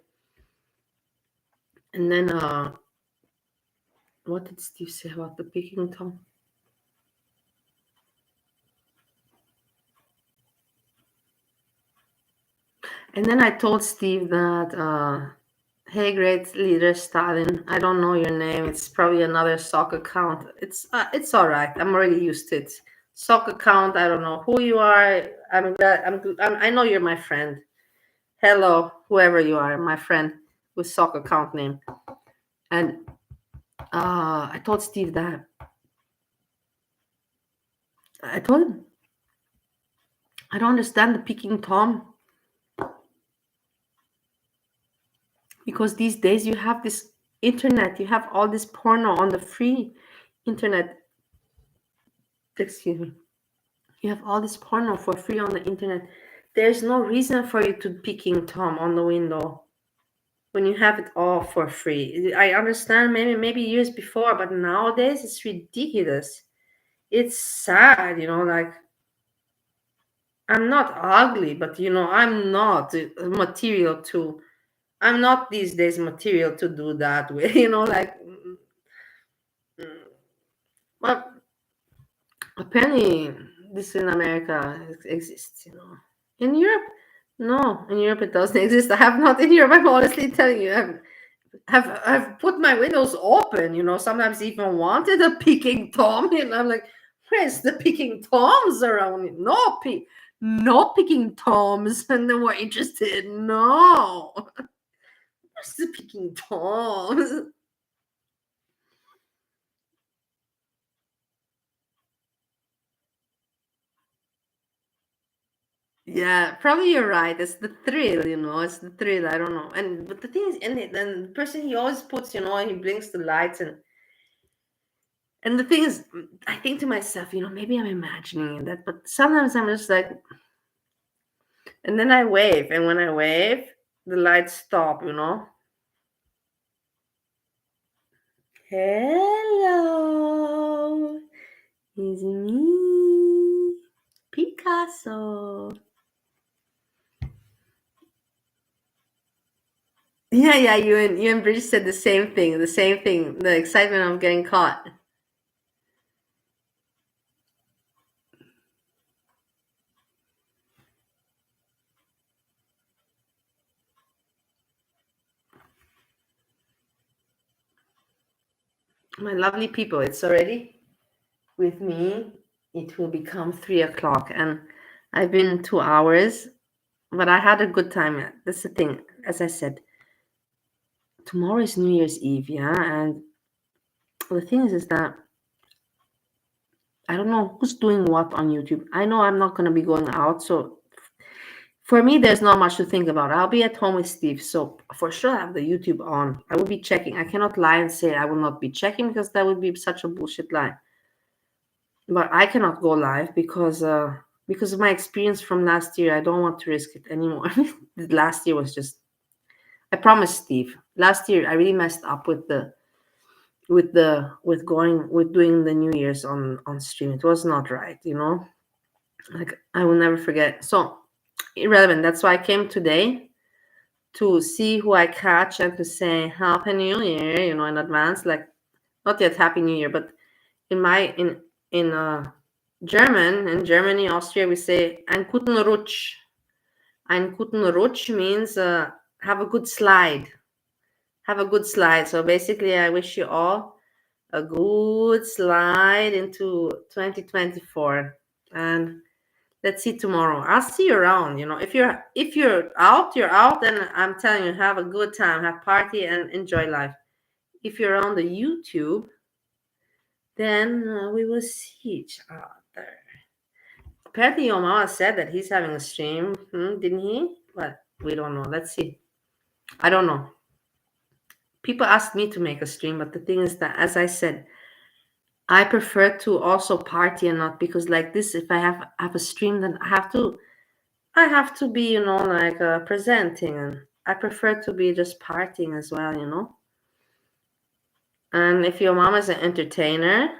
And then what did Steve say about the Peking Tom? And then I told Steve that, hey, great leader Stalin. I don't know your name. It's probably another sock account. It's all right. I'm already used to it. Sock account. I don't know who you are. I'm glad. I know you're my friend. Hello, whoever you are, my friend with sock account name. And I told Steve that. I told him I don't understand the Peking Tom, because these days you have this internet, you have all this porno on the free internet. Excuse me. You have all this porno for free on the internet. There's no reason for you to Peking Tom on the window when you have it all for free. I understand maybe years before, but nowadays it's ridiculous. It's sad, like I'm not ugly, but I'm not material to. I'm not these days material to do that with, like. Mm, well, apparently this in America exists. In Europe, no, in Europe it doesn't exist. I have not in Europe. I'm honestly telling you, I've put my windows open. Sometimes even wanted a peeking tom. I'm like, where's the peeking toms around? No peeking toms, and then we're interested. No, where's the peeking toms? Yeah, probably you're right. It's the thrill. It's the thrill. I don't know. But the thing is, and the person he always puts, he blinks the lights and the thing is, I think to myself, maybe I'm imagining that, but sometimes I'm just like, and then I wave, and when I wave, the lights stop. Hello, it's me, Picasso. Yeah, you and Bridge said the same thing. The same thing. The excitement of getting caught. My lovely people, it's already with me. It will become 3 o'clock, and I've been 2 hours, but I had a good time. That's the thing. As I said, tomorrow is New Year's Eve, yeah, and the thing is that I don't know who's doing what on YouTube. I know I'm not gonna be going out, so for me, there's not much to think about. I'll be at home with Steve, so for sure I have the YouTube on. I will be checking. I cannot lie and say I will not be checking, because that would be such a bullshit lie. But I cannot go live because of my experience from last year. I don't want to risk it anymore. Last year was just. I promise, Steve. Last year I really messed up with doing the New Year's on stream. It was not right. Like I will never forget. So irrelevant. That's why I came today to see who I catch and to say Happy New Year, in advance. Like not yet Happy New Year, but in German, in Germany, Austria, we say Ein guten Rutsch. Ein guten Rutsch means have a good slide. Have a good slide. So basically, I wish you all a good slide into 2024. And let's see tomorrow. I'll see you around. If you're out, you're out. And I'm telling you, have a good time, have party, and enjoy life. If you're on the YouTube, then we will see each other. Apparently, your mama said that he's having a stream, didn't he? But we don't know. Let's see. I don't know. People asked me to make a stream, but the thing is that, as I said, I prefer to also party and not, because like this, if I have a stream, then I have to be, like presenting, and I prefer to be just partying as well. And if your mom is an entertainer,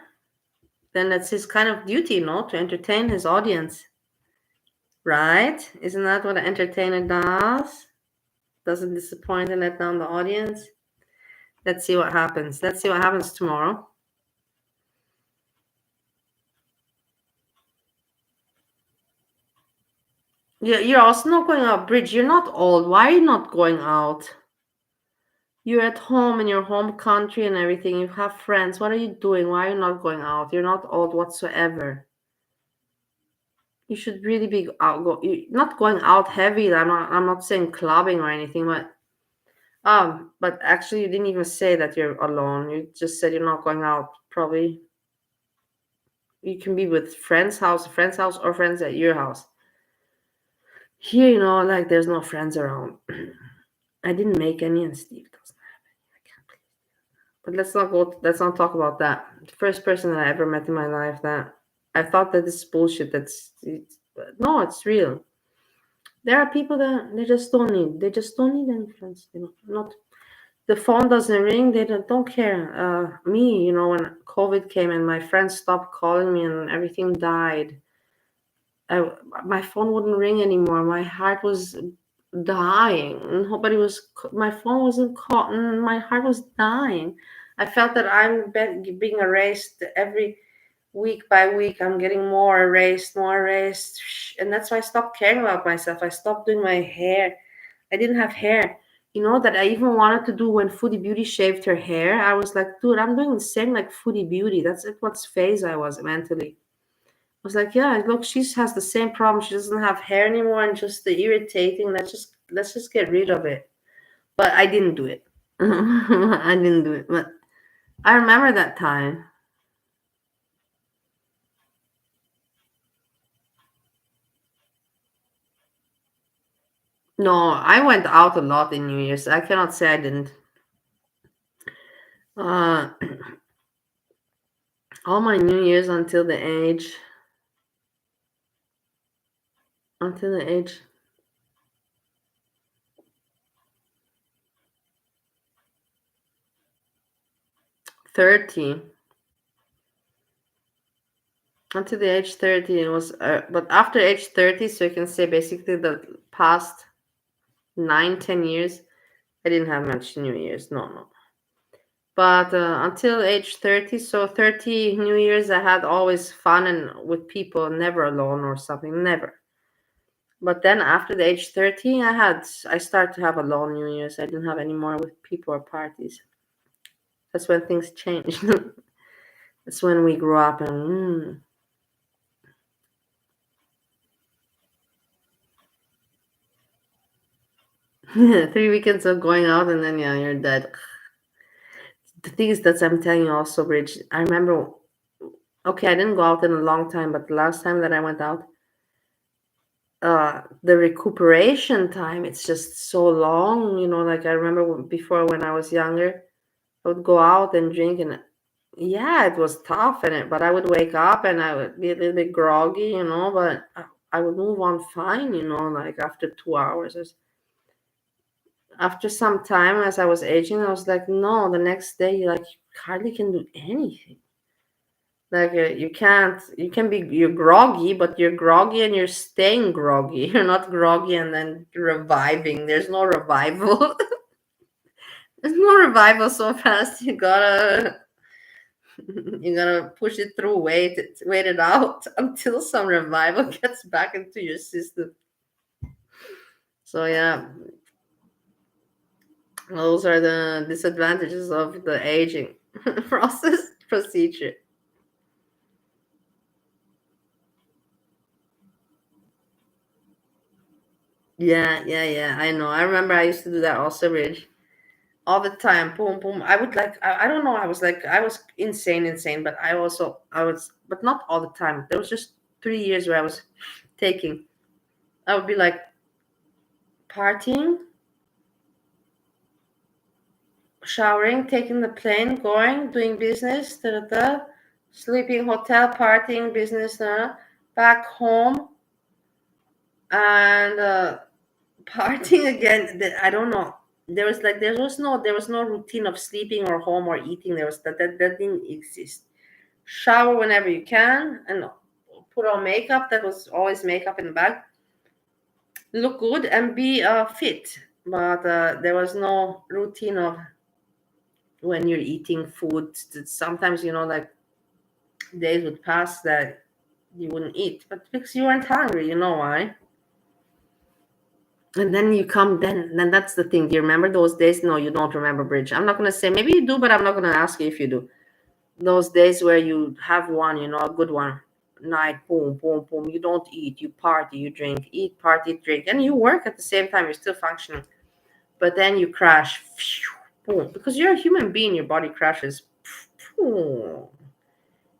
then that's his kind of duty, to entertain his audience. Right? Isn't that what an entertainer does? Doesn't disappoint and let down the audience? Let's see what happens. Let's see what happens tomorrow. You're also not going out, Bridge. You're not old. Why are you not going out? You're at home in your home country and everything. You have friends. What are you doing? Why are you not going out? You're not old whatsoever. You should really be out. You're not going out heavy. I'm not saying clubbing or anything, but but actually, you didn't even say that you're alone. You just said you're not going out. Probably you can be with friend's house, or friends at your house. Here, like there's no friends around. I didn't make any, and Steve doesn't have any. I can't believe. But let's not go. Let's not talk about that. The first person that I ever met in my life that I thought that this is bullshit. No, it's real. There are people that they just don't need. They just don't need any friends. Not the phone doesn't ring. They don't care. Me, when COVID came and my friends stopped calling me and everything died. My phone wouldn't ring anymore. My heart was dying. Nobody was. My phone wasn't caught, and my heart was dying. I felt that being erased every week by week. I'm getting more erased, and that's why I stopped caring about myself. I stopped doing my hair. I didn't have hair. That I even wanted to do when Foodie Beauty shaved her hair. I was like, dude, I'm doing the same like Foodie Beauty. That's at what phase I was mentally. I was like, yeah, look, she has the same problem. She doesn't have hair anymore and just the irritating. Let's just get rid of it. But I didn't do it. I didn't do it. But I remember that time. No, I went out a lot in New Year's. I cannot say I didn't. Uh, all my New Year's until the age 30. Until the age 30, it was. But after age 30, so you can say basically the past 9, 10 years, I didn't have much New Year's. No. But until age 30, so 30 New Year's, I had always fun and with people, never alone or something, never. But then after the age 30, I started to have alone New Year's. I didn't have any more with people or parties. That's when things changed. That's when we grew up and 3 weekends of going out and then yeah, you're dead. The thing is that I'm telling you also, Bridge, I remember, okay, I didn't go out in a long time, but the last time that I went out, the recuperation time, it's just so long, like I remember before when I was younger, I would go out and drink and yeah, it was tough but I would wake up and I would be a little bit groggy, but I would move on fine, like after 2 hours after some time as I was aging, I was like, no, the next day you hardly can do anything. Like you're groggy, but you're groggy and you're staying groggy. You're not groggy and then reviving. There's no revival. There's no revival so fast. You gotta push it through, wait it out until some revival gets back into your system. So yeah, those are the disadvantages of the aging procedure. Yeah. I know. I remember I used to do that also, Ridge. All the time. Boom, boom. I would I don't know. I was insane, but but not all the time. There was just 3 years where I was taking. I would be like partying, showering, taking the plane, going, doing business, sleeping, hotel, partying, business, back home, and partying again. I don't know. There was no routine of sleeping or home or eating. That didn't exist. Shower whenever you can and put on makeup. That was always makeup in the bag. Look good and be fit. But there was no routine of when you're eating food. Sometimes like days would pass that you wouldn't eat, but because you weren't hungry, you know why? And then you come, then that's the thing. Do you remember those days? No, you don't remember, Bridge. I'm not going to say, maybe you do, but I'm not going to ask you if you do. Those days where you have one, a good one night, boom, boom, boom. You don't eat, you party, you drink, eat, party, drink, and you work at the same time. You're still functioning. But then you crash, boom, because you're a human being, your body crashes. Boom.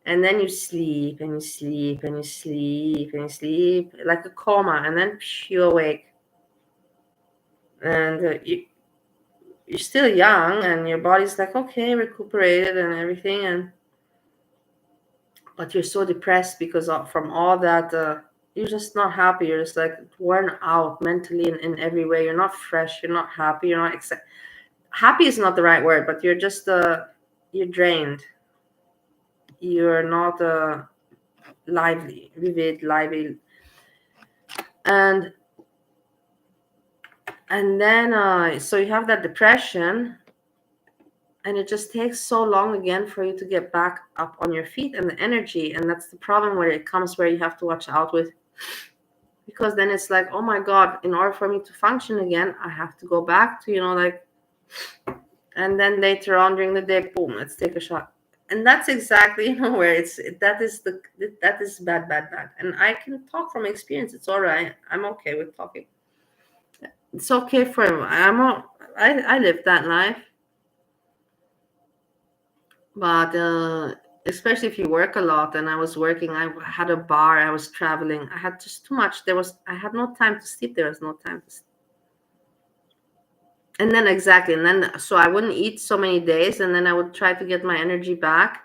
And then you sleep and you sleep and you sleep and you sleep like a coma, and then you awake. And you're still young, and your body's like, okay, recuperated and everything, but you're so depressed because from all that. You're just not happy. You're just like worn out mentally in every way. You're not fresh. You're not happy. You're not happy is not the right word, but you're just you're drained. You're not lively, and then so you have that depression, and it just takes so long again for you to get back up on your feet and the energy. And that's the problem where it comes, where you have to watch out with, because then it's like, oh my god, in order for me to function again, I have to go back to like. And then later on during the day, boom, let's take a shot. And that's exactly where that is bad. And I can talk from experience. It's all right. I'm okay with talking. It's okay for him. I lived that life. But especially if you work a lot, and I was working, I had a bar, I was traveling, I had just too much. I had no time to sleep. There was no time to sleep. And then exactly, and then so I wouldn't eat so many days, and then I would try to get my energy back.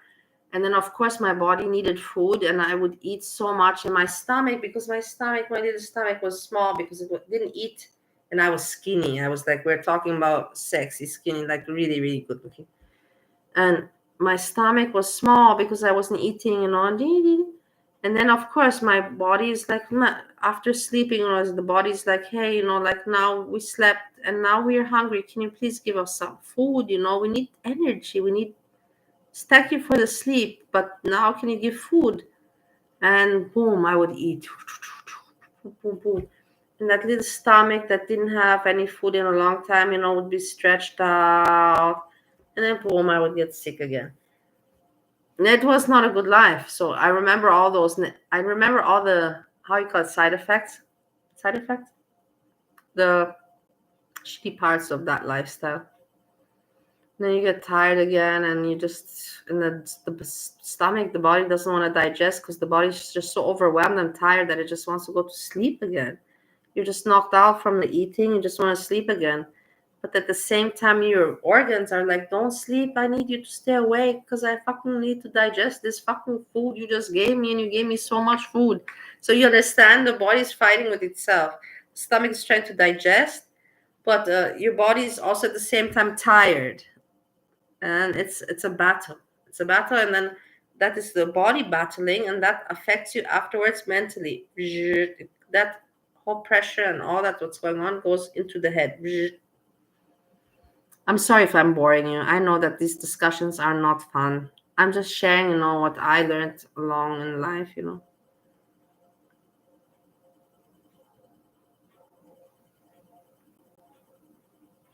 And then of course my body needed food, and I would eat so much in my stomach, because my little stomach was small, because it didn't eat. And I was skinny. I was like, we're talking about sexy skinny, like really, really good looking. And my stomach was small because I wasn't eating, and then of course my body is like, after sleeping, the body's like, hey, like, now we slept and now we're hungry, can you please give us some food? We need energy, we need, thank you for the sleep, but now can you give food? And boom, I would eat. Boom, boom. And that little stomach that didn't have any food in a long time, would be stretched out. And then boom, I would get sick again. And it was not a good life. So I remember all those. I remember all the, how you call it, side effects. Side effects. The shitty parts of that lifestyle. Then you get tired again, and you just, in the stomach, the body doesn't want to digest, because the body's just so overwhelmed and tired that it just wants to go to sleep again. You're just knocked out from the eating. You just want to sleep again. But at the same time, your organs are like, don't sleep. I need you to stay awake, because I fucking need to digest this fucking food you just gave me, and you gave me so much food. So you understand, the body's fighting with itself. The stomach is trying to digest, but your body is also at the same time tired. And it's a battle. It's a battle, and then that is the body battling, and that affects you afterwards mentally. That whole pressure and all that what's going on goes into the head. I'm sorry if I'm boring you. I know that these discussions are not fun. I'm just sharing, what I learned along in life.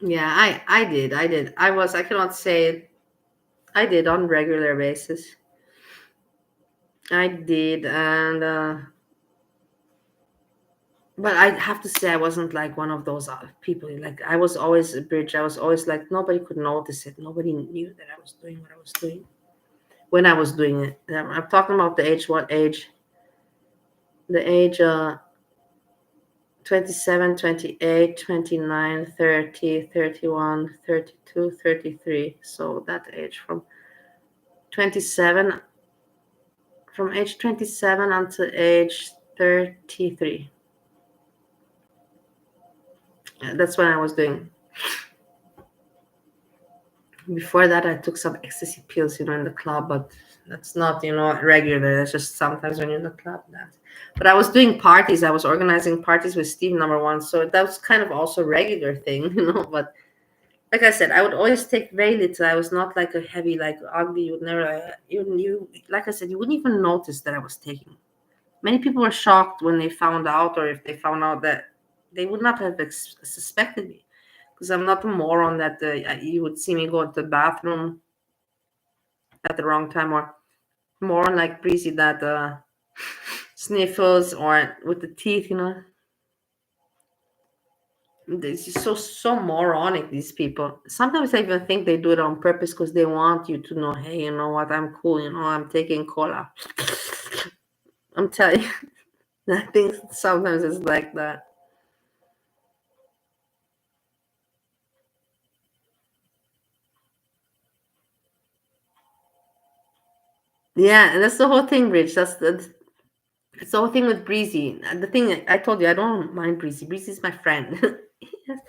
Yeah, I did. I cannot say I did on regular basis. I did, and but I have to say I wasn't like one of those people. Like, I was always a bridge. I was always like, nobody could notice it. Nobody knew that I was doing what I was doing when I was doing it. I'm talking about the age. What age? The age 27, 28, 29, 30, 31, 32, 33. So that age from 27, from age 27 until age 33. That's when I was doing. Before that, I took some ecstasy pills, in the club, but that's not, regular. That's just sometimes when you're in the club. But I was doing parties. I was organizing parties with Steve number one. So that was kind of also regular thing. But like I said, I would always take very little. I was not like a heavy, like ugly. You would never, you like I said, you wouldn't even notice that I was taking. Many people were shocked when they found out, or if they found out that, they would not have suspected me, because I'm not a moron that you would see me go to the bathroom at the wrong time, or more like Breezy that sniffles or with the teeth, you know. This is so moronic, these people. Sometimes I even think they do it on purpose because they want you to know, hey, you know what, I'm cool, you know, I'm taking cola. I'm telling you, I think sometimes it's like that. Yeah, and that's the whole thing, Rich. It's the whole thing with Breezy. The thing I told you, I don't mind Breezy. Breezy's my friend. Yes.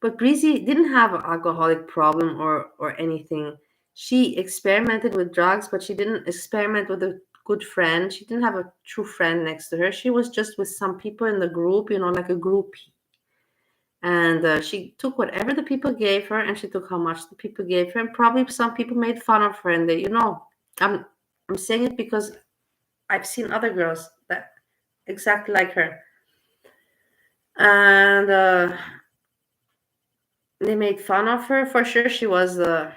But Breezy didn't have an alcoholic problem or anything. She experimented with drugs, but she didn't experiment with a good friend. She didn't have a true friend next to her. She was just with some people in the group, you know, like a groupie. And she took whatever the people gave her, and she took how much the people gave her. And probably some people made fun of her. And they, you know, I'm I'm saying it because I've seen other girls that exactly like her, and they made fun of her for sure. She was the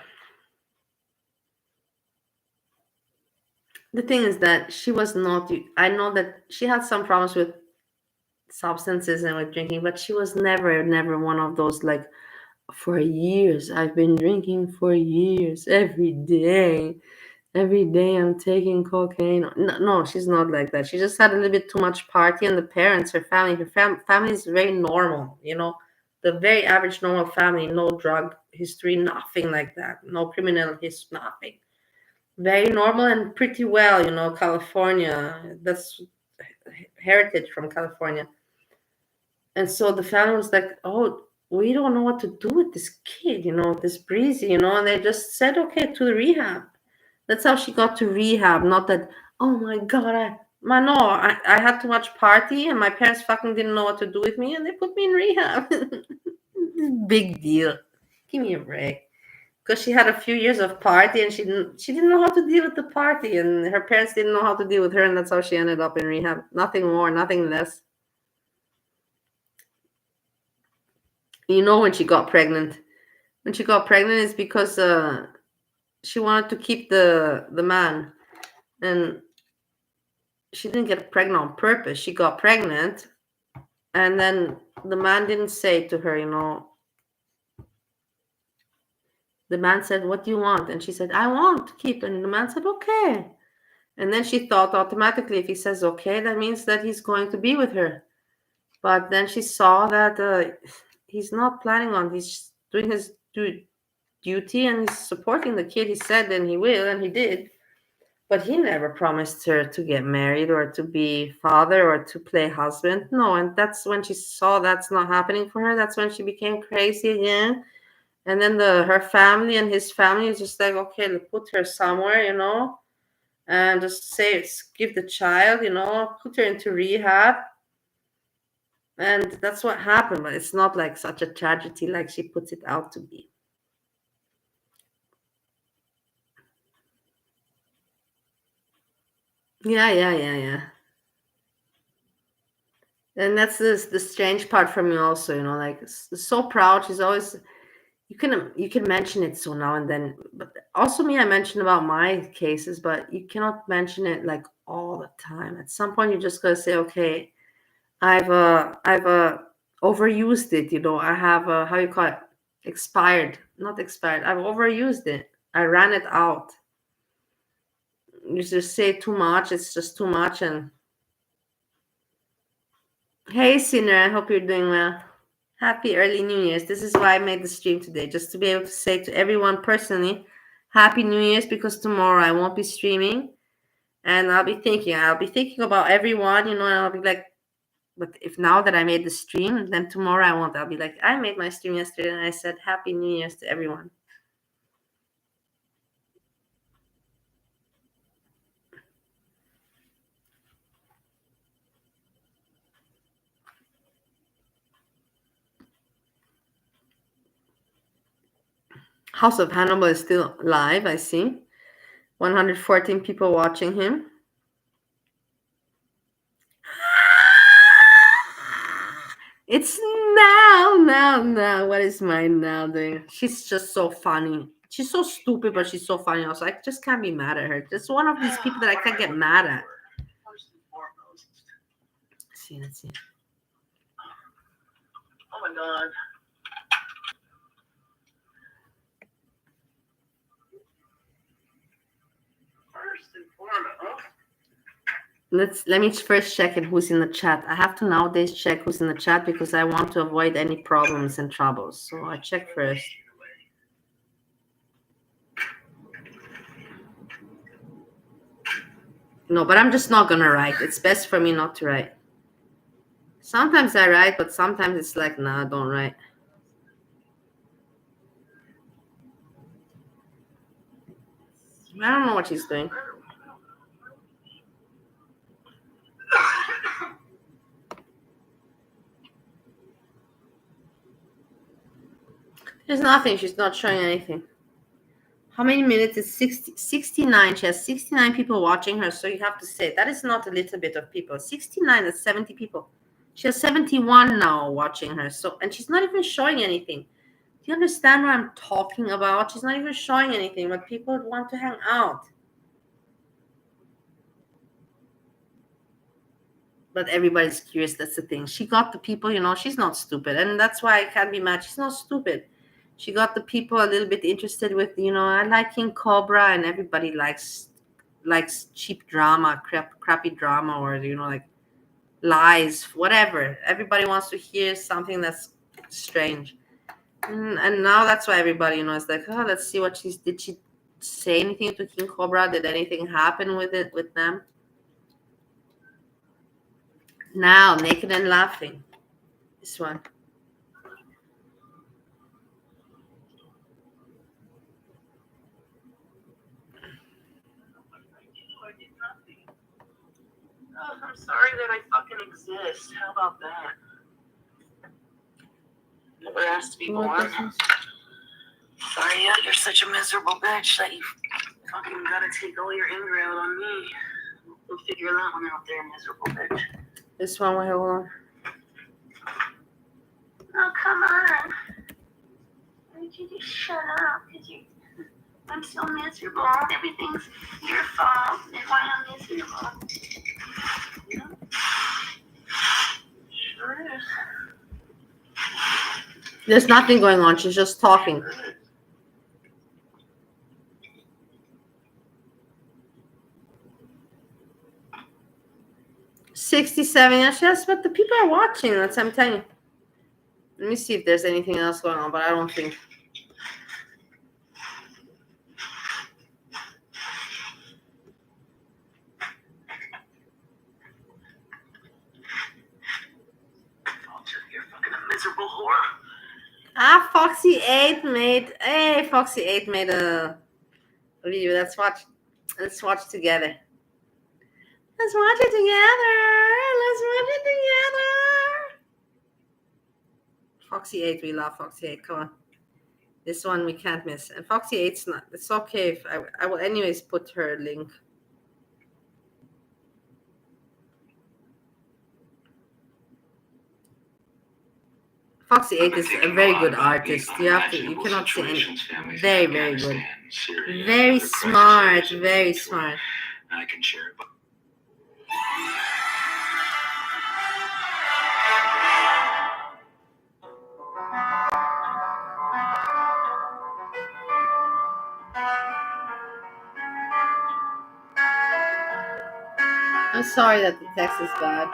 thing is that she was not. I know that she had some problems with substances and with drinking, but she was never one of those like, for years I've been drinking for years every day. Every day I'm taking cocaine. No, no, she's not like that. She just had a little bit too much party, and the parents, her family is very normal. You know, the very average normal family. No drug history, nothing like that. No criminal history, nothing. Very normal and pretty well. You know, California. That's heritage from California. And so the family was like, "Oh, we don't know what to do with this kid. You know, this Breezy. You know," and they just said, "Okay, to the rehab." That's how she got to rehab. Not that, oh my god, no, I had too much party and my parents fucking didn't know what to do with me and they put me in rehab. Big deal. Give me a break. Because she had a few years of party and she didn't know how to deal with the party, and her parents didn't know how to deal with her, and that's how she ended up in rehab. Nothing more, nothing less. You know, when she got pregnant. When she got pregnant is because she wanted to keep the man, and she didn't get pregnant on purpose. She got pregnant, and then the man didn't say to her, you know, the man said, "What do you want?" And she said, "I want to keep." And the man said, "Okay." And then she thought automatically, if he says okay, that means that he's going to be with her. But then she saw that he's not planning on, he's doing his duty and he's supporting the kid. He said, and he will, and he did. But he never promised her to get married or to be father or to play husband. No, and that's when she saw that's not happening for her. That's when she became crazy again. And then her family and his family is just like, okay, put her somewhere, you know, and just say, give the child, you know, put her into rehab. And that's what happened. But it's not like such a tragedy like she puts it out to be. Yeah, yeah, yeah, yeah. And that's the strange part for me also, you know, like so proud. She's always, you can mention it so now and then, but also me, I mention about my cases, but you cannot mention it like all the time. At some point you just gotta say, okay, I've overused it, you know, I have how you call it, expired, not expired, I've overused it, I ran it out. You just say too much, it's just too much. And hey, Sinner, I hope you're doing well. Happy early New Year's. This is why I made the stream today, just to be able to say to everyone personally, Happy New Year's, because tomorrow I won't be streaming, and I'll be thinking about everyone, you know, and I'll be like, but if now that I made the stream, then tomorrow I won't. I'll be like, I made my stream yesterday and I said Happy New Year's to everyone. House of Hannibal is still live, I see. 114 people watching him. It's now. What is my now doing? She's just so funny. She's so stupid, but she's so funny. Also, I just can't be mad at her. Just one of these people that I can't get mad at. First and foremost. Let's see. Oh my God. First and foremost. Let me first check it who's in the chat. I have to nowadays check who's in the chat because I want to avoid any problems and troubles. So I check first. No, but I'm just not gonna write. It's best for me not to write. Sometimes I write, but sometimes it's like, nah, don't write. I don't know what she's doing. There's nothing. She's not showing anything. How many minutes is 69? She has 69 people watching her. So you have to say, that is not a little bit of people. 69 is 70 people. She has 71 now watching her. So, and she's not even showing anything. Do you understand what I'm talking about? She's not even showing anything, but people want to hang out. But everybody's curious. That's the thing. She got the people, she's not stupid. And that's why I can't be mad. She's not stupid. She got the people a little bit interested with, I like King Cobra, and everybody likes cheap drama, crappy drama, or, like lies, whatever. Everybody wants to hear something that's strange. And now that's why everybody, is like, oh, let's see what did she say anything to King Cobra? Did anything happen with them? Now, Naked and Laughing. This one. Oh, I'm sorry that I fucking exist. How about that? Never asked to be born. Sorry, you're such a miserable bitch that you fucking gotta take all your anger out on me. We'll figure that one out there, miserable bitch. This one, hold on. Oh, come on. Why don't you just shut up? I'm so miserable. Everything's your fault. That's why I'm miserable. Yeah. Sure is. There's nothing going on. She's just talking. $67. Yes, but the people are watching. That's what I'm telling you. Let me see if there's anything else going on, but I don't think. You're fucking a miserable whore. Foxy8 made. Hey, Foxy8 made a video. Let's watch together. Let's watch it together. Foxy8, we love Foxy8. Come on. This one we can't miss. And Foxy8's not. It's okay if I will anyways put her link. Foxy8 is a very good artist. You cannot say any. Very, very good. Very smart. Very smart. I can share it. I'm sorry that the text is bad.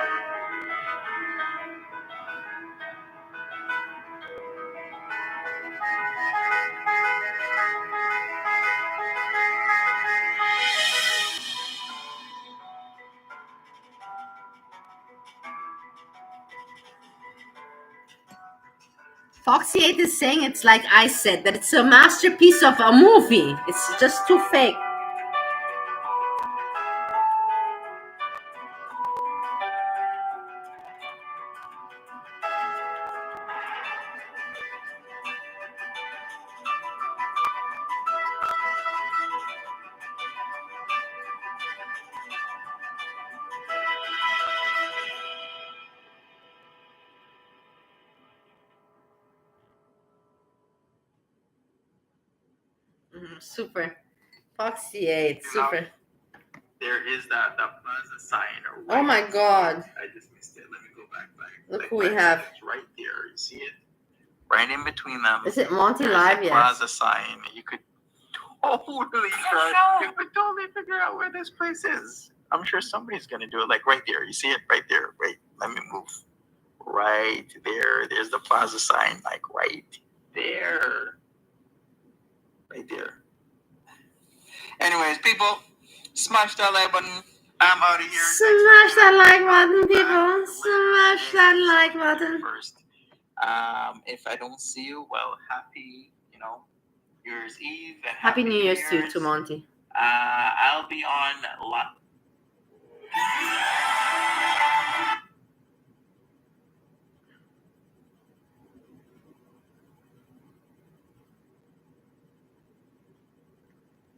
Foxy8 is saying it's like I said, that it's a masterpiece of a movie. It's just too fake. Super. Foxy 8. Super. There is that plaza sign. Oh my God. I just missed it. Let me go back. Look who we have. It's right there. You see it? Right in between them. Is it Monty There's Live a yet? plaza sign. You could totally figure out where this place is. I'm sure somebody's gonna do it. Like right there. You see it right there. Wait, let me move. Right there. There's the plaza sign. Like right there. Right there. Anyways, people, smash that like button. I'm out of here. Smash that like button, people. Smash that like button. First. If I don't see you, well, happy, New Year's Eve and Happy New Year's to you, to Monty. I'll be on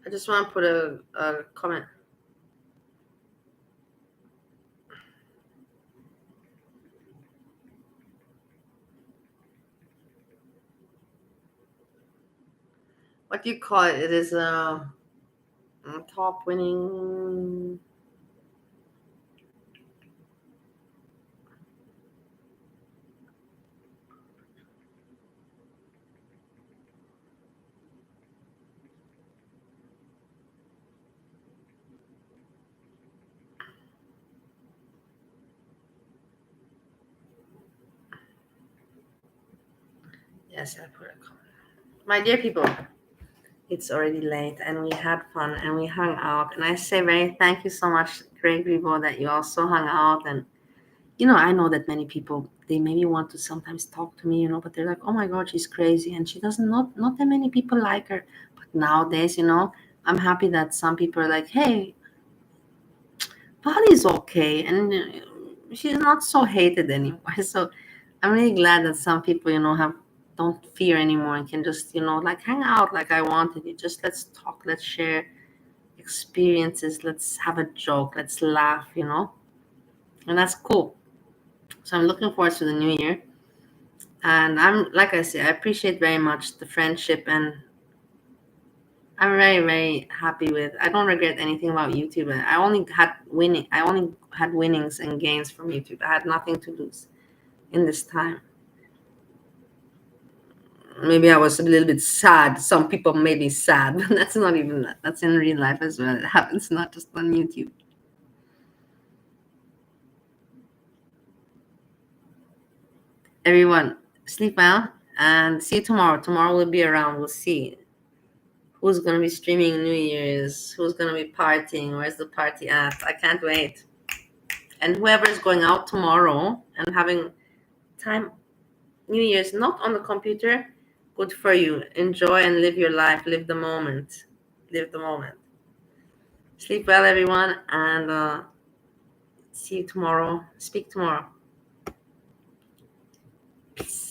I just want to put a comment. What do you call it? It is a top winning. Yes, I put a comment. My dear people, it's already late and we had fun and we hung out. And I say thank you so much, Greg Rebo, that you also hung out. And, I know that many people, they maybe want to sometimes talk to me, but they're like, oh my God, she's crazy. And she doesn't, not that many people like her. But nowadays, I'm happy that some people are like, hey, Polly's okay. And she's not so hated anymore. So I'm really glad that some people, don't fear anymore and can just, like hang out like I wanted. Just let's talk, let's share experiences, let's have a joke, let's laugh, and that's cool. So I'm looking forward to the new year. And I'm, like I say, I appreciate very much the friendship, and I'm very, very happy with, I don't regret anything about YouTube. I only had winnings and gains from YouTube. I had nothing to lose in this time. Maybe I was a little bit sad. Some people made me sad, but that's not even that. That's in real life as well. It happens not just on YouTube. Everyone, sleep well and see you tomorrow. Tomorrow we'll be around. We'll see who's going to be streaming New Year's, who's going to be partying, where's the party at. I can't wait. And whoever is going out tomorrow and having time, New Year's, not on the computer, good for you. Enjoy and live your life. Live the moment. Live the moment. Sleep well, everyone, and see you tomorrow. Speak tomorrow. Peace.